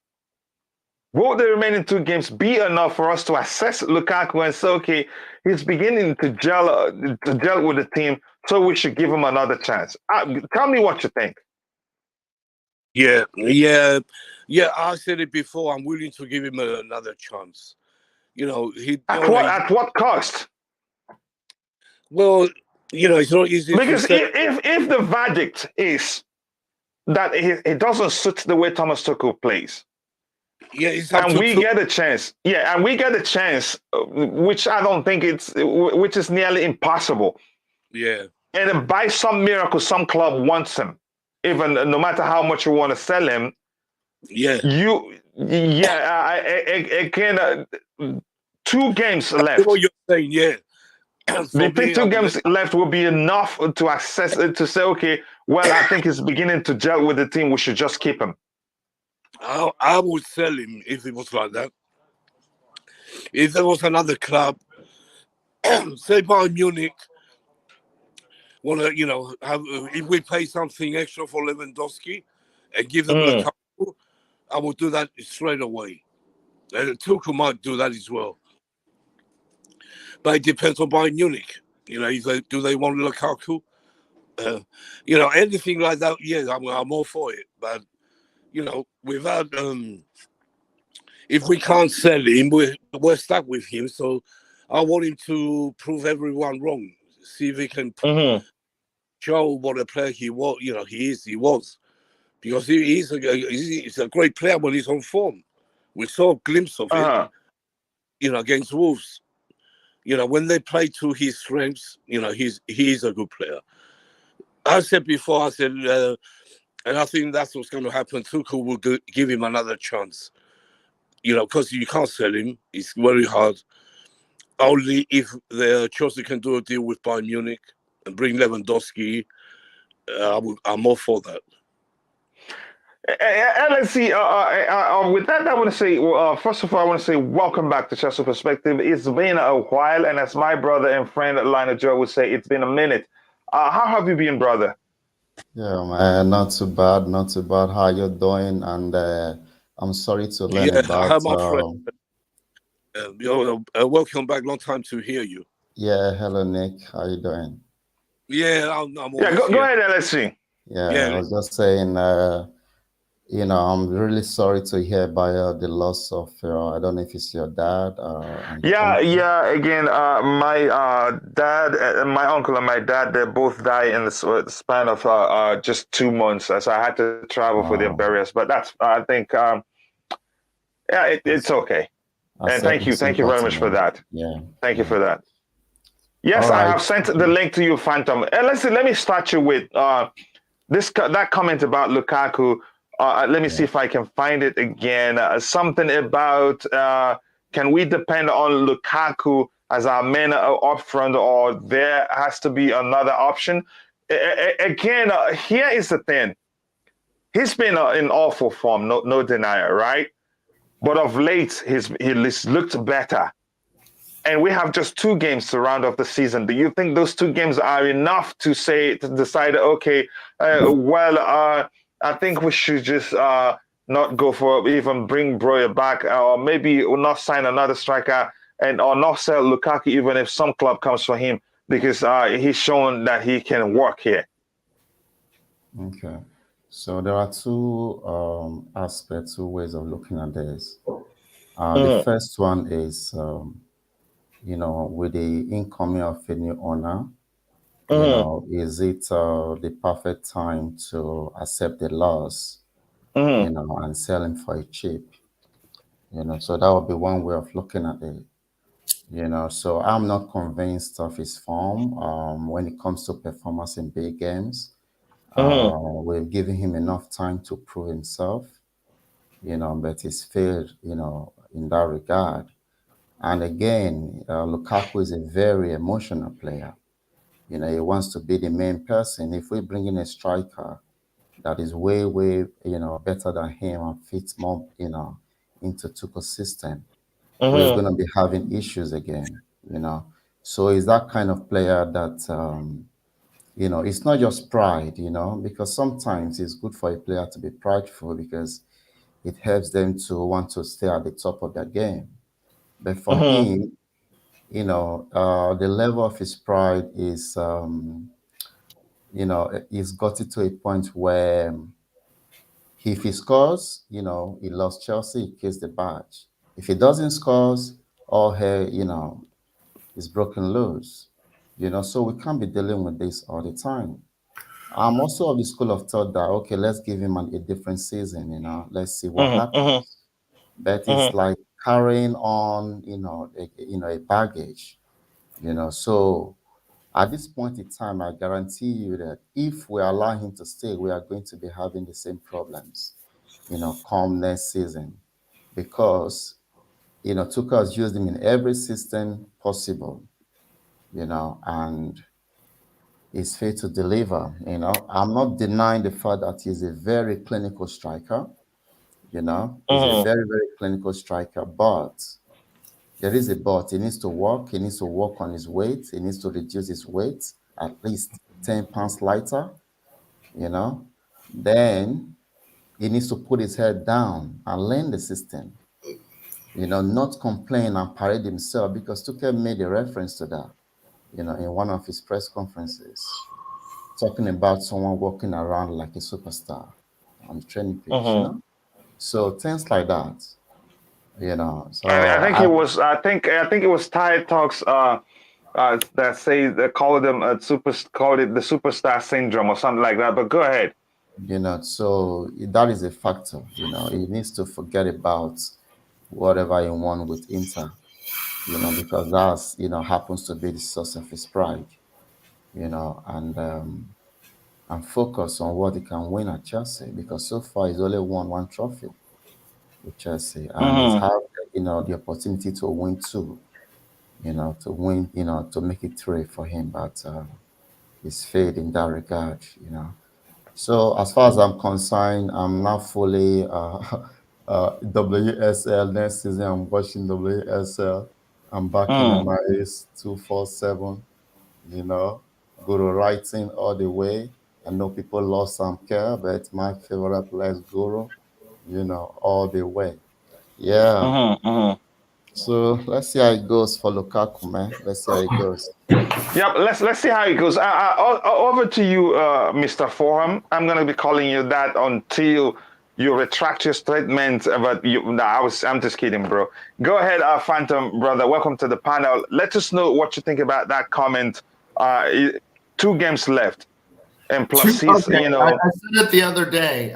Will the remaining 2 games be enough for us to assess Lukaku and say, okay, he's beginning to gel with the team, so we should give him another chance? Tell me what you think. Yeah. I said it before. I'm willing to give him another chance. You know, at what cost? Well, you know, it's not easy. Because if the verdict is that he doesn't suit the way Thomas Tuchel plays. Yeah, and we get a chance. Yeah, and we get a chance, which I don't think which is nearly impossible. Yeah. And by some miracle, some club wants him, even no matter how much you want to sell him. Yeah. Again, 2 games left. What you're saying, yeah. They think 2 games left will be enough to assess to say, okay, well, I think he's beginning to gel with the team. We should just keep him. I would sell him if it was like that. If there was another club, say Bayern Munich, if we pay something extra for Lewandowski and give them Lukaku, I would do that straight away. And Tuchel might do that as well. But it depends on Bayern Munich. You know, do they want Lukaku? Anything like that, yeah, I'm all for it. But you know, without if we can't sell him, we're stuck with him. So I want him to prove everyone wrong. See if he can show what a player he was. You know, he was, because he's a great player when he's on form. We saw a glimpse of it, you know, against Wolves. You know, when they play to his strengths, you know, he's a good player. I said before, and I think that's what's going to happen. Tuchel will give him another chance. You know, because you can't sell him. It's very hard. Only if the Chelsea can do a deal with Bayern Munich and bring Lewandowski, I'm all for that. Let's see. With that, I want to say, first of all, I want to say welcome back to Chelsea Perspective. It's been a while, and as my brother and friend Lionel Joe would say, it's been a minute. How have you been, brother? Yeah, man, not too bad. How you doing? And I'm sorry to learn about. My friend. Welcome back. Long time to hear you. Yeah, hello Nick. How you doing? Yeah, I'm go ahead, LSC. Yeah, I was just saying. I'm really sorry to hear about the loss of I don't know if it's your dad. Again, my dad, my uncle, and my dad, they both died in the span of just 2 months, as I had to travel for their burials. But that's, I think, it's okay. And thank you very much for that. Yeah, thank you for that. Yes, I have sent the link to you, Phantom. Let me start you with that comment about Lukaku. Let me see if I can find it again. Something about can we depend on Lukaku as our men up front, or there has to be another option. Again, here is the thing. He's been in awful form, no denial, right? But of late, he's looked better. And we have just 2 games to round off the season. Do you think those 2 games are enough to decide, okay, I think we should just not go for even bring Breuer back, or maybe we'll not sign another striker or not sell Lukaku even if some club comes for him, because he's shown that he can work here. Okay. So there are 2 aspects, 2 ways of looking at this. The first one is, with the incoming of a new owner, is it the perfect time to accept the loss, and sell him for a cheap? So that would be one way of looking at it. So I'm not convinced of his form when it comes to performance in big games. We've given him enough time to prove himself, but he's failed, in that regard. And again, Lukaku is a very emotional player. He wants to be the main person. If we bring in a striker that is way, better than him and fits more, into Tuchel's system, we're going to be having issues again, So he's that kind of player that, it's not just pride, because sometimes it's good for a player to be prideful because it helps them to want to stay at the top of their game. But for him, the level of his pride is, he's got it to a point where if he scores, he lost Chelsea, he kissed the badge. If he doesn't score, all hell, is broken loose. So we can't be dealing with this all the time. I'm also of the school of thought that, okay, let's give him a different season, let's see what happens. But it's like carrying on, a baggage, So at this point in time, I guarantee you that if we allow him to stay, we are going to be having the same problems, come next season, because, Tuchel has used him in every system possible, and he's failed to deliver. I'm not denying the fact that he's a very clinical striker. He's a very, very clinical striker, but there is a but. He needs to work. He needs to work on his weight. He needs to reduce his weight at least 10 pounds lighter, Then he needs to put his head down and learn the system, not complain and parade himself, because Tuchel made a reference to that, in one of his press conferences, talking about someone walking around like a superstar on the training pitch, So things like that, So I think it was. I think it was Tide Talks that say they call them called it the superstar syndrome or something like that. But go ahead. So that is a factor. He needs to forget about whatever he won with Inter, because that's happens to be the source of his pride, and focus on what he can win at Chelsea, because so far he's only won 1 trophy with Chelsea, and he's had the opportunity to win 2, to make it 3 for him, but he's failed in that regard, So as far as I'm concerned, I'm not fully WSL. Next season I'm watching WSL. I'm back in MIS 247, go to writing all the way. I know people lost some care, but my favorite player is Guru, all the way. Yeah. So let's see how it goes for Lukaku, man. Let's see how it goes. Yep, let's see how it goes. Over to you, Mr. Forum. I'm going to be calling you that until you retract your statement. But I'm just kidding, bro. Go ahead, Phantom brother. Welcome to the panel. Let us know what you think about that comment. 2 games left, and plus I said it the other day.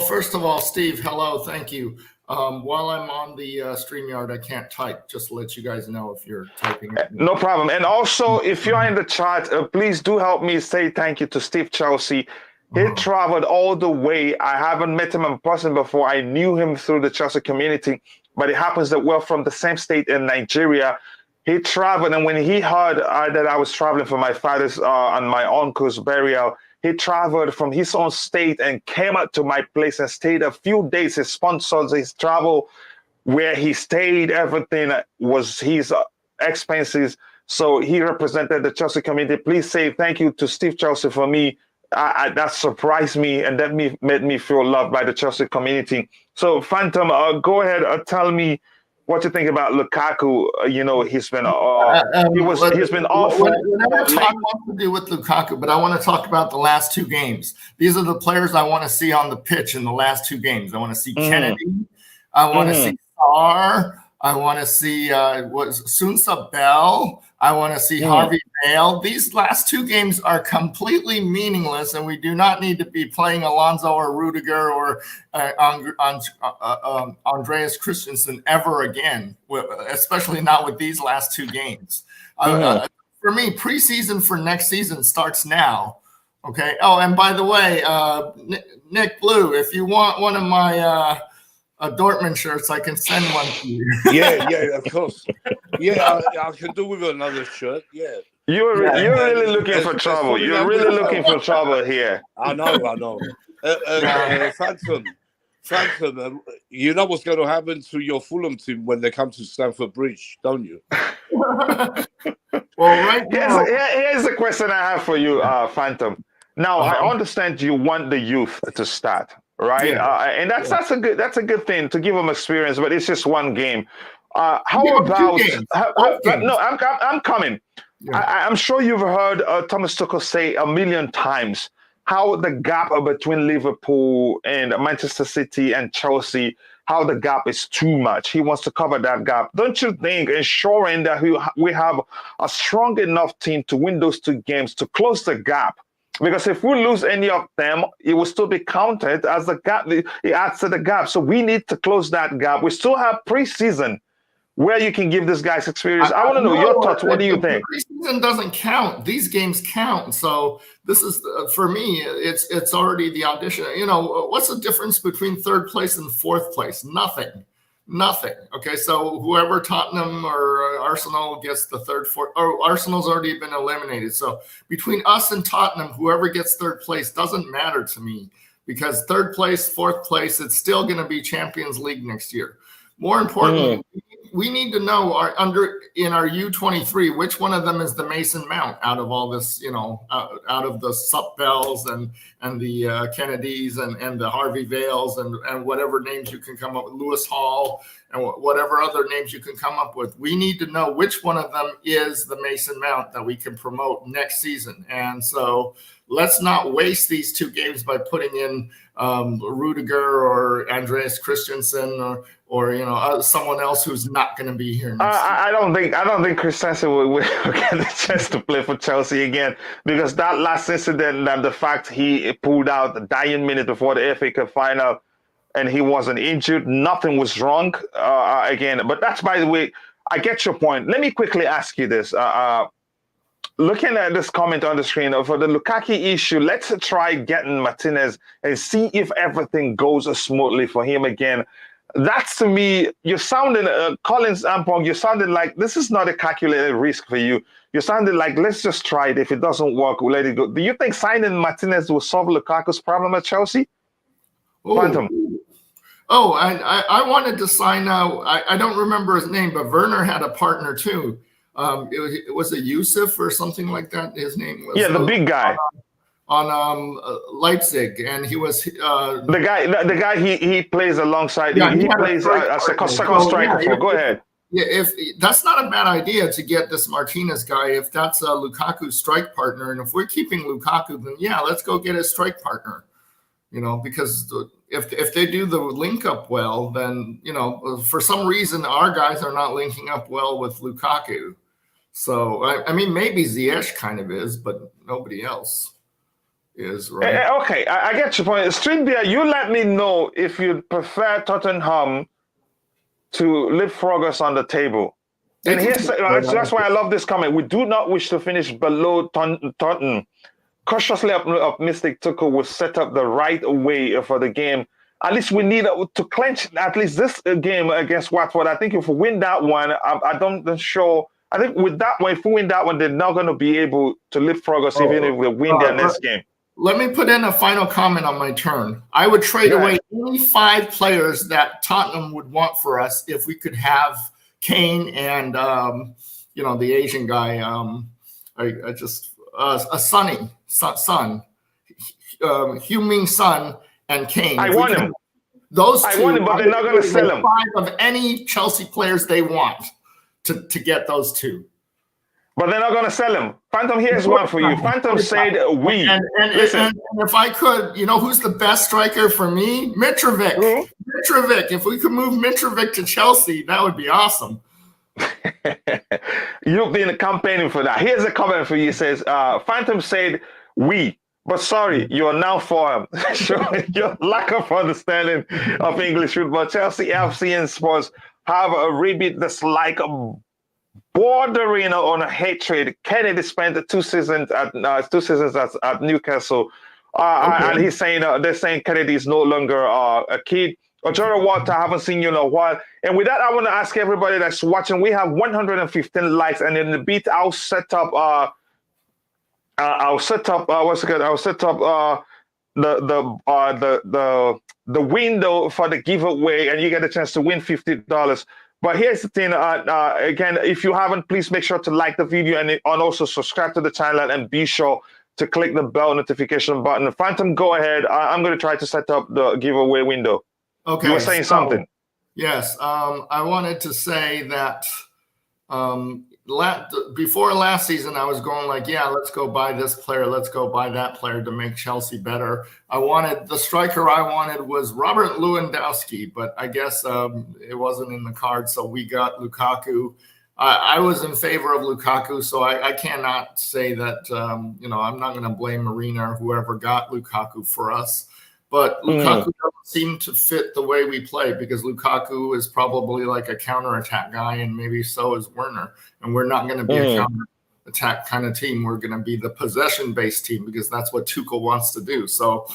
First of all, Steve, hello, thank you. While I'm on the StreamYard, I can't type, just to let you guys know if you're typing. No problem. And also, if you're in the chat, please do help me say thank you to Steve Chelsea. He traveled all the way. I haven't met him in person before. I knew him through the Chelsea community, but it happens that we're from the same state in Nigeria. He traveled, and when he heard that I was traveling for my father's and my uncle's burial, he traveled from his own state and came out to my place and stayed a few days. He sponsored his travel, where he stayed. Everything was his expenses. So he represented the Chelsea community. Please say thank you to Steve Chelsea for me. That surprised me, and that made me feel loved by the Chelsea community. So, Phantom, go ahead and tell me what you think about Lukaku. He's been he's been awful. Whatever Todd wants to do with Lukaku, but I want to talk about the last two games. These are the players I want to see on the pitch in the last two games. I want to see Kennedy. I want to see Sarr. I want to see Sunsa Bell. I want to see Harvey Vale. These last two games are completely meaningless, and we do not need to be playing Alonso or Rudiger or Andreas Christensen ever again, especially not with these last two games. For me, preseason for next season starts now. Okay. Oh, and by the way, Nick Blue, if you want one of my Dortmund shirts, I can send one to you. Yeah, of course. Yeah, I can do with another shirt. Yeah. You're really looking for trouble. You're really looking for trouble here. I know. Phantom, you know what's going to happen to your Fulham team when they come to Stamford Bridge, don't you? Well, right now, here's the question I have for you, Phantom. Now, I understand you want the youth to start, right? Yeah. And that's a good thing to give them experience, but it's just one game. How about? No, I'm coming. Yeah. I'm sure you've heard Thomas Tuchel say a million times how the gap between Liverpool and Manchester City and Chelsea, how the gap is too much. He wants to cover that gap. Don't you think ensuring that we have a strong enough team to win those two games to close the gap? Because if we lose any of them, it will still be counted as the gap. It adds to the gap. So we need to close that gap. We still have preseason where you can give this guys experience. I want to know your thoughts. What do you think? Preseason doesn't count. These games count. So this is, for me, it's already the audition. What's the difference between third place and fourth place? Nothing. Okay, so whoever Tottenham or Arsenal gets the third, fourth, or Arsenal's already been eliminated. So between us and Tottenham, whoever gets third place doesn't matter to me, because third place, fourth place, it's still going to be Champions League next year. More importantly, we need to know in our U23 which one of them is the Mason Mount out of all this, out of the Sup Bells and the Kennedys and the Harvey Vales and whatever names you can come up with, Lewis Hall and whatever other names you can come up with. We need to know which one of them is the Mason Mount that we can promote next season. And so let's not waste these two games by putting in Rudiger or Andreas Christensen or someone else who's not going to be here next season. I don't think Christensen will get the chance to play for Chelsea again, because that last incident and the fact he pulled out the dying minute before the FA Cup final and he wasn't injured, nothing was wrong again. But that's, by the way, I get your point. Let me quickly ask you this. Looking at this comment on the screen for the Lukaku issue, let's try getting Martinez and see if everything goes smoothly for him again. That's, to me, you're sounding, Collins Ampong, you're sounding like this is not a calculated risk for you. You're sounding like, let's just try it. If it doesn't work, we'll let it go. Do you think signing Martinez will solve Lukaku's problem at Chelsea? Phantom. Oh, I wanted to sign I don't remember his name, but Werner had a partner too. It was a Yusuf or something like that. His name was the big guy on Leipzig, and he was the guy he plays alongside. Yeah, he plays as a second striker. Go ahead. Yeah, if that's not a bad idea to get this Martinez guy, if that's a Lukaku strike partner, and if we're keeping Lukaku, then yeah, let's go get a strike partner. Because if they do the link up well, then for some reason our guys are not linking up well with Lukaku. So I mean, maybe Ziyech kind of is, but nobody else is, right? Okay, I get your point. Streetbeer, you let me know if you'd prefer Tottenham to leapfrog us on the table. And that's why I love this comment. We do not wish to finish below Tottenham. Cautiously optimistic, Tuchel will set up the right way for the game. At least we need to clinch at least this game against Watford. I think if we win that one, I think with that one, if we win that one, they're not going to be able to leapfrog us even if we win their next game. Let me put in a final comment on my turn. I would trade away any 5 players that Tottenham would want for us if we could have Kane and the Asian guy. Heung-min Son and Kane. I want him. Those two. I want him, but they're not going to sell him. 5 of any Chelsea players they want to get those 2. But they're not going to sell him. Phantom, here's one for you. Phantom said we. And if I could, who's the best striker for me? Mitrovic. Who? Mitrovic. If we could move Mitrovic to Chelsea, that would be awesome. You've been campaigning for that. Here's a comment for you. It says, Phantom said we. But sorry, you are now for him. Showing your lack of understanding of English football. Chelsea, FC, and Spurs have a rabid dislike bordering on a hatred. Kennedy spent 2 seasons at Newcastle, and he's saying they're saying Kennedy is no longer a kid. Ojoro Walter, I haven't seen you in a while. And with that, I want to ask everybody that's watching. We have 115 likes, and in the beat, I'll set up the window for the giveaway, and you get a chance to win $50. But here's the thing, again, if you haven't, please make sure to like the video and also subscribe to the channel, and be sure to click the bell notification button. Phantom, go ahead. I'm going to try to set up the giveaway window. Okay. You were saying something. Yes. I wanted to say that before last season, I was going like, yeah, let's go buy this player, let's go buy that player to make Chelsea better. The striker I wanted was Robert Lewandowski, but I guess it wasn't in the cards, so we got Lukaku. I was in favor of Lukaku, so I cannot say that, I'm not going to blame Marina or whoever got Lukaku for us. But Lukaku doesn't seem to fit the way we play, because Lukaku is probably like a counterattack guy, and maybe so is Werner. And we're not going to be a counterattack kind of team. We're going to be the possession-based team, because that's what Tuchel wants to do. So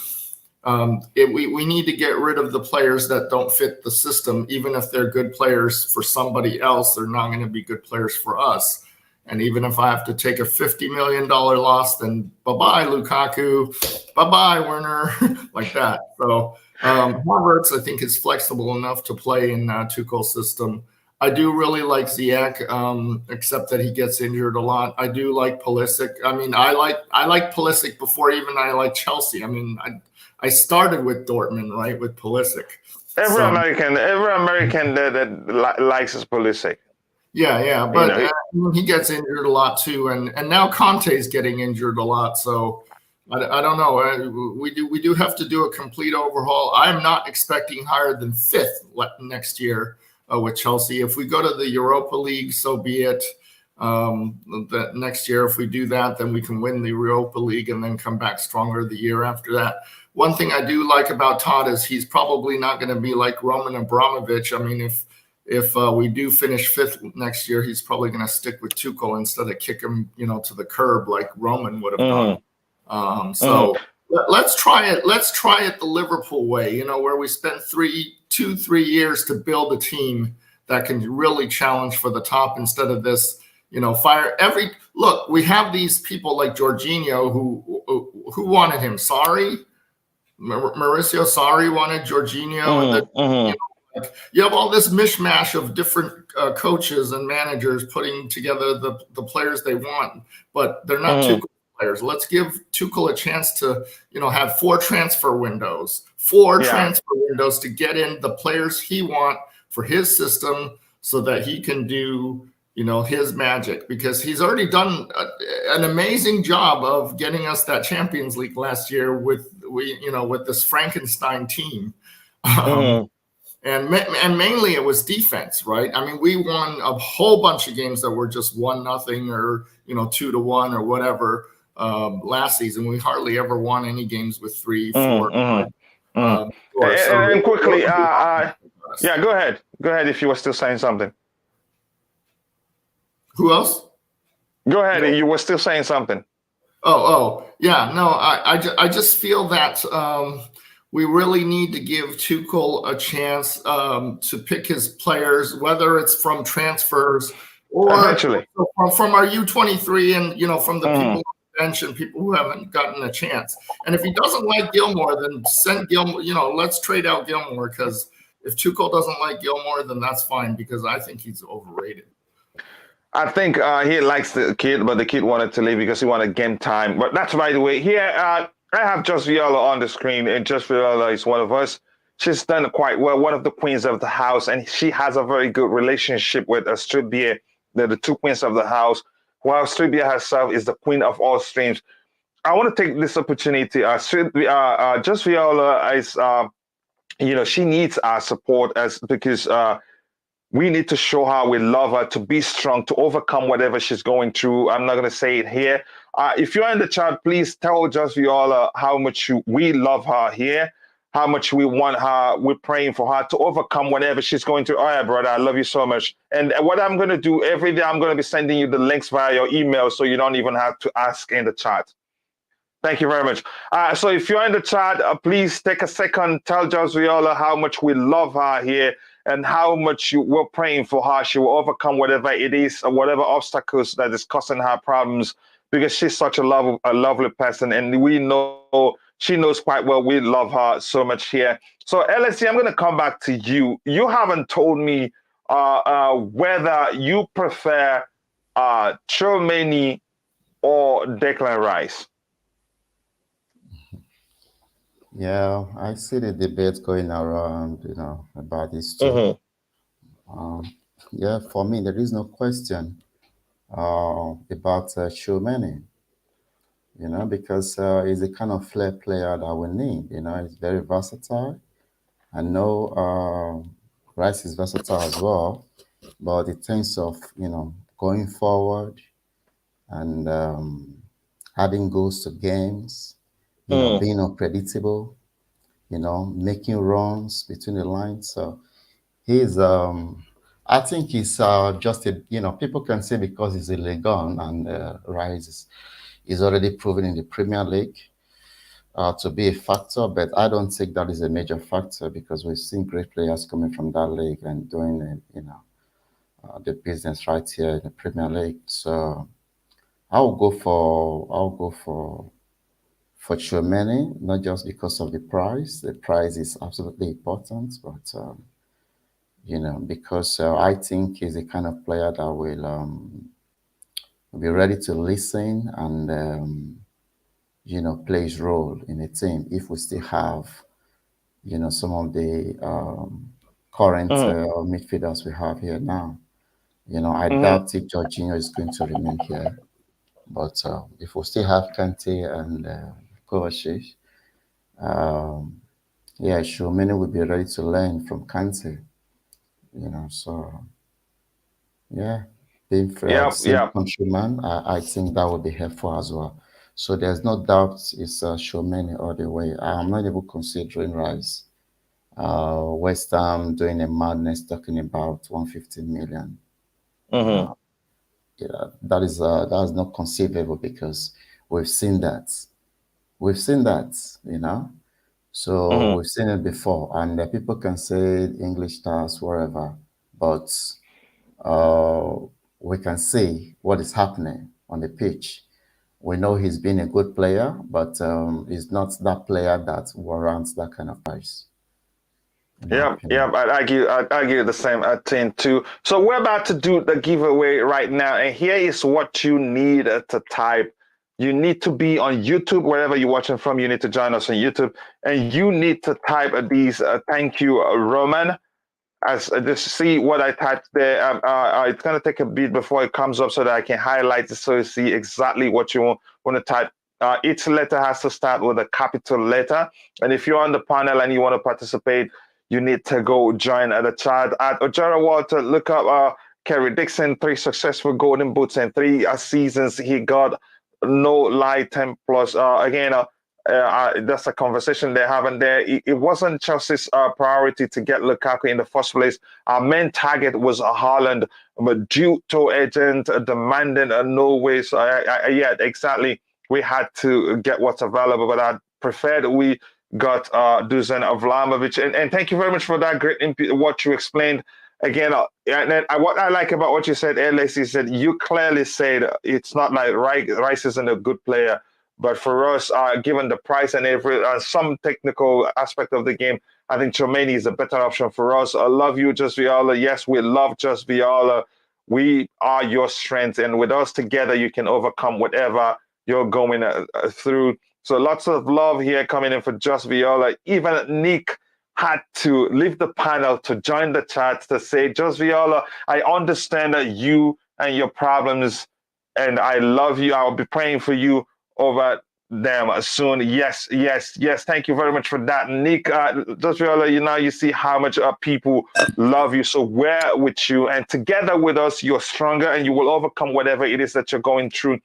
we need to get rid of the players that don't fit the system. Even if they're good players for somebody else, they're not going to be good players for us. And even if I have to take a $50 million loss, then bye-bye, Lukaku, bye-bye, Werner, like that. So Havertz, I think, is flexible enough to play in Tuchel's system. I do really like Ziyech, except that he gets injured a lot. I do like Perisic. I mean, I like Perisic before even I like Chelsea. I mean, I started with Dortmund, right, with Perisic. Every American that likes his Perisic. Yeah, but he gets injured a lot too, and now Conte's getting injured a lot. So I don't know. We do have to do a complete overhaul. I'm not expecting higher than 5th next year with Chelsea. If we go to the Europa League, so be it. The next year, if we do that, then we can win the Europa League and then come back stronger the year after that. One thing I do like about Todd is he's probably not going to be like Roman Abramovich. I mean, if we do finish 5th next year, he's probably going to stick with Tuchel instead of kick him, to the curb like Roman would have done. So let's try it. Let's try it the Liverpool way, where we spent 3 years to build a team that can really challenge for the top instead of this, look, we have these people like Jorginho who wanted him. Mauricio Sarri wanted Jorginho. You have all this mishmash of different coaches and managers putting together the players they want, but they're not Tuchel players. Let's give Tuchel a chance to, have 4 transfer windows to get in the players he wants for his system, so that he can do, his magic, because he's already done an amazing job of getting us that Champions League last year with this Frankenstein team. And mainly it was defense, right? I mean, we won a whole bunch of games that were just 1-0 or 2-1 or whatever last season. We hardly ever won any games with 3, 4. And quickly, go ahead. Go ahead if you were still saying something. Who else? Go ahead. Yeah. You were still saying something. Yeah. No, I just feel that we really need to give Tuchel a chance to pick his players, whether it's from transfers Or Eventually. from our U23 and, from the people on the bench and people who haven't gotten a chance. And if he doesn't like Gilmore, then send Gilmore, let's trade out Gilmore, because if Tuchel doesn't like Gilmore, then that's fine, because I think he's overrated. I think he likes the kid, but the kid wanted to leave because he wanted game time. But that's by the way. Here, I have Just Viola on the screen, and Just Viola is one of us. She's done quite well, one of the queens of the house, and she has a very good relationship with Stribia, the two queens of the house, while Stribia herself is the queen of all streams. I want to take this opportunity. Just Viola is, she needs our support because we need to show her we love her, to be strong, to overcome whatever she's going through. I'm not going to say it here. If you're in the chat, please tell Just Viola how much we love her here, how much we want her. We're praying for her to overcome whatever she's going through. Oh, yeah, brother, I love you so much. And what I'm going to do every day, I'm going to be sending you the links via your email, so you don't even have to ask in the chat. Thank you very much. So if you're in the chat, please take a second, tell Just Viola how much we love her here, and how much we're praying for her. She will overcome whatever it is, or whatever obstacles that is causing her problems, because she's such a lovely person, and we know she knows quite well we love her so much here. So LSC, I'm going to come back to you. You haven't told me whether you prefer Tchouameni or Declan Rice. Yeah, I see the debate going around, about this too. Yeah, for me, there is no question about Tchouameni, because he's the kind of flair player that we need. He's very versatile. I know Rice is versatile as well, but in terms of, going forward and adding goals to games, being unpredictable, making runs between the lines. So he's, I think he's just a, people can say because he's a Legon, and Rice is already proven in the Premier League to be a factor, but I don't think that is a major factor, because we've seen great players coming from that league and doing, the business right here in the Premier League. So I'll go for Tchouameni, not just because of the price. The price is absolutely important, but because I think he's the kind of player that will be ready to listen and play his role in a team if we still have some of the current midfielders we have here now. I doubt if Jorginho is going to remain here. But if we still have Kante and Kovacic, Tchouameni will be ready to learn from Kante. So yeah, being fair, same countryman, I think that would be helpful as well. So there's no doubt it's Tchouameni all the way. I'm not even considering Rice. West Ham doing a madness, talking about 150 million. That is not conceivable, because we've seen that. So we've seen it before, and people can say English stars, wherever, but we can see what is happening on the pitch. We know he's been a good player, but he's not that player that warrants that kind of price. I'd argue the same thing too. So we're about to do the giveaway right now, and here is what you need to type. You need to be on YouTube, wherever you're watching from. You need to join us on YouTube, and you need to type these. Thank you, Roman. As just see what I typed there. It's gonna take a bit before it comes up so that I can highlight it, so you see exactly what you want to type. Each letter has to start with a capital letter, and if you're on the panel and you want to participate, you need to go join the chat at Ojara Walter. Look up Kerry Dixon, 3 successful golden boots and 3 seasons. He got no lie 10 plus. That's a conversation they're having there. It wasn't Chelsea's priority to get Lukaku in the first place. Our main target was Haaland, but due to agent demanding no way. So exactly. We had to get what's available, but I preferred we got Dusan Avlamovic. And thank you very much for that great input, what you explained. again, and then what I like about what you said, Ellis, is that you clearly said it's not like Rice isn't a good player, but for us, given the price and some technical aspect of the game, I think Tchouameni is a better option for us. I love you, Just Viola. Yes, we love Just Viola. We are your strength, and with us together, you can overcome whatever you're going through. So lots of love here coming in for Just Viola. Even Nick had to leave the panel to join the chat to say, Just Viola, I understand that you and your problems, and I love you. I'll be praying for you over them soon. Yes. Thank you very much for that, Nick. Just Viola, you see how much people love you. So we're with you, and together with us, you're stronger, and you will overcome whatever it is that you're going through.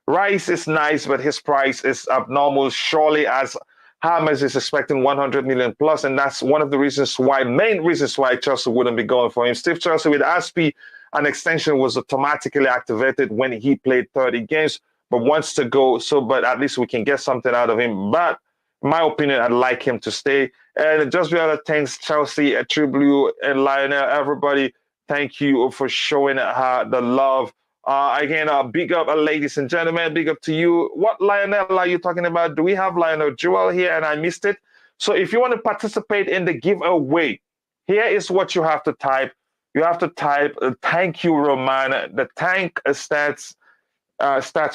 Rice is nice, but his price is abnormal. Surely, as Hammers is expecting 100 million plus, and that's one of the main reasons why Chelsea wouldn't be going for him. Steve Chelsea with Aspie, an extension was automatically activated when he played 30 games, but wants to go. But at least we can get something out of him. But in my opinion, I'd like him to stay. And just the other thanks, Chelsea, True Blue, and Lionel, everybody. Thank you for showing her the love. Again, big up, ladies and gentlemen. Big up to you. What Lionel are you talking about? Do we have Lionel Jewel here and I missed it? So if you want to participate in the giveaway, here is what you have to type. You have to type, thank you, Roman. The thank starts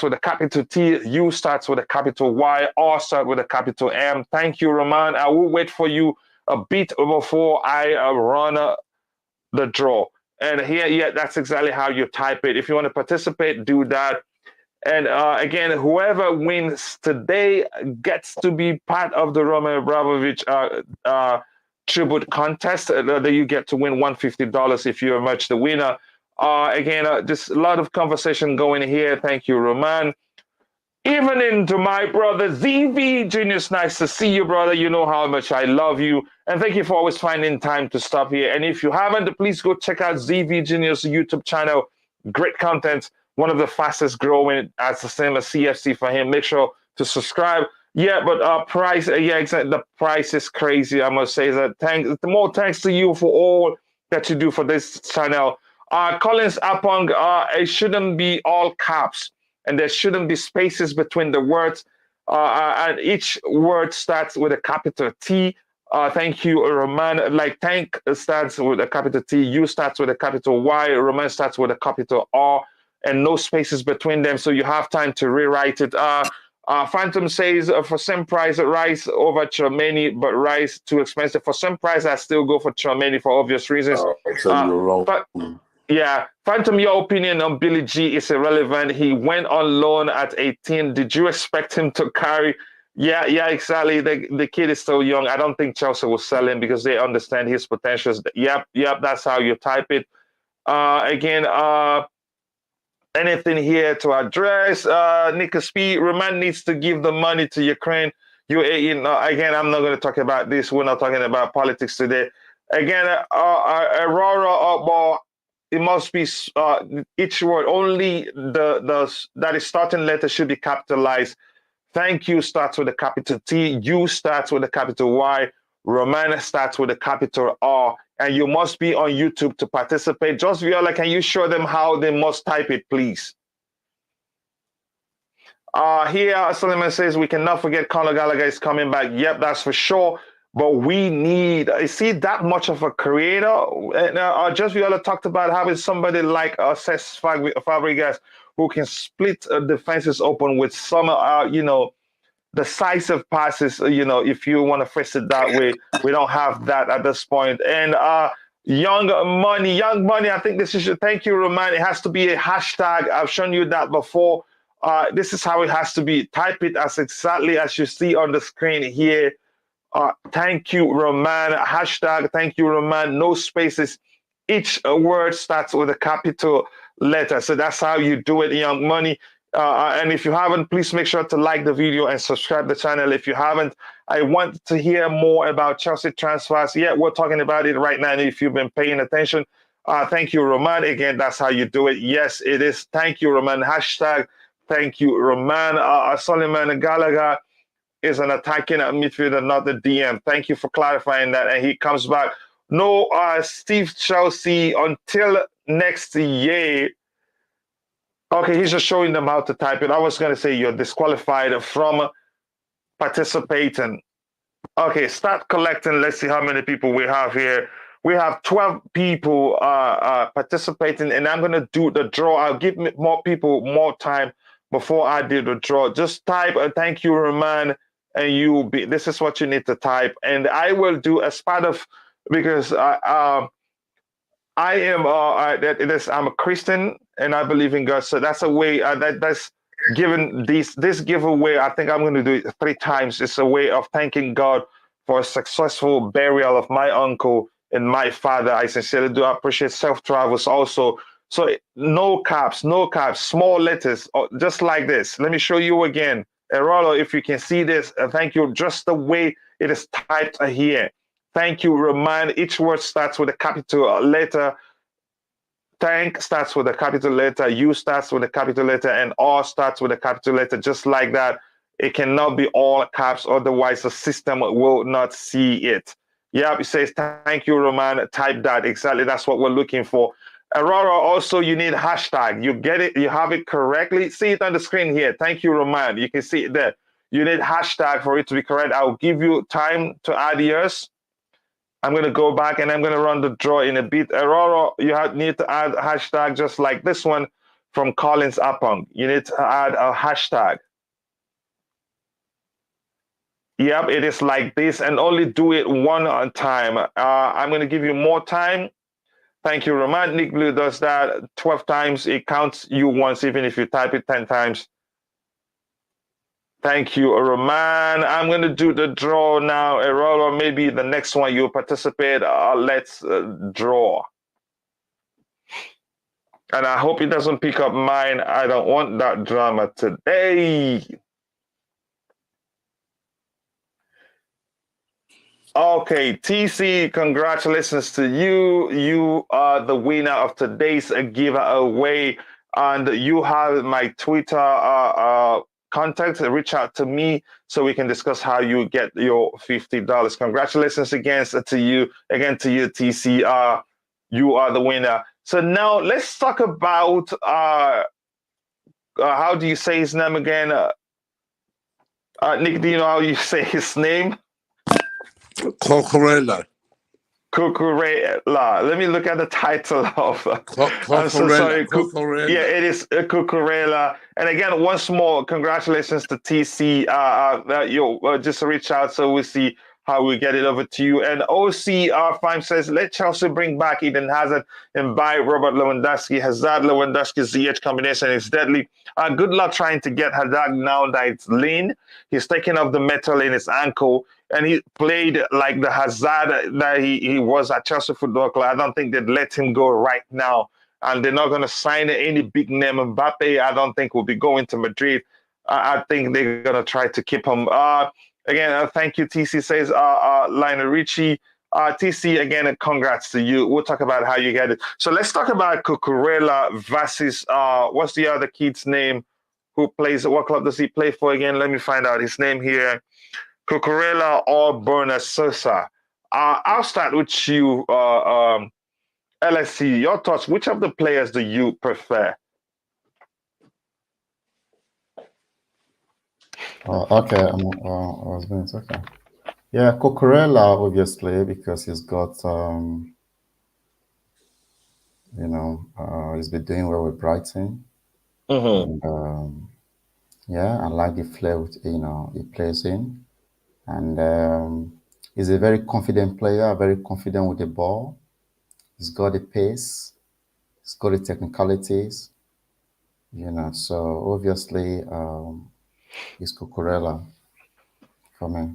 with a capital T, U starts with a capital Y, R starts with a capital M. Thank you, Roman. I will wait for you a bit before I run the draw. And here, that's exactly how you type it. If you want to participate, do that. And again, whoever wins today gets to be part of the Roman Abramovich tribute contest. That you get to win $150 if you emerge the winner. Again, just a lot of conversation going here. Thank you, Roman. Evening to my brother ZV Genius. Nice to see you, brother. You know how much I love you. And thank you for always finding time to stop here. And if you haven't, please go check out ZV Genius YouTube channel. Great content. One of the fastest growing, as the same as CFC for him. Make sure to subscribe. Yeah, but price, exactly. The price is crazy. I must say that. More thanks to you for all that you do for this channel. Collins Apong, it shouldn't be all caps. And there shouldn't be spaces between the words. And each word starts with a capital T. Thank you, Roman. Like thank starts with a capital T. U starts with a capital Y. Roman starts with a capital R. And no spaces between them. So you have time to rewrite it. Phantom says, for same price, Rice over Tchouameni, but Rice too expensive. For some price, I still go for Tchouameni for obvious reasons. So you're wrong. But, yeah, Phantom, your opinion on Billy G is irrelevant. He went on loan at 18. Did you expect him to carry? Yeah, exactly. The kid is still young. I don't think Chelsea will sell him because they understand his potentials. Yep, that's how you type it. Again, anything here to address? Nick Speed, Roman needs to give the money to Ukraine. Again, I'm not going to talk about this. We're not talking about politics today. Again, Aurora, it must be each word only that is starting letter should be capitalized. Thank you starts with a capital T. You starts with a capital Y. Roman starts with a capital R. And you must be on YouTube to participate. Just Viola, can you show them how they must type it, please? Here, Suleiman says we cannot forget Conor Gallagher is coming back. Yep, that's for sure. But we need, see, that much of a creator. Just Viola talked about having somebody like Cesc Fabregas who can split defenses open with some, decisive passes. If you want to phrase it that way, we don't have that at this point. And Young Money, I think this is, thank you, Roman. It has to be a hashtag. I've shown you that before. This is how it has to be. Type it as exactly as you see on the screen here. Thank you, Roman. Hashtag thank you, Roman. No spaces. Each word starts with a capital letter. So that's how you do it, Young Money. And if you haven't, please make sure to like the video and subscribe to the channel. If you haven't, I want to hear more about Chelsea transfers. Yeah, we're talking about it right now. If you've been paying attention, thank you, Roman. Again, that's how you do it. Yes, it is. Thank you, Roman. Hashtag thank you, Roman. Solomon Gallagher is an attacking midfielder, not the DM. Thank you for clarifying that. And he comes back No, Steve Chelsea until next year. Okay, he's just showing them how to type it. I was going to say you're disqualified from participating. Okay, start collecting. Let's see how many people we have here. We have 12 people participating, and I'm going to do the draw. I'll give more people more time before I do the draw. Just type thank you, Roman, and you will be. This is what you need to type, and I will do as part of because I am I'm a Christian and I believe in God, so that's a way that's given this giveaway. I think I'm going to do it 3 times. It's a way of thanking God for a successful burial of my uncle and my father. I sincerely do appreciate self travels also. So no caps, small letters, just like this. Let me show you again. Erolo, if you can see this, thank you. Just the way it is typed here. Thank you, Roman. Each word starts with a capital letter. Thank starts with a capital letter. You starts with a capital letter. And all starts with a capital letter, just like that. It cannot be all caps, otherwise the system will not see it. Yeah, it says, thank you, Roman. Type that. Exactly, that's what we're looking for. Aurora, also, you need hashtag. You get it. You have it correctly. See it on the screen here. Thank you, Roman. You can see it there. You need hashtag for it to be correct. I'll give you time to add yours. I'm going to go back and I'm going to run the draw in a bit. Aurora, you need to add hashtag just like this one from Collins Apong. You need to add a hashtag. Yep, it is like this, and only do it one time. I'm going to give you more time. Thank you, Roman. Nick Blue does that 12 times. It counts you once, even if you type it 10 times. Thank you, Roman. I'm going to do the draw now. Aurora, maybe the next one you participate. Let's draw. And I hope it doesn't pick up mine. I don't want that drama today. Okay, TC, congratulations to you. You are the winner of today's giveaway. And you have my Twitter contact. Reach out to me so we can discuss how you get your $50. Congratulations again to you, TC. You are the winner. So now let's talk about how do you say his name again? Nick, do you know how you say his name? Cucurella. Let me look at the title of. I'm so sorry. Cucurella. Yeah, it is Cucurella. And again, once more, congratulations to TC. Just reach out so we see how we get it over to you. And OC5 says, let Chelsea bring back Eden Hazard and buy Robert Lewandowski. Hazard Lewandowski ZH combination is deadly. Good luck trying to get Hazard now that it's lean. He's taking off the metal in his ankle. And he played like the Hazard that he was at Chelsea Football Club. I don't think they'd let him go right now. And they're not going to sign any big name. Mbappe, I don't think will be going to Madrid. I think they're going to try to keep him. Again, thank you, TC says, Lionel Richie. TC, again, congrats to you. We'll talk about how you get it. So let's talk about Cucurella versus, what's the other kid's name who plays, what club does he play for again? Let me find out his name here. Cucurella or Borna Sosa. I'll start with you, LSC. Your thoughts, which of the players do you prefer? Okay, I was going to okay. Yeah, Cucurella, obviously, because he's got, he's been doing well with Brighton. And, yeah, I like the flair he plays in. And he's a very confident player, very confident with the ball. He's got the pace. He's got the technicalities. So obviously, it's Cucurella for me.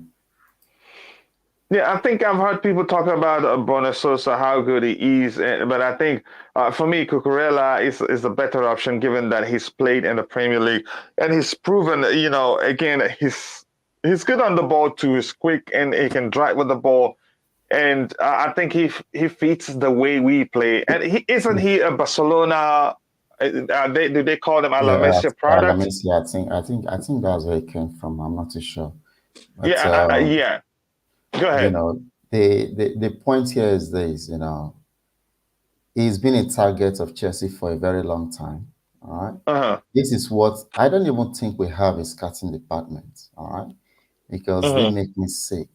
Yeah, I think I've heard people talk about Borna Sosa, how good he is, but I think for me, Cucurella is the better option given that he's played in the Premier League and he's proven, again, he's good on the ball too. He's quick and he can drive with the ball, and I think he fits the way we play. And isn't he a Barcelona? Do they call him Alamesia product? Alamesia, I think that's where it came from. I'm not too sure. But, yeah. Go ahead. the point here is this, you know, he's been a target of Chelsea for a very long time. All right. This is what I don't even think we have a scouting department. All right. Because they make me sick.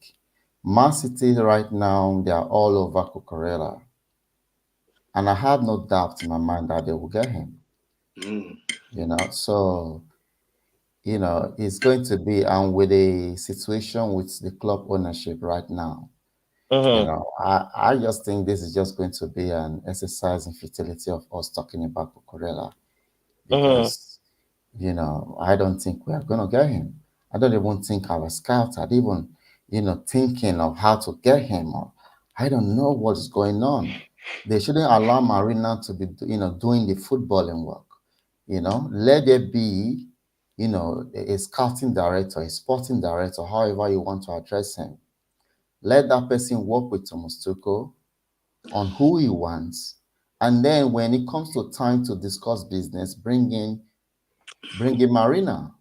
Man City right now, they are all over Cucurella. And I have no doubt in my mind that they will get him. You know, so, you know, it's going to be, and with the situation with the club ownership right now, you know, I just think this is just going to be an exercise in futility of us talking about Cucurella. Because, you know, I don't think we are going to get him. I don't even think our scouts had even, you know, thinking of how to get him. Or I don't know what's going on. They shouldn't allow Marina to be, you know, doing the footballing work. You know, let there be, you know, a scouting director, a sporting director, however you want to address him. Let that person work with Thomas Tuchel on who he wants. And then when it comes to time to discuss business, bring in Marina.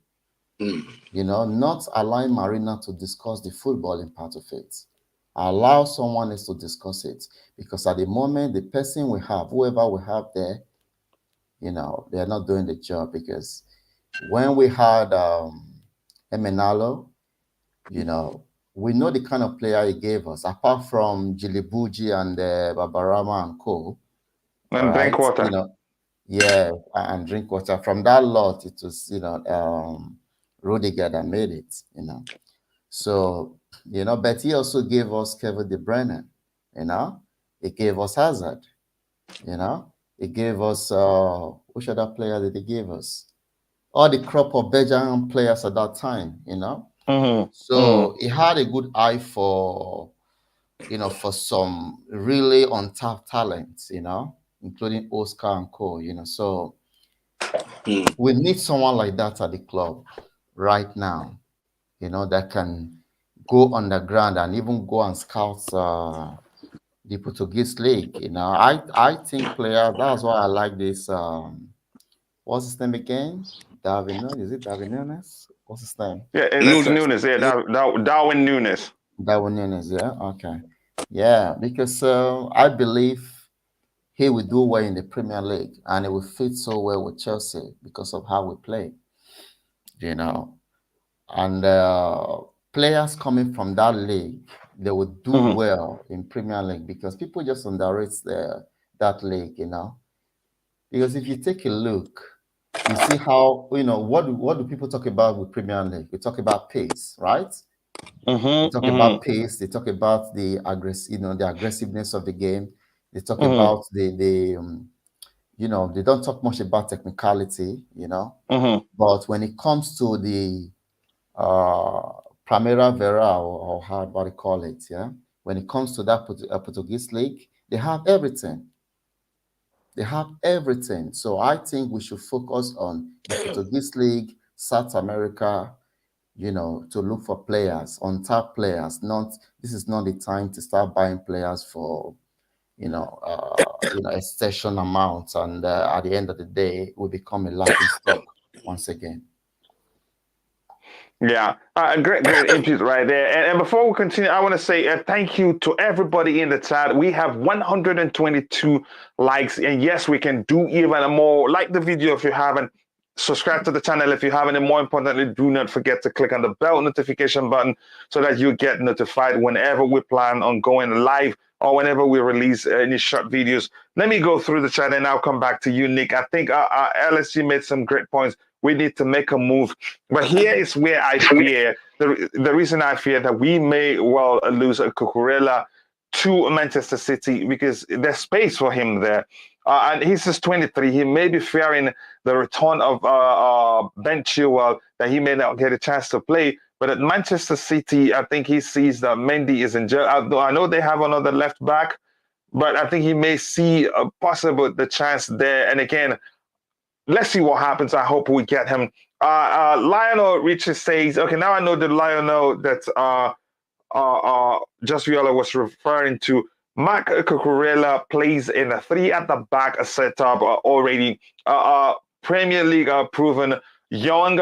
You know, not allowing Marina to discuss the footballing part of it. Allow someone else to discuss it. Because at the moment, the person we have, whoever we have there, you know, they're not doing the job. Because when we had Emenalo, you know, we know the kind of player he gave us, apart from Jilibuji and Babarama and co. And drink water. You know, yeah, and drink water. From that lot, it was, you know, Rudiger that made it, you know. So, you know, but he also gave us Kevin De Bruyne, you know. He gave us Hazard, you know. He gave us, which other player did he give us? All the crop of Belgian players at that time, you know. So he had a good eye for, you know, for some really untapped talents, you know, including Oscar and co, you know. So we need someone like that at the club right now, you know, that can go underground and even go and scout the Portuguese league. You know, I think players, that's why I like this, what's his name again? Is it Darwin Nunes? What's his name? Yeah, it's Nunes. Yeah, Darwin Nunes. Darwin Nunes, yeah, okay. Yeah, because I believe he will do well in the Premier League and it will fit so well with Chelsea because of how we play, you know. And players coming from that league, they will do well in Premier League because people just underrate that league, you know. Because if you take a look, you see how, you know, what do people talk about with Premier League? We talk about pace, right? They talk about pace. They talk about the aggressiveness of the game. They talk about you know, they don't talk much about technicality, you know. But when it comes to the Primera Vera or how do you call it, yeah, when it comes to that Portuguese league, they have everything. They have everything. So I think we should focus on the Portuguese league, South America, you know, to look for players, untapped players. This is not the time to start buying players for, you know, extension amounts, and at the end of the day, we become a laughing stock once again. Yeah, great input right there. And before we continue, I want to say thank you to everybody in the chat. We have 122 likes, and yes, we can do even more. Like the video if you haven't. Subscribe to the channel if you haven't, and more importantly, do not forget to click on the bell notification button so that you get notified whenever we plan on going live or whenever we release any short videos. Let me go through the chat and I'll come back to you, Nick. I think LSU made some great points. We need to make a move. But here is where I fear, the reason I fear that we may well lose a Cucurella to Manchester City because there's space for him there. And he's just 23. He may be fearing the return of Ben Chilwell, that he may not get a chance to play. But at Manchester City, I think he sees that Mendy is injured. I know they have another left back, but I think he may see the chance there. And again, let's see what happens. I hope we get him. Lionel Richard says, okay, now I know the Lionel that Just Viola was referring to. Marc Cucurella plays in a 3 at the back setup already. Premier League proven, young,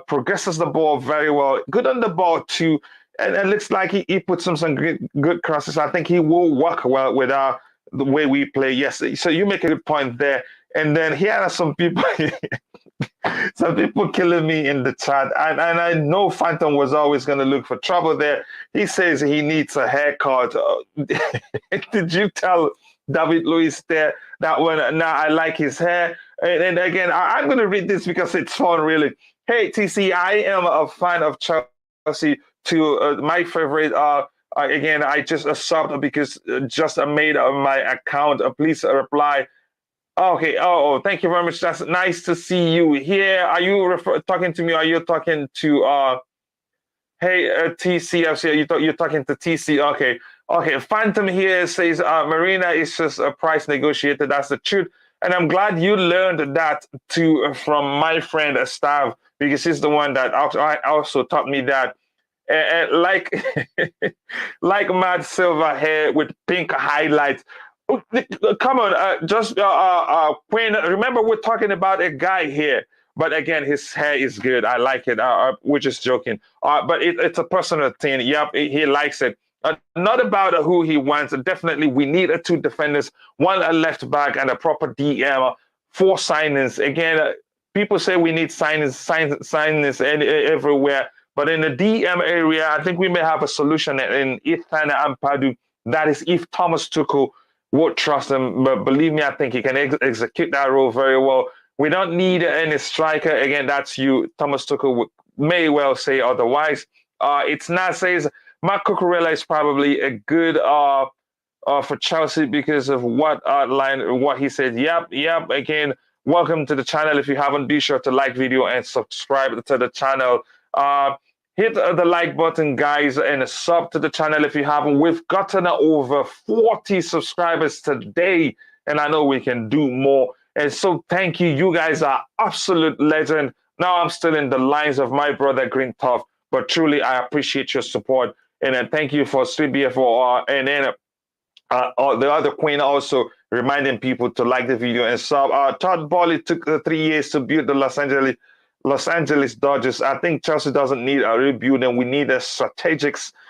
progresses the ball very well, good on the ball too. and it looks like he put some good crosses. I think he will work well with the way we play. Yes, so you make a good point there. And then here are some people, some people killing me in the chat. And I know Phantom was always going to look for trouble there. He says he needs a haircut. Did you tell David Luiz there that when now I like his hair? And again, I'm going to read this because it's fun, really. Hey, TC, I am a fan of Chelsea too. My favorite again, I just subbed because just made my account. Please reply. Okay. Oh, thank you very much. That's nice to see you here. Are you talking to me? Or are you talking to hey, TCFC? You're talking to TC. Okay. Okay. Phantom here says Marina is just a price negotiator. That's the truth. And I'm glad you learned that too from my friend Stav, because he's the one that also taught me that. Like like Matt Silver hair with pink highlights. Come on, just Quinn. Remember, we're talking about a guy here, but again, his hair is good. I like it. We're just joking. But it's a personal thing. Yep, he likes it. Not about who he wants. Definitely, we need two defenders, one a left back, and a proper DM. 4 signings. Again, people say we need signings everywhere. But in the DM area, I think we may have a solution in Ethan Ampadu. That is if Thomas Tuchel would trust him. But believe me, I think he can execute that role very well. We don't need any striker. Again, that's you. Thomas Tuchel may well say otherwise. It's not says Marc Cucurella is probably a good for Chelsea because of what he said. Yep. Again, welcome to the channel. If you haven't, be sure to like video and subscribe to the channel. Hit the like button, guys, and sub to the channel if you haven't. We've gotten over 40 subscribers today, and I know we can do more. And so thank you. You guys are absolute legend. Now I'm still in the lines of my brother Green Tough, but truly I appreciate your support. And then thank you for Street BFOR. And then the other Queen also reminding people to like the video and sub. Todd Boehly took 3 years to build the Los Angeles Dodgers. I think Chelsea doesn't need a rebuild, and we need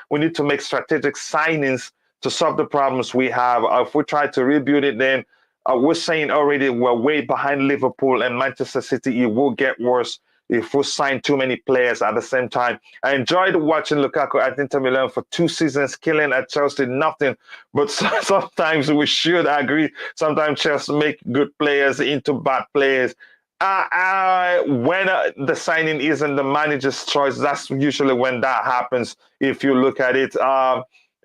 we need to make strategic signings to solve the problems we have. If we try to rebuild it, then we're saying already we're way behind Liverpool and Manchester City. It will get worse if we sign too many players at the same time. I enjoyed watching Lukaku at Inter Milan for 2 seasons, killing at Chelsea, nothing. But sometimes we should agree. Sometimes Chelsea make good players into bad players. When the signing isn't the manager's choice, that's usually when that happens. If you look at it,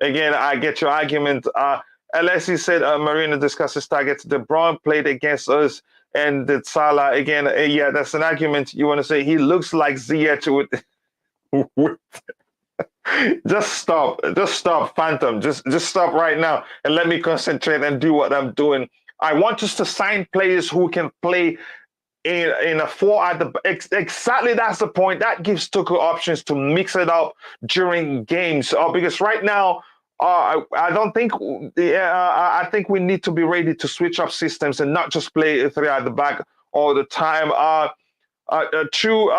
again, I get your argument. Alessi said Marina discusses targets. De Bruyne played against us, and the Salah again. Yeah, that's an argument. You want to say he looks like Ziyech with just stop, Phantom. Just stop right now and let me concentrate and do what I'm doing. I want us to sign players who can play in a 4 at the exactly. That's the point. That gives Tuchel options to mix it up during games. Because right now, I don't think. I think we need to be ready to switch up systems and not just play 3 at the back all the time. True,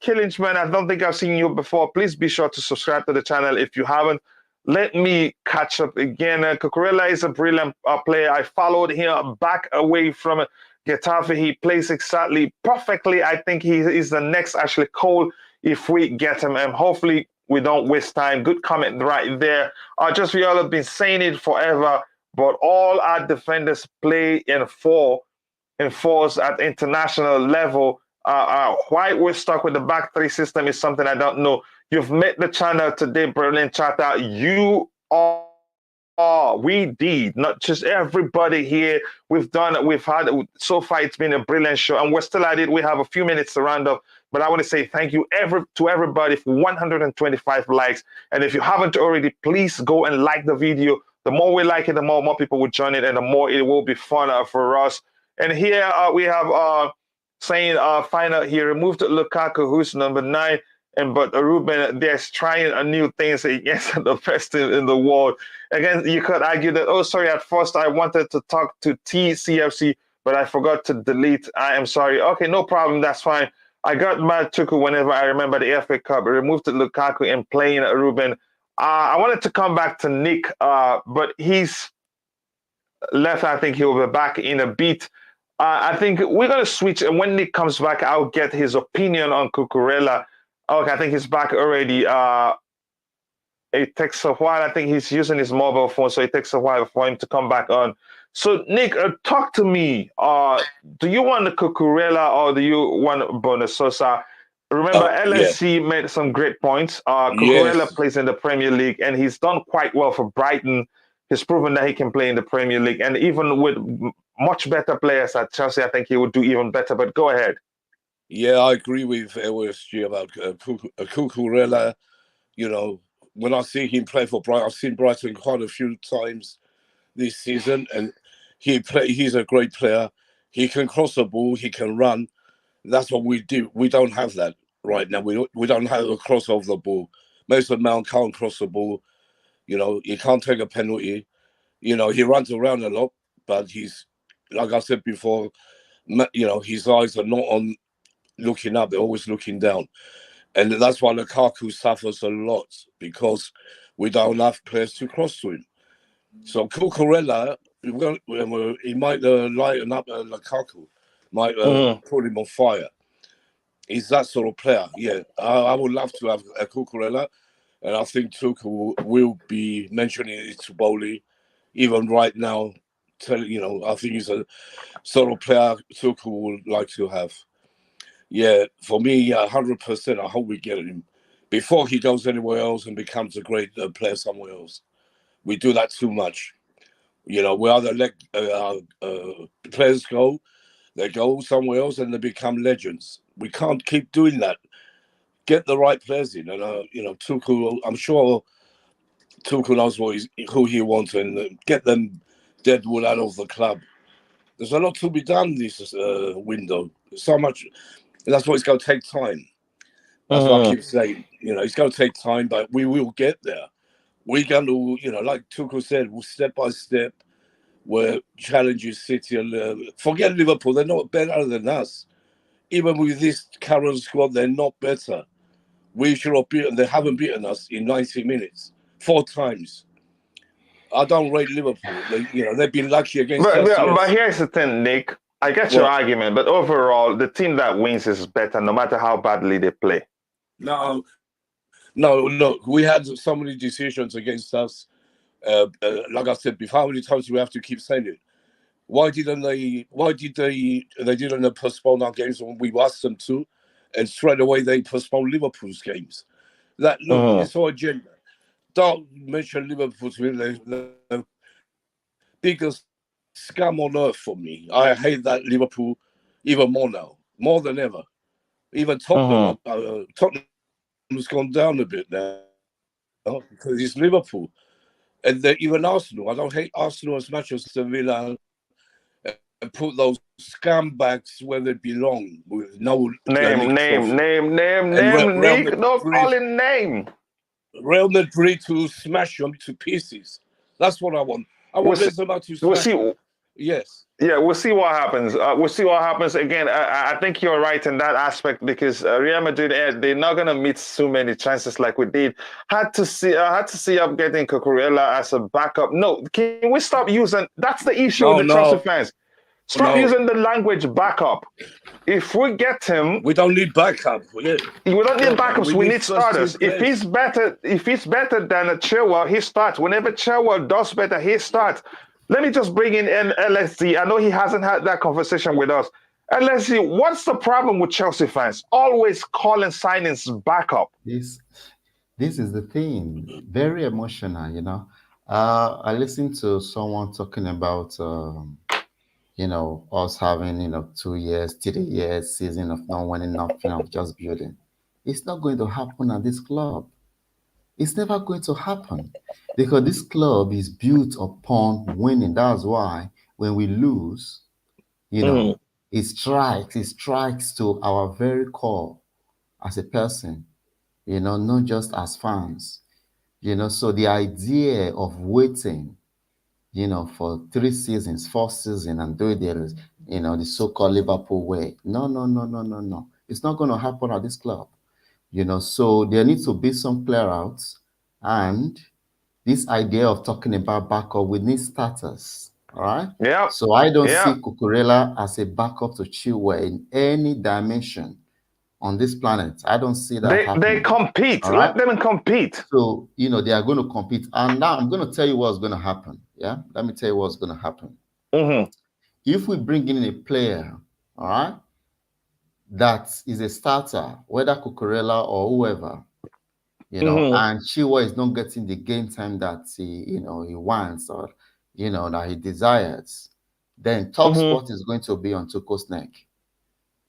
Killingsman, I don't think I've seen you before. Please be sure to subscribe to the channel if you haven't. Let me catch up again. Cucurella is a brilliant player. I followed him back away from Getafe. He plays exactly perfectly. I think he is the next Ashley Cole if we get him, and hopefully we don't waste time. Good comment right there. Just we all have been saying it forever, but all our defenders play in 4s at international level. Why we're stuck with the back 3 system is something I don't know. You've met the channel today, brilliant chatter. You are. We did, not just everybody here. We've had, so far it's been a brilliant show, and we're still at it. We have a few minutes to round up, but I want to say thank you to everybody for 125 likes. And if you haven't already, please go and like the video. The more we like it, the more people will join it, and the more it will be fun for us. And here we have saying final, he removed Lukaku, who's number 9. But Ruben, they're trying new things against the best team in the world. Again, you could argue that, oh, sorry, at first I wanted to talk to TCFC, but I forgot to delete. I am sorry. Okay, no problem. That's fine. I got mad Tuchel whenever I remember the FA Cup. He removed Lukaku and playing Ruben. I wanted to come back to Nick, but he's left. I think he'll be back in a bit. I think we're going to switch, and when Nick comes back, I'll get his opinion on Cucurella. Okay, I think he's back already. It takes a while. I think he's using his mobile phone, so it takes a while for him to come back on. So, Nick, talk to me. Do you want the Cucurella or do you want Borna Sosa? Remember, LSC made some great points. Cucurella plays in the Premier League, and he's done quite well for Brighton. He's proven that he can play in the Premier League, and even with much better players at Chelsea, I think he would do even better. But go ahead. Yeah, I agree with LSG about Cucurella. You know, when I see him play for Brighton, I've seen Brighton quite a few times this season, and he's a great player. He can cross the ball, he can run. That's what we do. We don't have that right now. We don't have a cross over the ball. Mason Mount can't cross the ball. You know, he can't take a penalty. You know, he runs around a lot, but he's, like I said before, you know, his eyes are not on looking up. They're always looking down. And that's why Lukaku suffers a lot, because we don't have players to cross to him. So Cucurella, he might lighten up Lukaku, might put him on fire. He's that sort of player. Yeah, I would love to have a Cucurella, and I think Tuchel will be mentioning it to Boehly, even right now. You know, I think he's a sort of player Tuchel would like to have. Yeah, for me, 100%. I hope we get him before he goes anywhere else and becomes a great player somewhere else. We do that too much. You know, we either let players go, they go somewhere else and they become legends. We can't keep doing that. Get the right players in. And, you know, Tuchel, I'm sure Tuchel knows who he wants, and get them deadwood out of the club. There's a lot to be done this window. So much. That's why it's going to take time. That's what I keep saying. You know, it's going to take time, but we will get there. We're going to, you know, like Tuchel said, we'll step by step, where challenges City and forget Liverpool, they're not better than us. Even with this current squad, they're not better. We should have beaten. They haven't beaten us in 90 minutes 4 times. I don't rate Liverpool. They've been lucky against us. But here's the thing, Nick. I get your argument, but overall, the team that wins is better, no matter how badly they play. No. Look, we had so many decisions against us. Like I said before, how many times do we have to keep saying it? Why did they didn't postpone our games when we asked them to, and straight away they postponed Liverpool's games? That look, it's all agenda. Don't mention Liverpool to me. The biggest scum on earth for me. I hate that Liverpool even more now, more than ever. Even Tottenham, Tottenham's gone down a bit now because it's Liverpool. And even Arsenal. I don't hate Arsenal as much as Sevilla, and put those scumbags where they belong with no name, Nick. Don't call him name. Real Madrid to smash them to pieces. That's what I want. I want Benzema to smash. We'll see. Yes. Yeah, we'll see what happens. We'll see what happens. Again, I think you're right in that aspect, because Real Madrid, they're not going to meet so many chances like we did. Had to see up getting Cucurella as a backup. No, can we stop using? That's the issue with the Chelsea fans. Stop using the language backup. If we get him, we don't need backup. We don't need backups. We need starters. If he's better than a Chilwell, he starts. Whenever Chilwell does better, he starts. Let me just bring in LSD. I know he hasn't had that conversation with us. LSD, what's the problem with Chelsea fans? Always calling signings backup. This is the thing. Very emotional, you know. I listened to someone talking about, you know, us having, you know, 2 years, 3 years, season of not winning nothing, of just building. It's not going to happen at this club. It's never going to happen, because this club is built upon winning. That's why when we lose, you know, it strikes to our very core as a person, you know, not just as fans, you know. So the idea of waiting, you know, for 3 seasons, 4 seasons, and do the, you know, the so-called Liverpool way. No. It's not going to happen at this club. So there needs to be some clear outs, and this idea of talking about backup, we need starters. All right. Yeah. So I don't see Cucurella as a backup to Chilwell in any dimension on this planet. I don't see that happening. They compete. Let them compete. So, they are going to compete. And now I'm going to tell you what's going to happen. Yeah. Let me tell you what's going to happen. If we bring in a player, all right, that is a starter, whether Cucurella or whoever, and Chilwell is not getting the game time that he wants or, that he desires, then TalkSport is going to be on Tuchel's neck.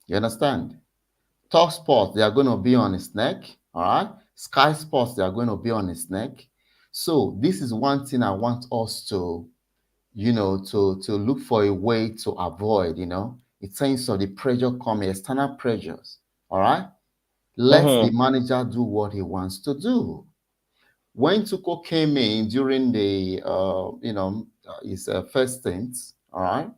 You understand? TalkSport, they are going to be on his neck, all right? Sky Sports, they are going to be on his neck. So this is one thing I want us to, to look for a way to avoid, in terms of the pressure coming, external pressures, all right? Let the manager do what he wants to do. When Tuchel came in during the, his first stint, all right,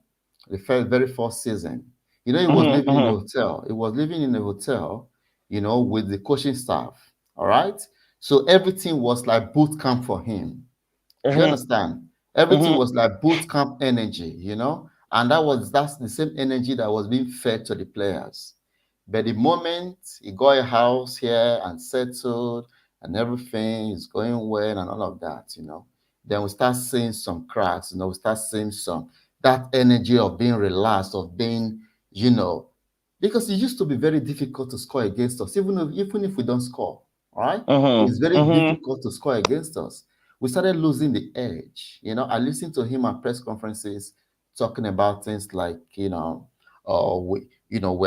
the very first season, he was living in a hotel. He was living in a hotel, with the coaching staff, all right? So everything was like boot camp for him. Do you understand? Everything was like boot camp energy, and that's the same energy that was being fed to the players. But the moment he got a house here and settled and everything is going well and all of that, then we start seeing some cracks, we start seeing that energy of being relaxed, of being, because it used to be very difficult to score against us, even if we don't score, all right? It's very difficult to score against us. We started losing the edge. I listened to him at press conferences talking about things like, we're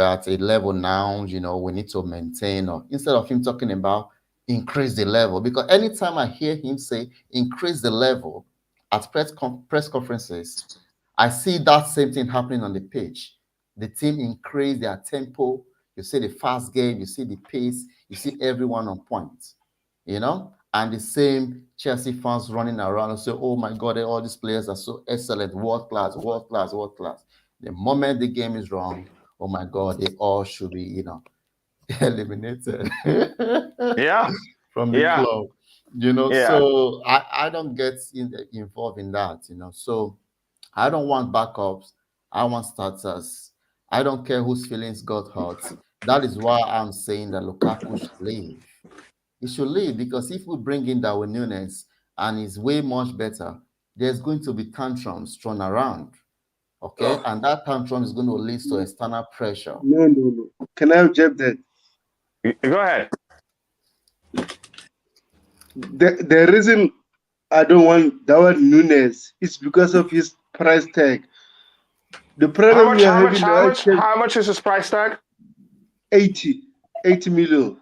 at a level now, we need to maintain, or instead of him talking about increase the level, because anytime I hear him say increase the level at press conferences, I see that same thing happening on the pitch. The team increase their tempo. You see the fast game, you see the pace, you see everyone on point, and the same Chelsea fans running around and say, oh my God, all these players are so excellent, world class, world class, world class. The moment the game is wrong, oh my God, they all should be, eliminated from the club. So I don't get involved in that, So I don't want backups. I want starters. I don't care whose feelings got hurt. That is why I'm saying that Lukaku should leave. He should leave, because if we bring in Darwin Núñez and he's way much better, there's going to be tantrums thrown around. Okay, and that tantrum is going to lead to external pressure. No. Can I object that? Go ahead. The reason I don't want Darwin Núñez is because of his price tag. The problem how much is his price tag? 80 million.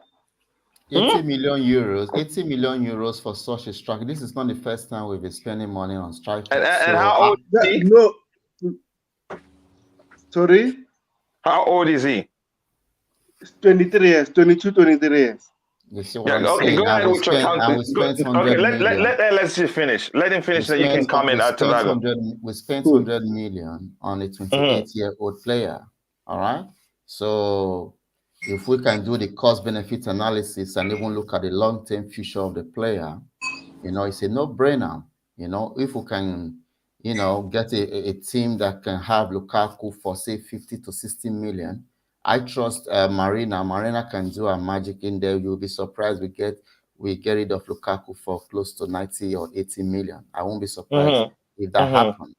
80 million euros. 80 million euros for such a striker. This is not the first time we've been spending money on strikers. And how old is he? No. Sorry? How old is he? 23 years, 22, 23 years. You see what I'm saying? Go ahead with your let's just finish. Let him finish, then you can comment at Trivago. We spent 100 million on a 28-year-old player. All right? So if we can do the cost-benefit analysis and even look at the long-term future of the player, it's a no-brainer. If we can, get a team that can have Lukaku for, say, 50 to 60 million, I trust Marina. Marina can do a magic in there. You'll be surprised we get rid of Lukaku for close to 90 or 80 million. I won't be surprised if that happens.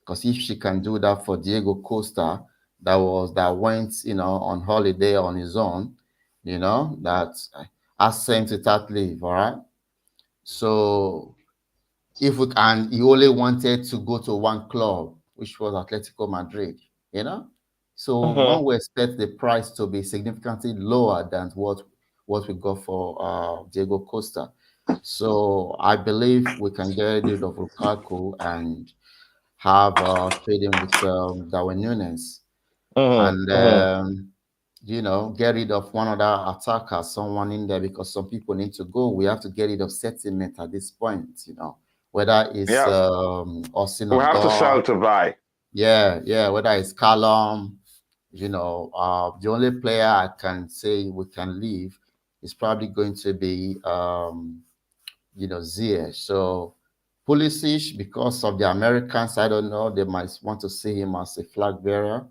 Because if she can do that for Diego Costa, that went, on holiday on his own, that asked him to start leave, all right? So if we can, he only wanted to go to one club, which was Atletico Madrid, So one would expect the price to be significantly lower than what we got for Diego Costa. So I believe we can get rid of Lukaku and have trading with Darwin Núñez. And get rid of one other attacker, someone in there, because some people need to go. We have to get rid of sentiment at this point, whether it's Austin. We have to sell to buy. Yeah, whether it's Callum, you know, the only player I can say we can leave is probably going to be, you know, Ziyech. So Pulisic, because of the Americans, I don't know, they might want to see him as a flag bearer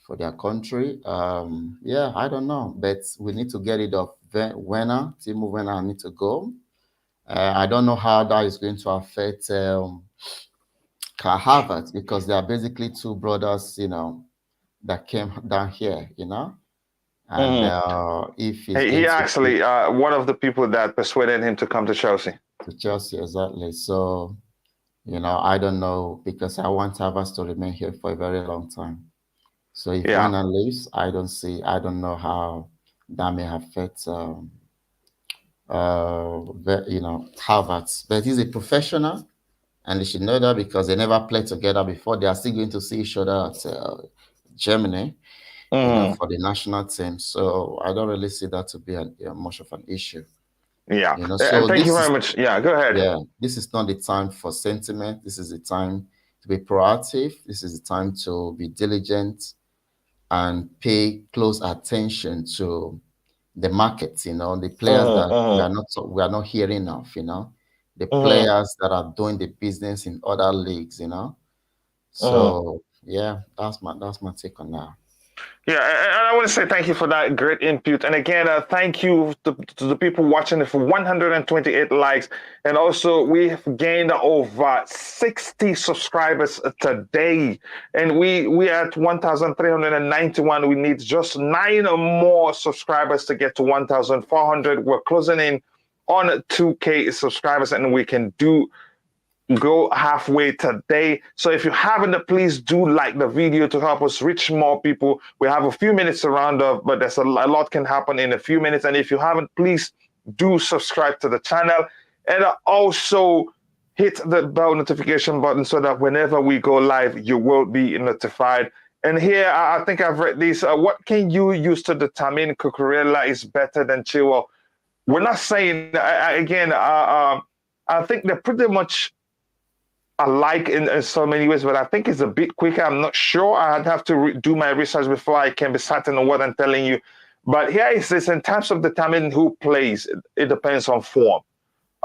for their country. Yeah, I don't know, but we need to get rid of Werner. Timo Werner need to go. I don't know how that is going to affect Kai Havertz, because they are basically two brothers, you know, that came down here, you know. And if he actually one of the people that persuaded him to come to Chelsea. To Chelsea, exactly. So, you know, I don't know, because I want Havertz to remain here for a very long time. So if Werner leaves, I don't know how that may affect you know, Havertz. But he's a professional, and they should know that, because they never played together before. They are still going to see each other at Germany, you know, for the national team. So I don't really see that to be much of an issue. Yeah. You know, so thank you very much. Yeah, go ahead. Yeah, this is not the time for sentiment. This is the time to be proactive. This is the time to be diligent and pay close attention to the markets, you know, the players that we are not hearing of, you know, the players that are doing the business in other leagues, you know. So yeah, that's my take on that. Yeah, and I want to say thank you for that great input. And again, thank you to the people watching it for 128 likes. And also, we have gained over 60 subscribers today. And we are at 1,391. We need just 9 more subscribers to get to 1,400. We're closing in on 2K subscribers, and we can go halfway today. So if you haven't, please do like the video to help us reach more people. We have a few minutes to round up, but there's a lot can happen in a few minutes. And if you haven't, please do subscribe to the channel, and also hit the bell notification button so that whenever we go live, you will be notified. And here, I think I've read this. What can you use to determine Cucurella is better than Chilwell? We're not saying, again, I think they're pretty much alike in so many ways, but I think it's a bit quicker. I'm not sure. I'd have to do my research before I can be certain on what I'm telling you. But here it says, in terms of determining who plays, it depends on form.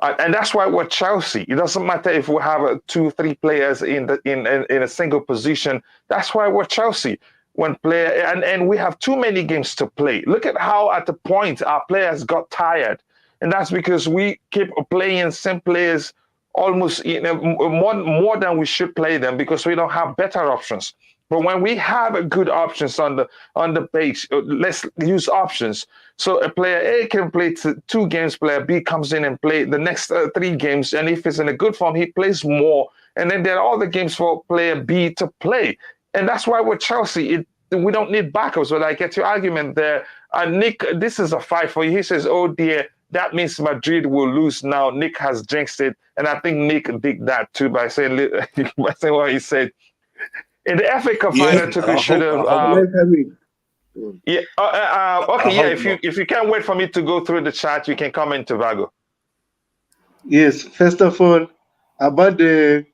And that's why we're Chelsea. It doesn't matter if we have 2-3 players in a single position. That's why we're Chelsea. And we have too many games to play. Look at how at the point our players got tired. And that's because we keep playing same players almost more than we should play them, because we don't have better options. But when we have good options on the page, let's use options. So a player A can play 2 games, player B comes in and play the next 3 games, and if it's in a good form, he plays more. And then there are all the games for player B to play. And that's why with Chelsea, we don't need backups. But I get your argument there. Nick, this is a fight for you. He says, oh dear, that means Madrid will lose now. Nick has jinxed it. And I think Nick did that too by saying what he said. In the FA Cup final, Tuchel should have. If you can't wait for me to go through the chat, you can comment to Vago. Yes, first of all, about the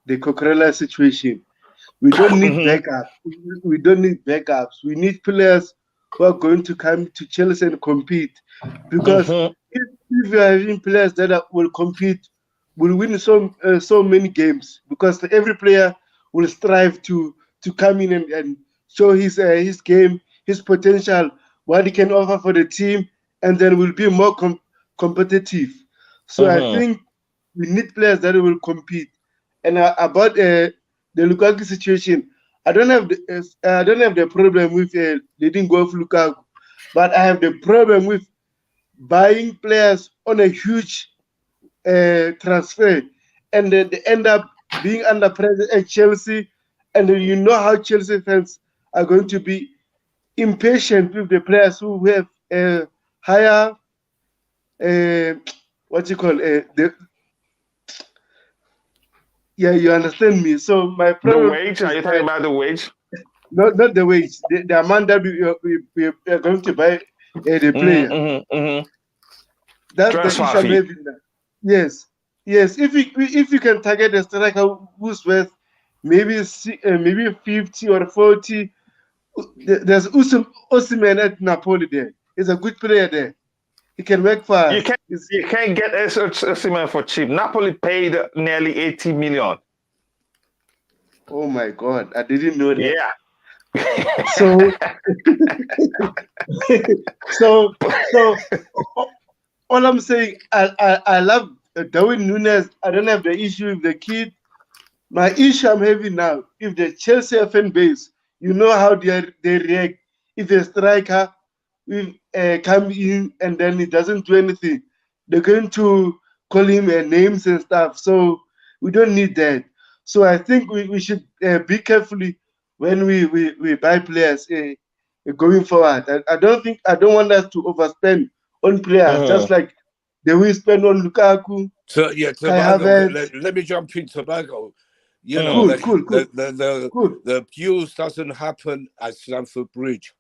Cucurella situation, we don't need backups. We don't need backups. We need players who are going to come to Chelsea and compete. Because if you are having players that will compete, will win so many games. Because every player will strive to come in and show his game, his potential, what he can offer for the team, and then will be more competitive. So I think we need players that will compete. And about the Lukaku situation, I don't have the problem with letting go of Lukaku, but I have the problem with buying players on a huge transfer, and then they end up being under pressure at Chelsea, and then you know how Chelsea fans are going to be impatient with the players who have a higher you understand me. So my problem. The wage? Are you talking about the wage? Not the wage. The amount that we are going to buy the player. That's the issue I'm having now. Yes. If you can target a striker who's worth maybe 50 or 40. There's Osimhen at Napoli there. He's a good player there. He can work for us. You can't get Osimhen for cheap. Napoli paid nearly 80 million. Oh my God, I didn't know that. Yeah. So, all I'm saying, I love Darwin Núñez. I don't have the issue with the kid. My issue I'm having now, if the Chelsea fan base, you know how they react. If a striker will come in and then he doesn't do anything, they're going to call him names and stuff. So we don't need that. So I think we should be carefully when we buy players going forward. I don't want us to overspend on players, just like the way we spend on Lukaku. So yeah, Tobago, let me jump in Tobago. You know, the abuse doesn't happen at Stamford Bridge.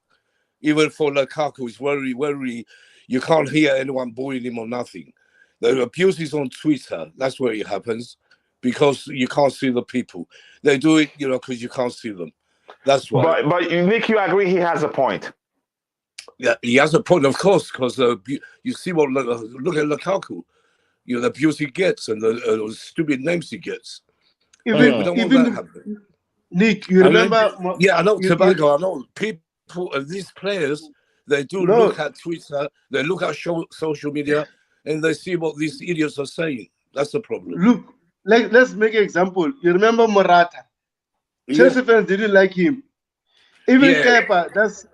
Even for Lukaku, it's very, you can't hear anyone bullying him or nothing. The abuse is on Twitter. That's where it happens, because you can't see the people. They do it, you know, because you can't see them. That's why. But Nick, you agree he has a point? Yeah, he has a point, of course, because you see what, look at Lukaku, you know, the abuse he gets and the stupid names he gets. Nick, you remember? I know Tobago. I know people. These players, they do look at Twitter, they look at social media, and they see what these idiots are saying. That's the problem. Look, let's make an example. You remember Morata? Chelsea fans didn't like him. Even Kepa,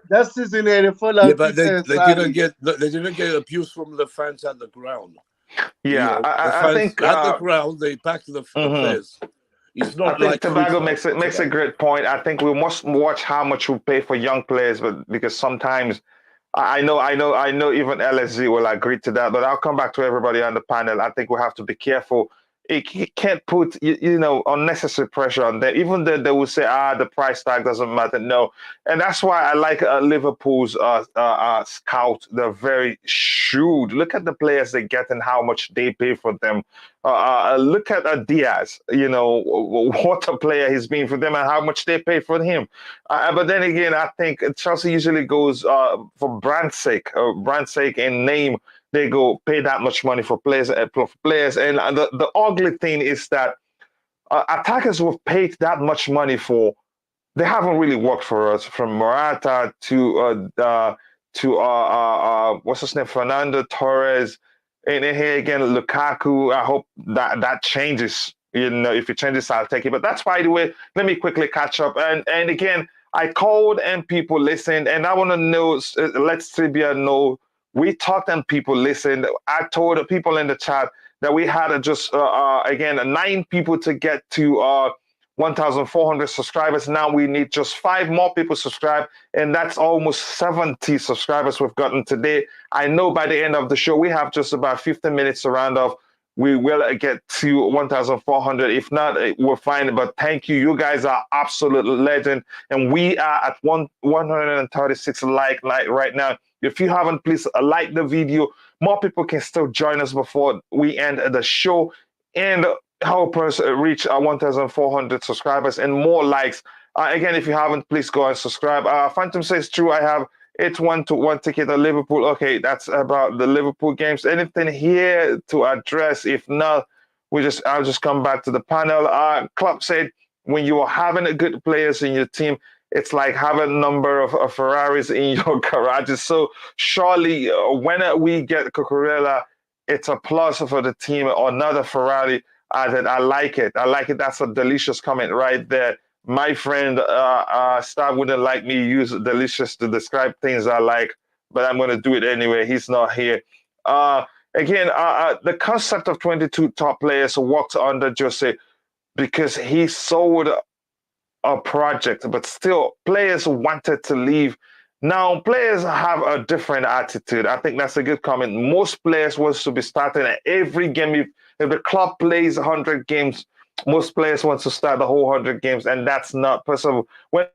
that's season had a fallout. Yeah, but they didn't get abuse from the fans at the ground. Yeah, you know, I think at the ground they back the players. It's not I think Tobago makes a great point. I think we must watch how much we pay for young players, but because sometimes I know even LSG will agree to that. But I'll come back to everybody on the panel. I think we have to be careful. It can't put unnecessary pressure on them. Even though they will say, the price tag doesn't matter. No, and that's why I like Liverpool's scout. They're very shrewd. Look at the players they get and how much they pay for them. Look at Diaz. You know what a player he's been for them and how much they pay for him. But then again, I think Chelsea usually goes for brand's sake and name. They go pay that much money for players, and the ugly thing is that attackers we've paid that much money for, they haven't really worked for us. From Morata to what's his name, Fernando Torres, and then here again Lukaku. I hope that changes. You know, if it changes, I'll take it. But that's, by the way, let me quickly catch up. And again, I called and people listened, and I want to know. Let's Trivia know. We talked and people listened. I told the people in the chat that we had again 9 people to get to 1,400 subscribers. Now we need just 5 more people subscribe, and that's almost 70 subscribers we've gotten today. I know by the end of the show we have just about 15 minutes to round off. We will get to 1,400. If not, we're fine. But thank you. You guys are absolute legend, and we are at 136 like right now. If you haven't, please like the video. More people can still join us before we end the show and help us reach 1,400 subscribers and more likes. Again, if you haven't, please go and subscribe. Phantom says, true, I have 8-1 ticket at Liverpool. Okay, that's about the Liverpool games. Anything here to address? If not, I'll just come back to the panel. Klopp said, when you are having a good players in your team, it's like having a number of Ferraris in your garages. So surely when we get Cucurella, it's a plus for the team or another Ferrari. I like it. That's a delicious comment right there. My friend Star wouldn't like me use delicious to describe things I like, but I'm going to do it anyway. He's not here. Again, the concept of 22 top players worked under Jose because he sold a project, but still players wanted to leave. Now players have a different attitude. I think that's a good comment. Most players want to be starting at every game. If the club plays 100 games, most players want to start the whole 100 games, and that's not possible. When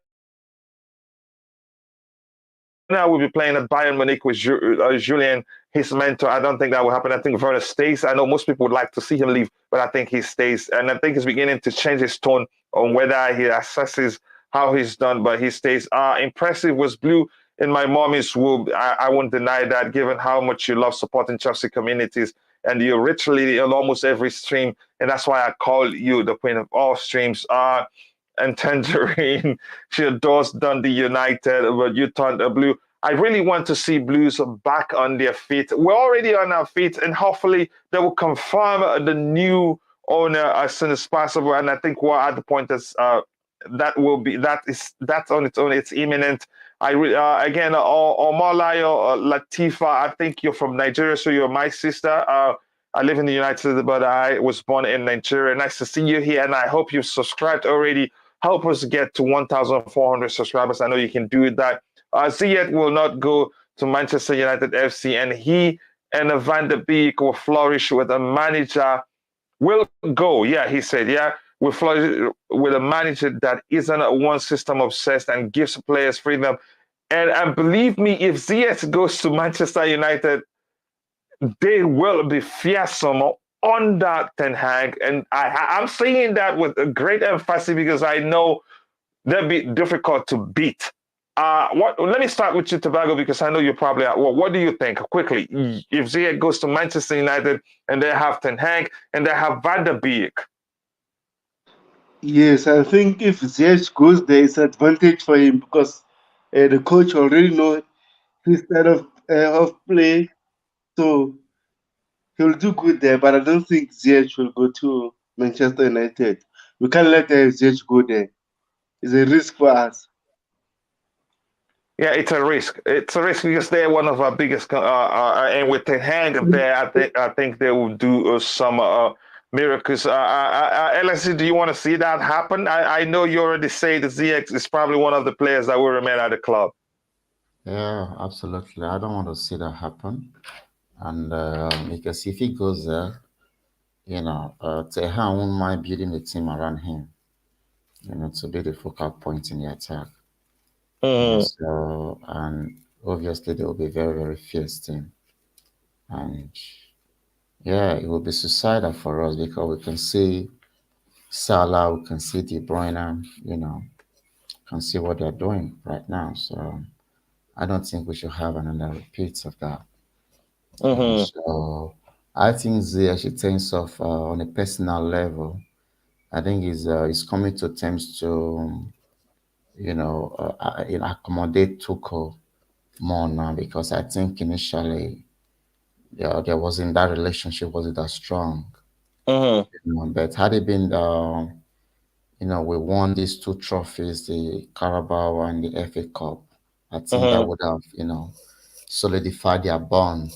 will be playing at Bayern Munich with Julien, his mentor. I don't think that will happen. I think Werner stays. I know most people would like to see him leave, but I think he stays. And I think he's beginning to change his tone on whether he assesses how he's done, but he stays. Impressive was Blue in my mommy's womb. I won't deny that, given how much you love supporting Chelsea communities. And you're literally on almost every stream. And that's why I call you the queen of all streams. And Tangerine, she adores Dundee United, but you turned Blue. I really want to see Blues back on their feet. We're already on our feet, and hopefully they will confirm the new owner as soon as possible. And I think we're at the point that's that's on its own. It's imminent. Again, Omolayo Latifa, I think you're from Nigeria, so you're my sister. I live in the United States, but I was born in Nigeria. Nice to see you here, and I hope you've subscribed already. Help us get to 1,400 subscribers. I know you can do that. Ziyech will not go to Manchester United FC, and he and Van der Beek will flourish with a manager. Will go, yeah, he said, yeah, will flourish with a manager that isn't one system obsessed and gives players freedom. And believe me, if Ziyech goes to Manchester United, they will be fearsome under Ten Hag. And I'm saying that with a great emphasis because I know they'll be difficult to beat. Let me start with you, Tobago, because I know you're probably what do you think? Quickly, if Ziyech goes to Manchester United and they have Ten Hag and they have Van der Beek. Yes, I think if Ziyech goes there, it's an advantage for him because the coach already knows his style of play. So he'll do good there, but I don't think Ziyech will go to Manchester United. We can't let Ziyech go there. It's a risk for us. Yeah, it's a risk. It's a risk because they're one of our biggest. And with Ten Hag there, I think they will do some miracles. LSC, do you want to see that happen? I know you already say that Ziyech is probably one of the players that will remain at the club. Yeah, absolutely. I don't want to see that happen. And because if he goes there, Ten Hag won't mind building a team around him, to be the focal point in the attack. So, and obviously they will be very, very fierce team. And yeah, it will be suicidal for us because we can see Salah, we can see De Bruyne, can see what they're doing right now. So I don't think we should have another repeat of that. So I think Ziyech, in terms of on a personal level, I think he's coming to terms to accommodate Tuchel more now because I think initially there wasn't that relationship wasn't that strong. But had it been we won these two trophies, the Carabao and the FA Cup, I think that would have solidified their bond,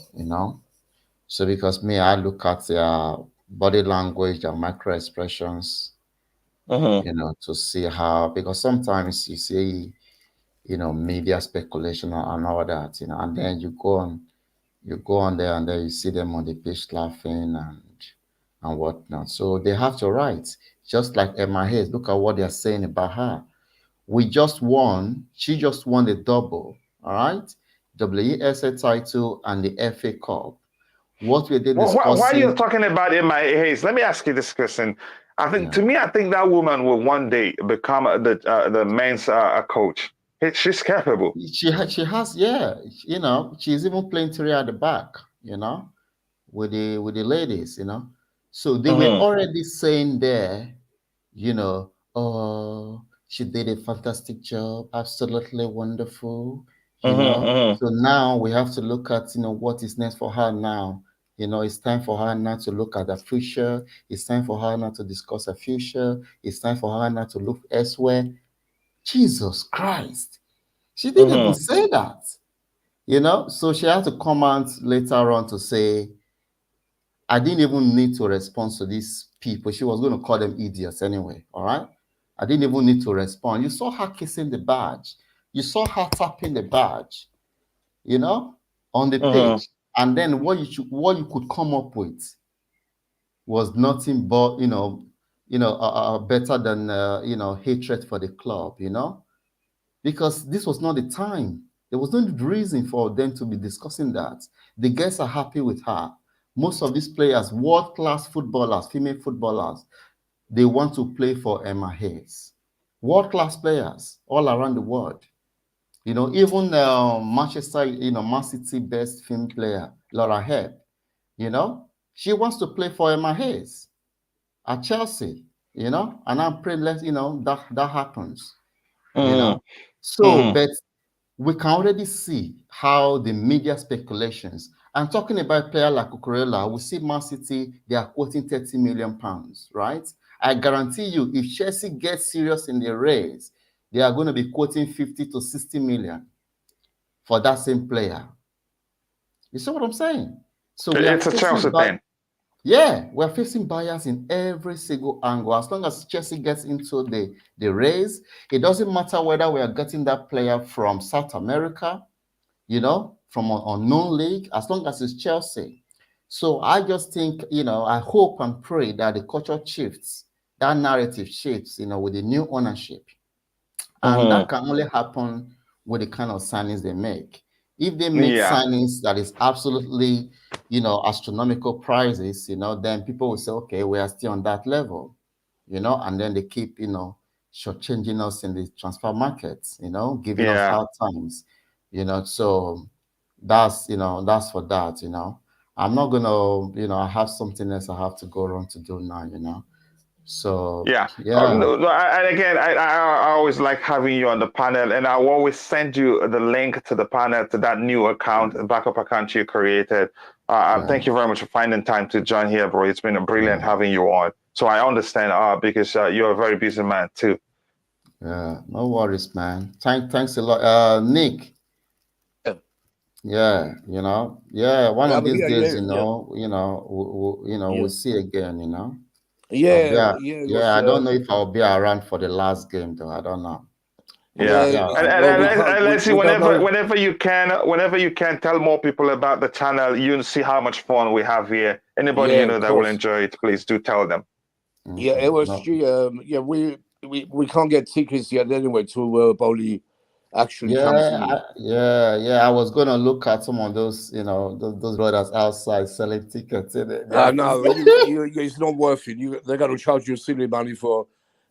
So because I look at their body language, their micro expressions, to see how, because sometimes you see, media speculation and all that, and then you go on there and then you see them on the pitch laughing and whatnot. So they have to write, just like Emma Hayes. Look at what they're saying about her. She just won the double, all right? WESA title and the FA Cup. What we did discussing. Why are you talking about Emma Hayes? Let me ask you this question. I think that woman will one day become the men's coach. She's capable. She has, yeah. She's even playing Terry at the back, with the ladies, So they were already saying there, oh, she did a fantastic job, absolutely wonderful, So now we have to look at, what is next for her now. It's time for her now to look at the future. It's time for her now to discuss her future. It's time for her now to look elsewhere. Jesus Christ. She didn't even say that, So she had to comment later on to say, I didn't even need to respond to these people. She was going to call them idiots anyway, all right? I didn't even need to respond. You saw her kissing the badge. You saw her tapping the badge, on the page. And then what you could come up with was nothing but, better than, hatred for the club, because this was not the time There was no reason for them to be discussing that. The girls are happy with her. Most of these players, world-class footballers, female footballers, they want to play for Emma Hayes. World-class players all around the world. You know, even Manchester, Man City best female player, Laura Hebb, she wants to play for Emma Hayes at Chelsea, and I'm praying, that happens, So, but we can already see how the media speculations, and talking about a player like Cucurella, we see Man City, they are quoting £30 million, right? I guarantee you, if Chelsea gets serious in the race, they are going to be quoting 50 to 60 million for that same player. You see what I'm saying? So it's a Chelsea thing. Yeah, we're facing buyers in every single angle. As long as Chelsea gets into the race, it doesn't matter whether we are getting that player from South America, from an unknown league, as long as it's Chelsea. So I just think, I hope and pray that the culture shifts, that narrative shifts, with the new ownership. And that can only happen with the kind of signings they make. If they make signings that is absolutely, astronomical prices, then people will say, okay, we are still on that level, and then they keep, shortchanging us in the transfer markets, giving us hard times, so that's for that, I'm not gonna, I have something else I have to go around to do now, So and again, I always like having you on the panel, and I'll always send you the link to the panel, to that new account, the backup account you created. Thank you very much for finding time to join here, bro. It's been brilliant having you on. So I understand because you're a very busy man too. Yeah, no worries, man. Thanks a lot, Nick. Yeah, one of these days, we'll see again, Yeah, I don't know if I'll be around for the last game, though. I don't know. And let's see, whenever you can, tell more people about the channel. You see how much fun we have here. Anybody that will enjoy it, please do tell them. Yeah, it was. We can't get tickets yet anyway to Boehly actually comes in. I was gonna look at some of those, those brothers outside selling tickets. No, it's not worth it. They're going to charge you silly money for,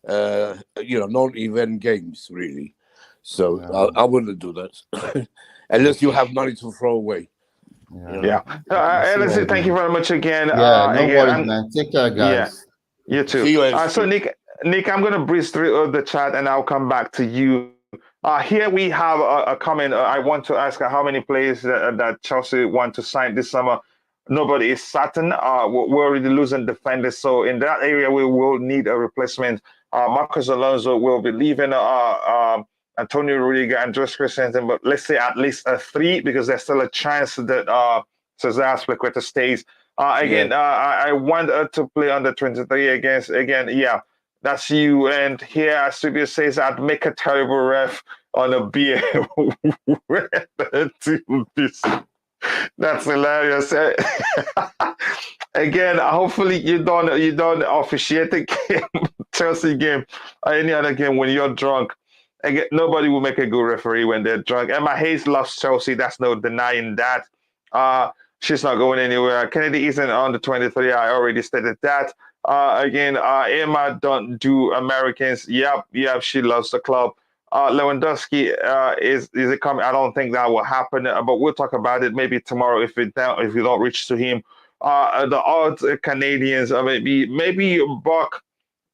non-event games, really. So I wouldn't do that unless you have money to throw away. Let's say thank you very much again. No worries, man. Take care, guys. You too. See you, so Nick, I'm going to breeze through the chat and I'll come back to you. Here we have a comment. I want to ask how many players that Chelsea want to sign this summer. Nobody is certain. We're already losing defenders, so in that area we will need a replacement. Marcos Alonso will be leaving. Antonio Rudiger and Andres Christensen, but let's say at least 3 because there's still a chance that Cesar Azpilicueta stays. I want to play under 23 against that's you. And here Astubia says I'd make a terrible ref on a beer. That's hilarious. Again, hopefully you don't officiate the game, Chelsea game or any other game when you're drunk. Again, nobody will make a good referee when they're drunk. Emma Hayes loves Chelsea. That's no denying that. She's not going anywhere. Kennedy isn't on the 23. I already stated that. Emma don't do Americans. Yep, she loves the club. Lewandowski is it coming? I don't think that will happen, but we'll talk about it maybe tomorrow if you don't reach to him. The odds Canadians, maybe Buck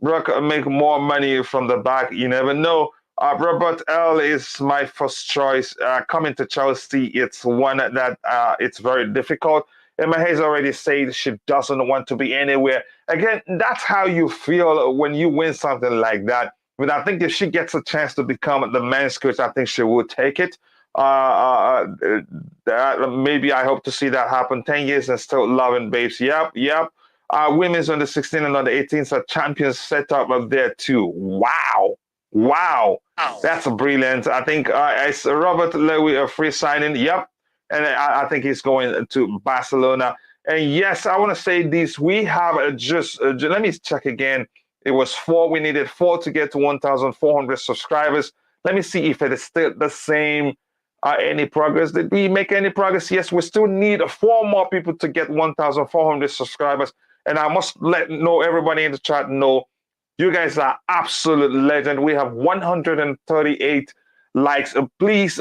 make more money from the back. You never know. Robert L is my first choice. Coming to Chelsea, it's one that it's very difficult. Emma Hayes already said she doesn't want to be anywhere. Again, that's how you feel when you win something like that. But I think if she gets a chance to become the men's coach, I think she would take it. Maybe I hope to see that happen. 10 years and still loving babes. Yep. Women's under 16 and under 18s are champions set up there too. Wow. That's brilliant. I think it's Robert Lewy, a free signing. Yep. And I think he's going to Barcelona. And yes, I want to say this. We have let me check again. It was 4. We needed 4 to get to 1,400 subscribers. Let me see if it is still the same any progress. Did we make any progress? Yes, we still need 4 more people to get 1,400 subscribers. And I must know everybody in the chat know you guys are absolute legend. We have 138 likes. Please,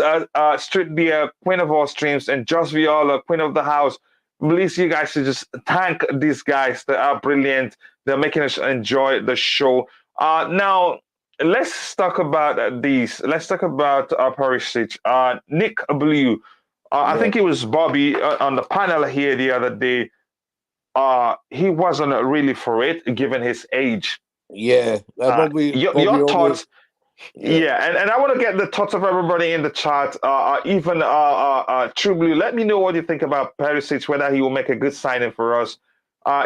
Street Beer, Queen of all streams, and Just Viola, Queen of the House. Please, you guys should just thank these guys. They are brilliant. They're making us enjoy the show. Now, let's talk about these. Let's talk about Perisic. Nick Blue. I think it was Bobby on the panel here the other day. He wasn't really for it, given his age. Yeah, your thoughts? Yeah, and I want to get the thoughts of everybody in the chat. Even True Blue, let me know what you think about Perisic, whether he will make a good signing for us.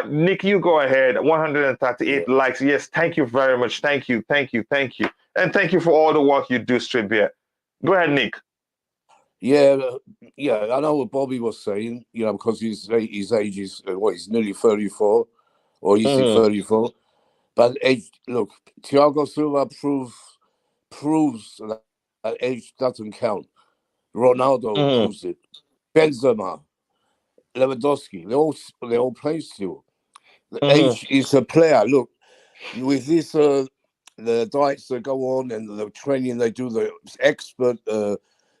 Nick, you go ahead. 138 likes. Yes, thank you very much. Thank you. And thank you for all the work you do, Street Beer. Go ahead, Nick. Yeah, I know what Bobby was saying, because his age is, he's nearly 34, or is he 34? But age, look, Thiago Silva proves that age doesn't count. Ronaldo proves it. Benzema, Lewandowski, they all play still. The age is a player. Look, with this, the diets that go on and the training they do, the expert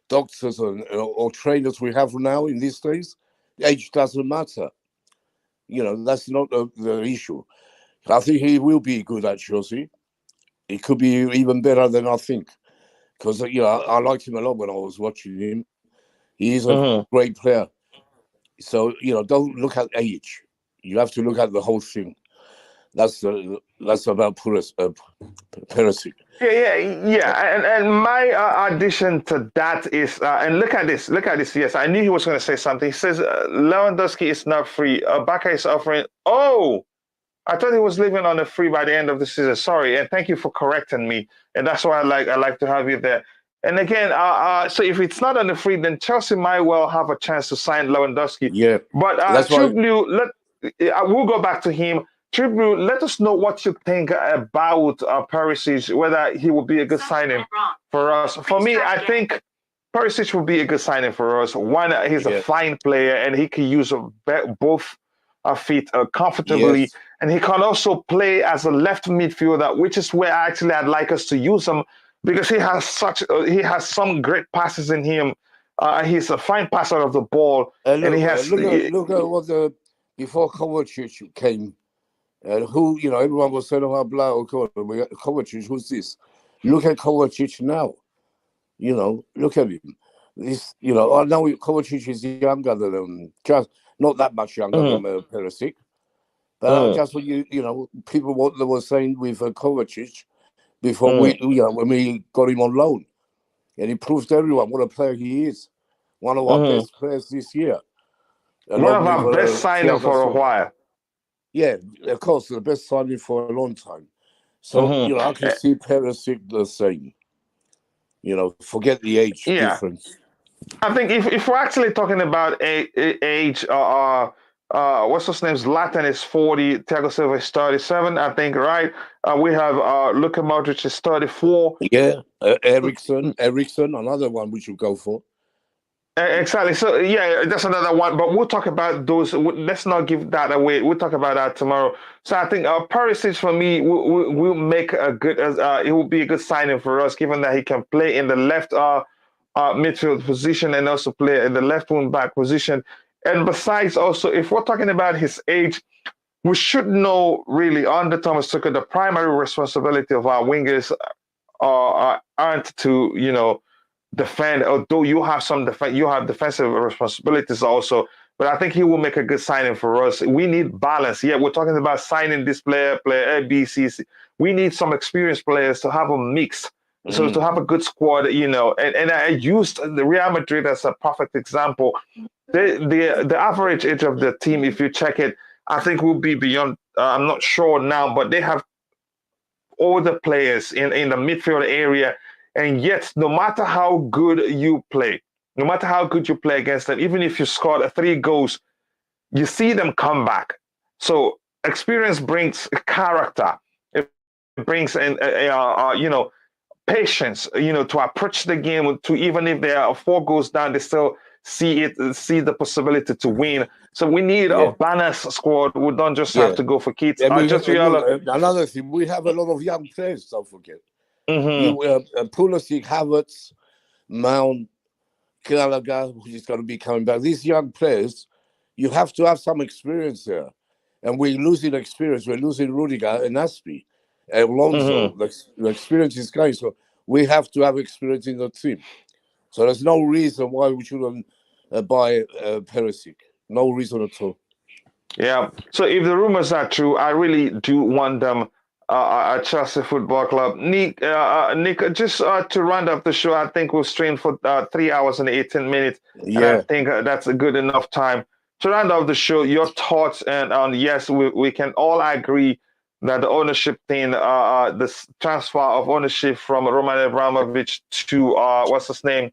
doctors or trainers we have now in these days, age doesn't matter. That's not the issue. I think he will be good at Chelsea. He could be even better than I think. Because, I liked him a lot when I was watching him. He is a great player. So, don't look at age. You have to look at the whole thing. That's about Perisic. Yeah. And my addition to that is, and look at this. Yes, I knew he was going to say something. He says Lewandowski is not free. Baka is offering. Oh, I thought he was leaving on a free by the end of the season. Sorry, and thank you for correcting me. And that's why I like to have you there. And again, so if it's not on the free, then Chelsea might well have a chance to sign Lewandowski. Yeah, but True Blue, we'll go back to him. True Blue, let us know what you think about Perisic, whether he will be a good signing for us. For me, I think Perisic will be a good signing for us. One, he's a fine player, and he can use both feet comfortably. Yes. And he can also play as a left midfielder, which is where actually I'd like us to use him, because he has some great passes in him. He's a fine passer of the ball, and he has. Look at what before Kovacic came, who everyone was saying about Kovacic. Who's this? Look at Kovacic now. Look at him. This, now Kovacic is younger than him, just not that much younger than Perisic. But just what people what they were saying with Kovacic before when we got him on loan, and he proved to everyone what a player he is. One of our best players this year. One of our best signing for a while. Yeah, of course, the best signing for a long time. So I can see Perisic the same. Forget the age difference. I think if we're actually talking about age, what's his name? Zlatan is 40, Thiago Silva is 37, I think, right? We have Luka Modric is 34. Yeah, Eriksen, another one we should go for. Exactly. So, yeah, that's another one. But we'll talk about those. Let's not give that away. We'll talk about that tomorrow. So I think Perisic, for me, will make a good. It will be a good signing for us, given that he can play in the left midfield position and also play in the left wing back position. And besides, also, if we're talking about his age, we should know really under Thomas Tuchel the primary responsibility of our wingers aren't to defend. Although you have defensive responsibilities also, but I think he will make a good signing for us. We need balance. Yeah, we're talking about signing this player A, B, C. We need some experienced players to have a mix. So to have a good squad, and I used the Real Madrid as a perfect example. The average age of the team, if you check it, I think will be beyond. I'm not sure now, but they have older players in the midfield area, and yet no matter how good you play against them, even if you scored 3 goals, you see them come back. So experience brings character. It brings patience, to approach the game, to even if they are 4 goals down, they still see the possibility to win. So we need a balanced squad. We don't just have to go for kids. Another thing, we have a lot of young players, don't forget. Pulisic, Havertz, Mount, Gallagher, who is going to be coming back. These young players, you have to have some experience there. And we're losing experience. We're losing Rudiger and Aspi. Alonso, the experience is going. So we have to have experience in the team. So there's no reason why we shouldn't buy Perisic. No reason at all. Yeah. So if the rumors are true, I really do want them at Chelsea Football Club. Nick, just to round up the show, I think we've streamed for 3 hours and 18 minutes. Yeah. And I think that's a good enough time. To round off the show, your thoughts, and yes, we can all agree that the ownership thing, the transfer of ownership from Roman Abramovich to, what's his name?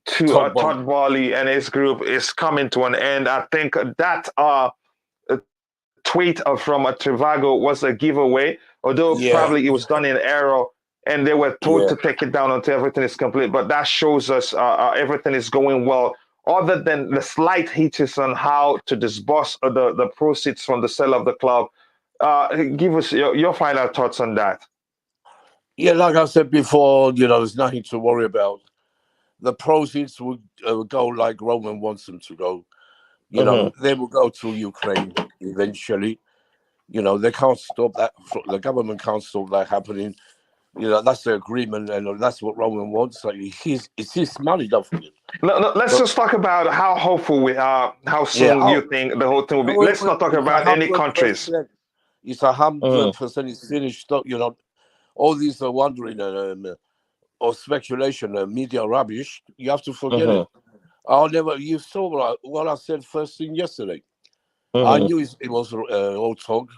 To Todd Boehly and his group is coming to an end. I think that tweet from Trivago was a giveaway, although probably it was done in error and they were told to take it down until everything is complete. But that shows us everything is going well, other than the slight hitches on how to disburse the proceeds from the sale of the club. Give us your final thoughts on that. Yeah, like I said before, there's nothing to worry about. The proceeds will go like Roman wants them to go. They will go to Ukraine eventually. They can't stop that. The government can't stop that happening. That's the agreement, and that's what Roman wants. Like it's his money, don't forget. Let's just talk about how hopeful we are. How soon you think the whole thing will be? Let's not talk about any countries. It's 100%. It's finished. All these are wondering or speculation, media rubbish. You have to forget it. You saw what I said first thing yesterday. I knew it was all talk.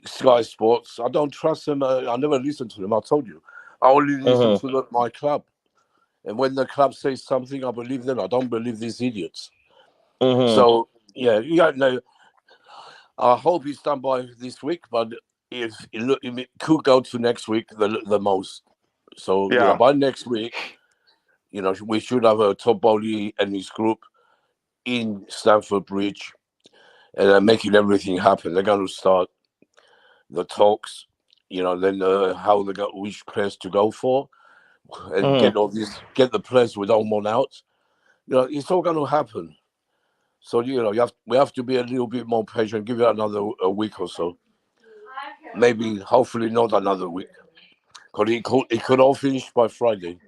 Sky Sports. I don't trust them. I never listen to them. I told you. I only listen to my club. And when the club says something, I believe them. I don't believe these idiots. So, I hope it's done by this week, but if it could go to next week, the most. So, by next week, we should have a Todd Boehly and his group in Stamford Bridge and making everything happen. They're going to start the talks, then how they got which players to go for, and get the players with Oman out. It's all going to happen. So we have to be a little bit more patient. Give it another week or so. Maybe, hopefully, not another week, because it could all finish by Friday.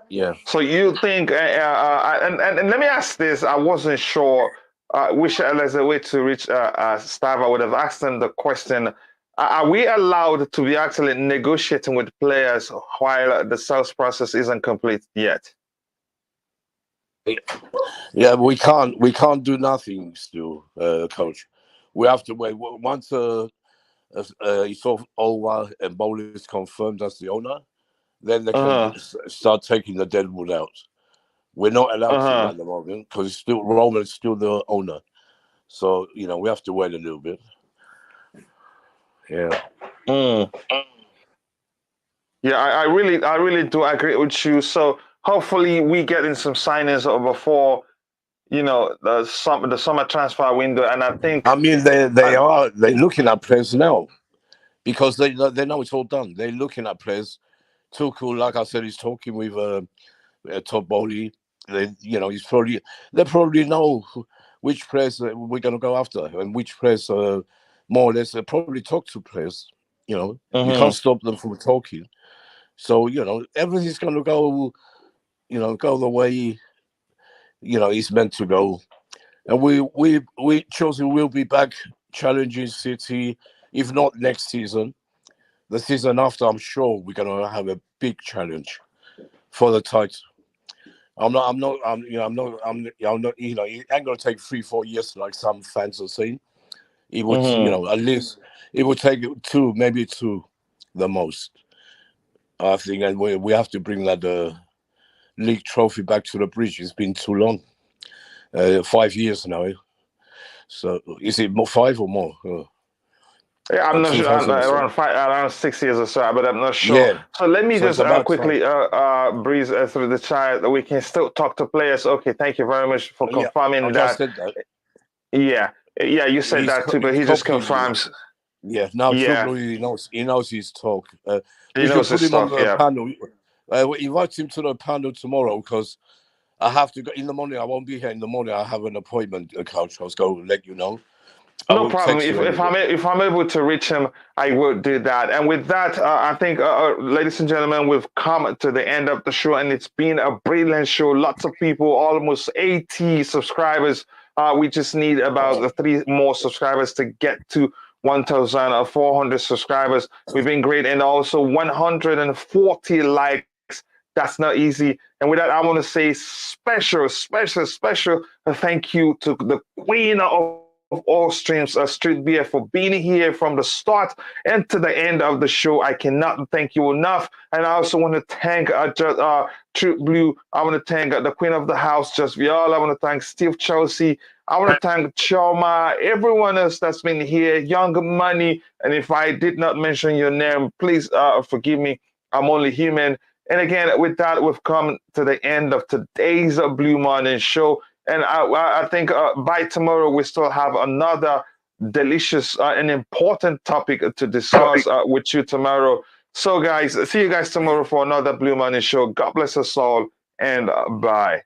Yeah. So you think? And let me ask this. I wasn't sure. Wish there's a way to reach Stav. I would have asked him the question. Are we allowed to be actually negotiating with players while the sales process isn't complete yet? Yeah, we can't do nothing still, coach. We have to wait. Once it's all over and Boehly is confirmed as the owner, then they can start taking the dead wood out. We're not allowed to at the moment because Roman is still the owner. So, we have to wait a little bit. Yeah. Yeah, I really do agree with you. So hopefully we get in some signings before, the summer transfer window. And I think they're looking at players now because they know it's all done. They're looking at players. Tuchel, like I said, he's talking with Todd Boehly. They probably know which players we're going to go after and which players more or less. They probably talk to players. You can't stop them from talking. So everything's going to go, go the way it's meant to go. And we Chelsea will be back challenging City, if not next season. The season after, I'm sure we're going to have a big challenge for the title. I'm not. It ain't going to take 3-4 years like some fans are saying. It would, at least it would take 2, maybe 2, the most. I think, and we have to bring that league trophy back to the bridge. It's been too long, 5 years now. So is it more 5 or more? Yeah, I'm not sure. 2007. Around 6 years or so, but I'm not sure. Yeah. So let me So just it's about quickly breeze through the chat that we can still talk to players. Okay, thank you very much for Yeah, confirming I that. just said that. Yeah, you said that too, but he just confirms. Yeah, now Yeah. True he knows his talk. He We should knows put his him on stuff, the yeah. panel. We invite him to the panel tomorrow because I have to go in the morning. I won't be here in the morning. I have an appointment, coach. I was going to let you know. No problem. If I'm able to reach him, I will do that. And with that, I think, ladies and gentlemen, we've come to the end of the show, and it's been a brilliant show. Lots of people, almost 80 subscribers. We just need about 3 more subscribers to get to 1,400 subscribers. We've been great, and also 140 likes. That's not easy. And with that, I want to say special thank you to the queen of all streams, Street Beer, for being here from the start and to the end of the show. I cannot thank you enough. And I also want to thank True Blue. I want to thank the queen of the house, Just Viola. I want to thank Steve Chelsea. I want to thank Choma, everyone else that's been here, Young Money. And if I did not mention your name, please forgive me. I'm only human. And again, with that, we've come to the end of today's Blue Morning Show. And I think by tomorrow, we still have another delicious and important topic to discuss with you tomorrow. So, guys, see you guys tomorrow for another Blue Morning Show. God bless us all, and bye.